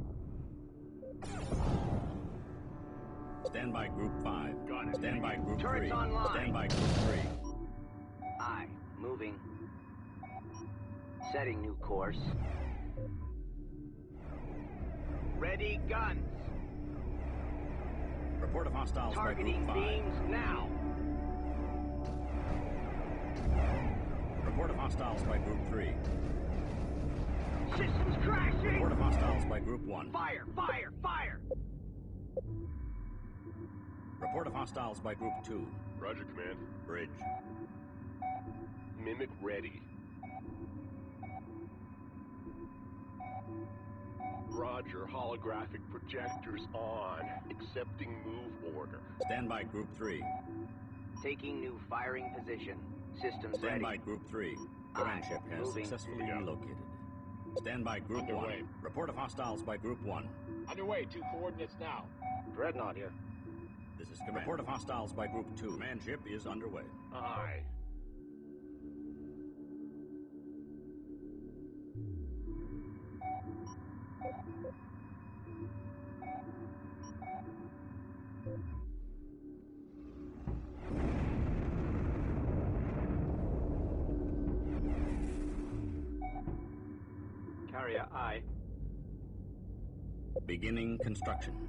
Stand by Group 5. Got it. Stand by Group 3. Turrets online. Stand by Group 3. Aye. Moving. Setting new course. Ready guns. Report of hostiles Targeting by Group 5. beams now. Report of hostiles by Group 3. Systems crashing! Report of hostiles by Group 1. Fire! Fire! Fire! Report of hostiles by Group 2. Roger, Command. Bridge. Mimic ready. Roger, holographic projectors on. Accepting move order. Stand by Group 3. Taking new firing position. Systems Stand ready. by Group 3. Command ship has Moving. successfully relocated. Stand by Group Underway. 1. Report of hostiles by Group 1. Underway, 2 coordinates now. Dreadnought here. This is Command. Report of hostiles by Group 2. Command ship is underway. Aye. Carrier I. Beginning construction.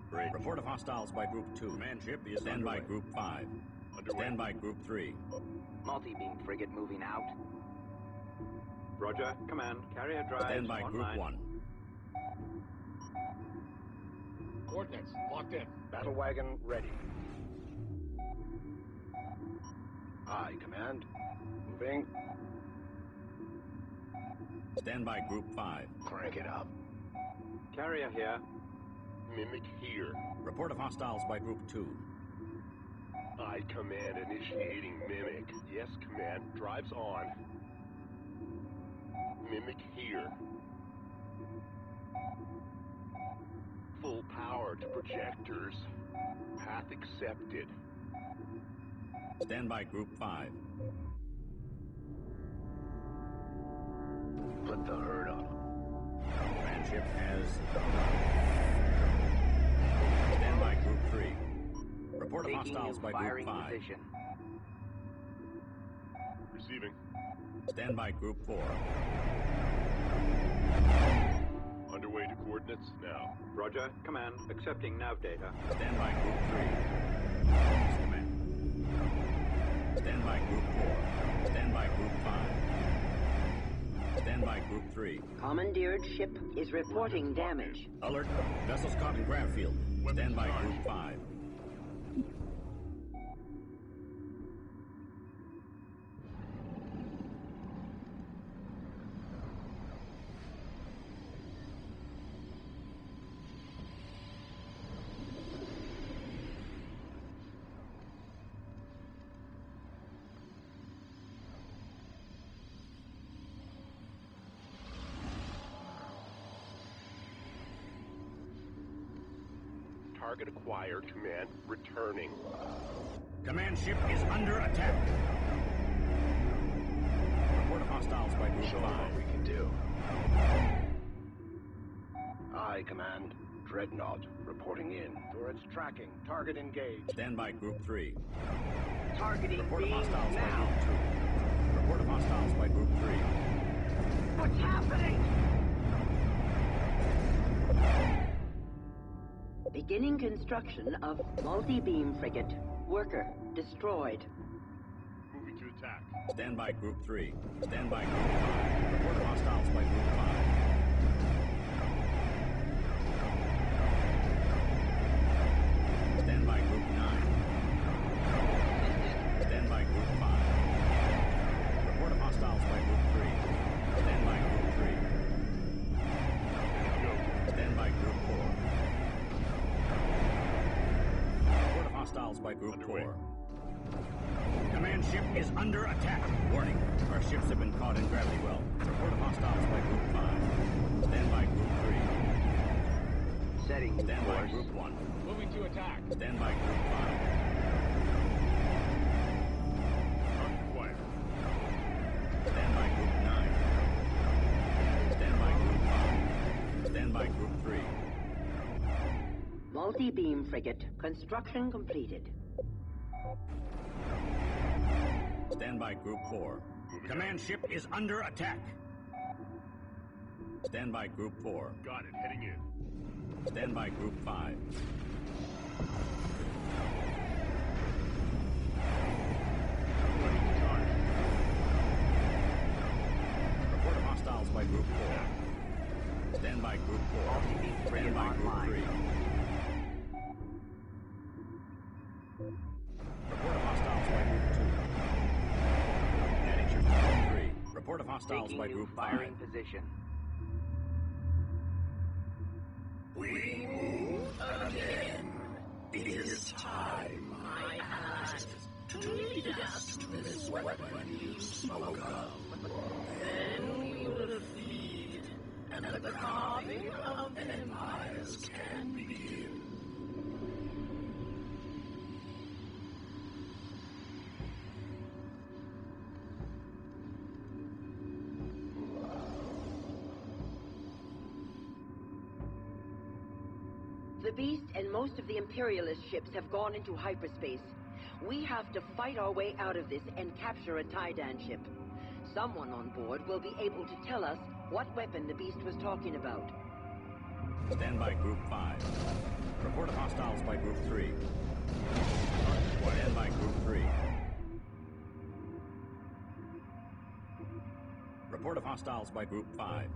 Bridge. Report of hostiles by Group 2. Command ship is stand by Group 5. Underway. Stand by Group 3. Multi-beam frigate moving out. Roger, command. Carrier drives Stand by Group online. 1. Coordinates locked in. Battle wagon ready. Aye, Command. Moving. Stand by Group 5. Crank it up. Carrier here. Mimic here. Report of hostiles by Group 2. I command initiating Mimic. Yes, Command. Drives on. Mimic here. Full power to projectors. Path accepted. Stand by Group 5. Put the herd on. Command ship has... Stand by Group 3. Report of Taking hostiles new by Group firing 5. position. Receiving. Stand by Group 4. Underway to coordinates now. Roger, command. Accepting nav data. Stand by Group 3. This is Command. Stand by Group 4. Stand by Group 5. Stand by Group 3. Commandeered ship is reporting damage. Alert. Vessels caught in grav field. Stand by Group 5. Target acquired. Command returning. Command ship is under attack. Report of hostiles by Group Show 5. what we can do. Aye, Command. Dreadnought reporting in. Turrets tracking. Target engaged. Stand by Group 3. Targeting Report of beams hostiles by now. Group 2. Report of hostiles by Group 3. What's happening? Beginning construction of multi-beam frigate. Worker destroyed. Moving to attack. Stand by Group 3. Stand by Group 5. Report of hostiles by Group 5. Stand by Group 9. Stand by Group 5. Report of hostiles by Group 3. Stand by Group 3. Stand by Group 4. Report of hostiles by Group 4. Command ship is under attack. Warning. Our ships have been caught in gravity well. Report of hostiles by Group 5. Stand by Group 3. Setting Stand by course. Group 1. Moving to attack. Stand by Group 5. Target acquired. Stand by Group 9. Stand by Group 5. Stand by Group 3. Multi-beam frigate. Construction completed. Stand by Group 4. Command ship is under attack. Stand by Group 4. Got it. Heading in. Stand by Group 5. Ready by Group online. 3. Report of hostiles by Group 2. Adding ships to Group 3. Report of hostiles Taking by new Group 5. firing position. We move again. It is time, I asked, to lead us to this weapon you spoke of. Then we will feed, and the carving of empires can begin. The Beast and most of the Imperialist ships have gone into hyperspace. We have to fight our way out of this and capture a Taidan ship. Someone on board will be able to tell us what weapon the Beast was talking about. Stand by Group 5. Report of hostiles by Group 3. Stand by Group 3. Report of hostiles by Group 5.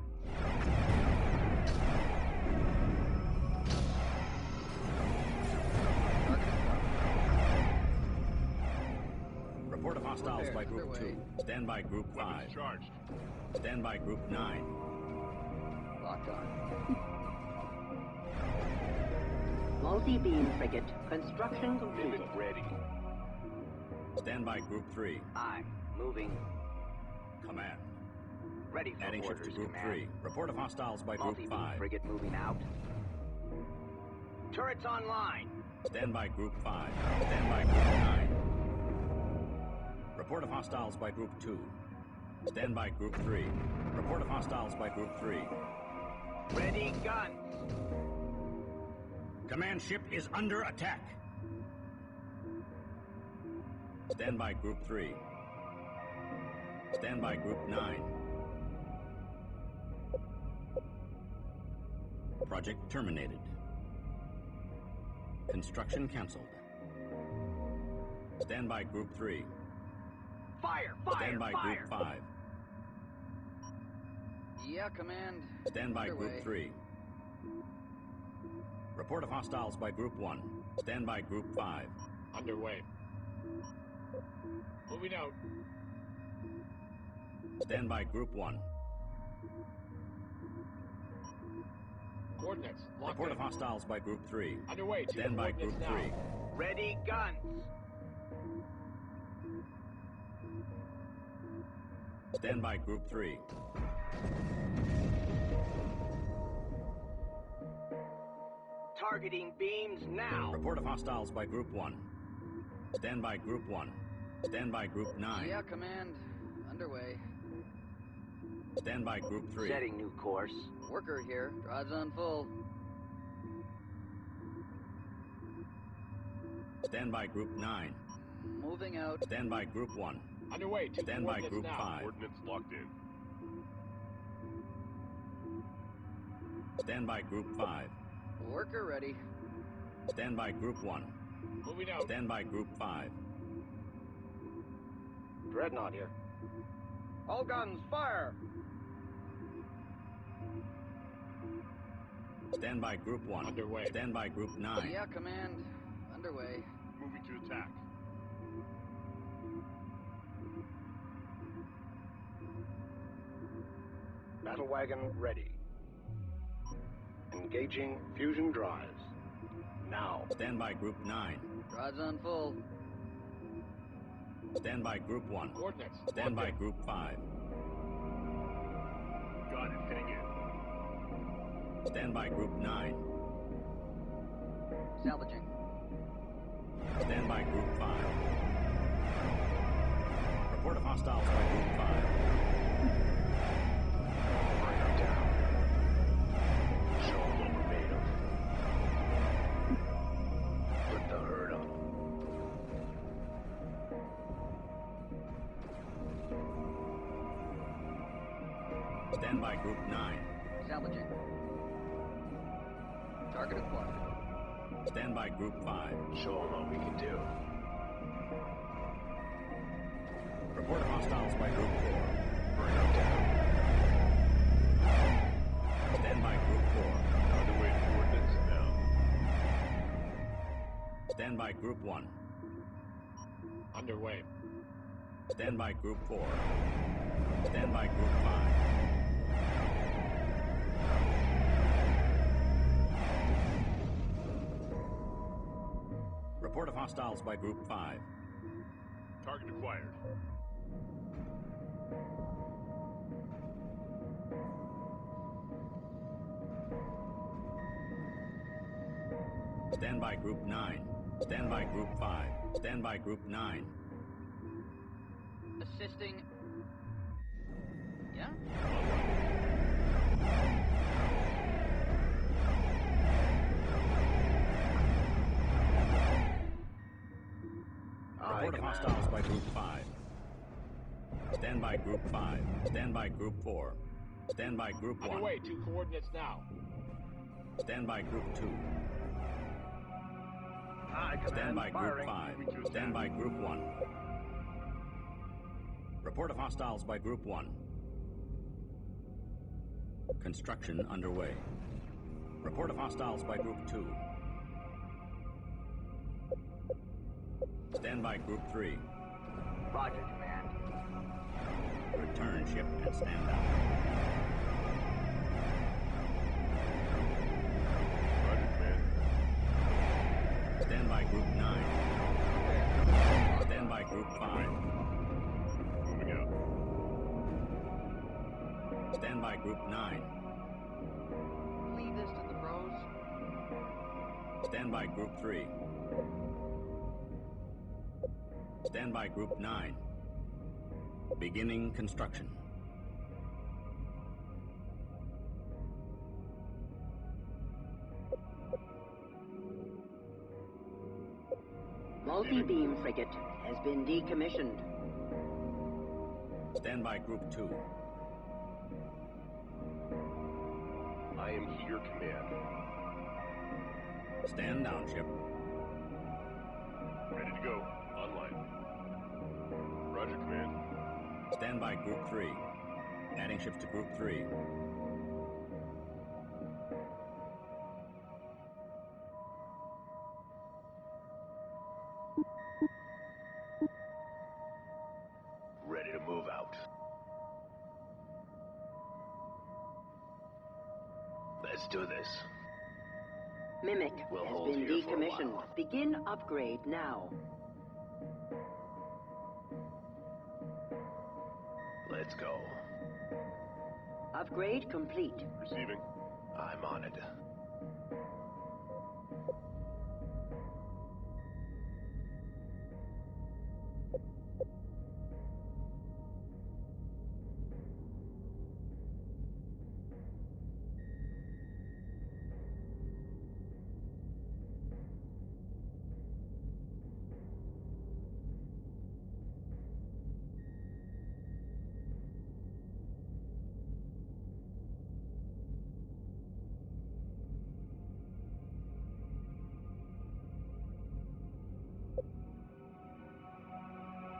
Report of hostiles by Group 2. Stand by Group 5. Charged. Stand by Group 9. Locked on. Multi-beam frigate. Construction completed. Mimic ready. Stand by Group 3. Aye. Moving. Command. Ready for Adding ships orders, to Group Command. 3. Report of hostiles by Group Multi-beam 5. frigate moving out. Turrets online. Stand by Group 5. Stand by Group 9. Report of hostiles by Group 2. Stand by Group 3. Report of hostiles by Group 3. Ready guns. Command ship is under attack. Stand by Group 3. Stand by Group 9. Project terminated. Construction canceled. Stand by Group 3. Fire! Fire! Stand by fire! Group 5. Yeah, Command. Stand by Underway. Group 3. Report of hostiles by Group 1. Stand by Group 5. Underway. Moving out. Stand by Group 1. Coordinates. Locked Report in. of hostiles by Group 3. Underway. To Stand by Group coordinates 3. now. Ready guns. Stand by Group 3. Targeting beams now. Report of hostiles by Group 1. Stand by Group 1. Stand by Group 9. Yeah, Command. Underway. Stand by Group 3. Setting new course. Worker here. Drives on full. Stand by Group 9. Moving out. Stand by Group 1. Underway. To Stand by coordinates Group now. 5. Coordinates locked in. Stand by Group 5. Worker ready. Stand by Group 1. Moving out. Stand by Group 5. Dreadnought here. All guns, fire! Stand by Group 1. Underway. Stand by Group 9. Yeah, Command. Underway. Moving to attack. Battle wagon ready. Engaging fusion drives. Now. Stand by Group 9. Drives on full. Stand by Group 1. Coordinates. Stand by Locked in. Group 5. Got it. Heading in. Stand by Group 9. Salvaging. Stand by Group 5. Report of hostiles by Group 5. Bring them down. Show them what we're made of. Put the hurt on them. Stand by Group 9. Salvaging. Target acquired. Stand by Group 5. Show them what we can do. Report of hostiles by Group 4. Bring them down. Stand by Group 4. Underway to coordinates Stand by Group 1. Underway. Stand by Group 4. Stand by Group 5. Report of hostiles by Group 5. Target acquired. Stand by Group 9. Stand by Group 5. Stand by Group 9. Assisting. Yeah? Report of hostiles by Group 5. Stand by Group 5. Stand by Group 4. Stand by Group 1. Underway, 2 coordinates now. Stand by Group 2. Aye, Stand Command. by Group Firing. 5. Moving to Stand by Group 1. Report of hostiles by Group 1. Construction underway. Report of hostiles by Group 2. Stand by Group 3. Roger, Command. Return ship and stand down. Roger, Command. Stand by Group 9. Stand by Group 5. Moving out. Stand by Group 9. Leave this to the pros. Stand by Group 3. Stand by Group 9. Beginning construction. Multi-beam frigate has been decommissioned. Stand by Group 2. I am here, Command. Stand down, ship. Ready to go. Online. Roger, Command. Stand by Group 3. Adding ships to Group 3. Ready to move out. Let's do this. Mimic We'll has hold been here for a decommissioned. while. Begin upgrade now. Let's go. Upgrade complete. Receiving. I'm on it.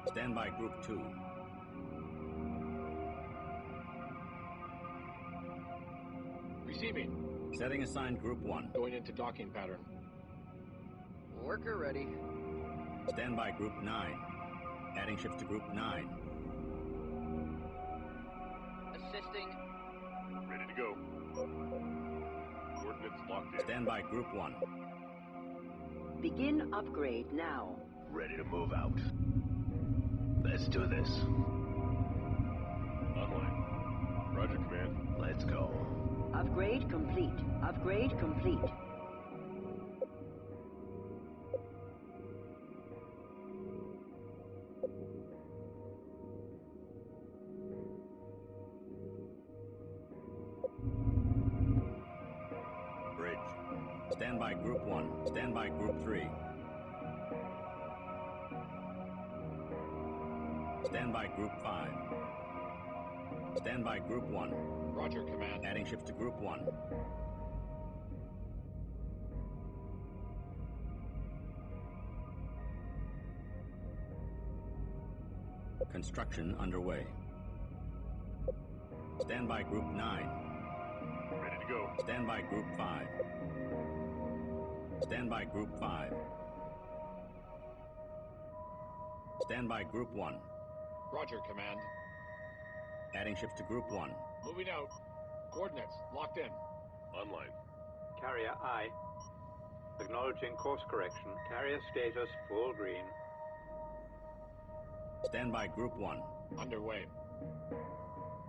Stand by Group 2. Receiving. Setting assigned Group 1. Going into docking pattern. Worker ready. Stand by Group 9. Adding ships to Group 9. Assisting. Ready to go. Coordinates locked in. Stand by Group 1. Begin upgrade now. Ready to move out. Let's do this. Online. Roger, Command. Let's go. Upgrade complete. Upgrade complete. Bridge. Stand by Group 1. Stand by Group 3. Stand by Group 5. Stand by Group 1. Roger, Command. Adding ships to Group 1. Construction underway. Stand by Group 9. Ready to go. Stand by Group 5. Stand by Group 5. Stand by Group 1. Roger, Command. Adding ships to Group 1. Moving out. Coordinates locked in. Online. Carrier I. Acknowledging course correction. Carrier status full green. Stand by Group 1. Underway.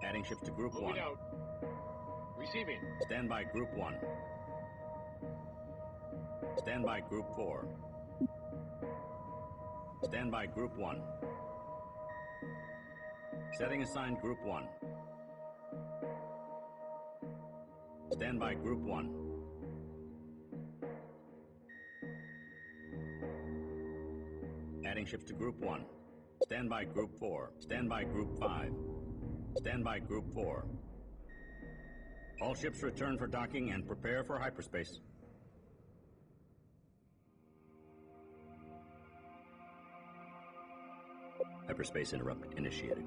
Adding ships to Group 1. Moving out. Receiving. Stand by Group 1. Stand by Group 4. Stand by Group 1. Setting assigned Group 1. Stand by Group 1. Adding ships to Group 1. Stand by Group 4. Stand by Group 5. Stand by Group 4. All ships return for docking and prepare for hyperspace. Hyperspace interrupt initiated.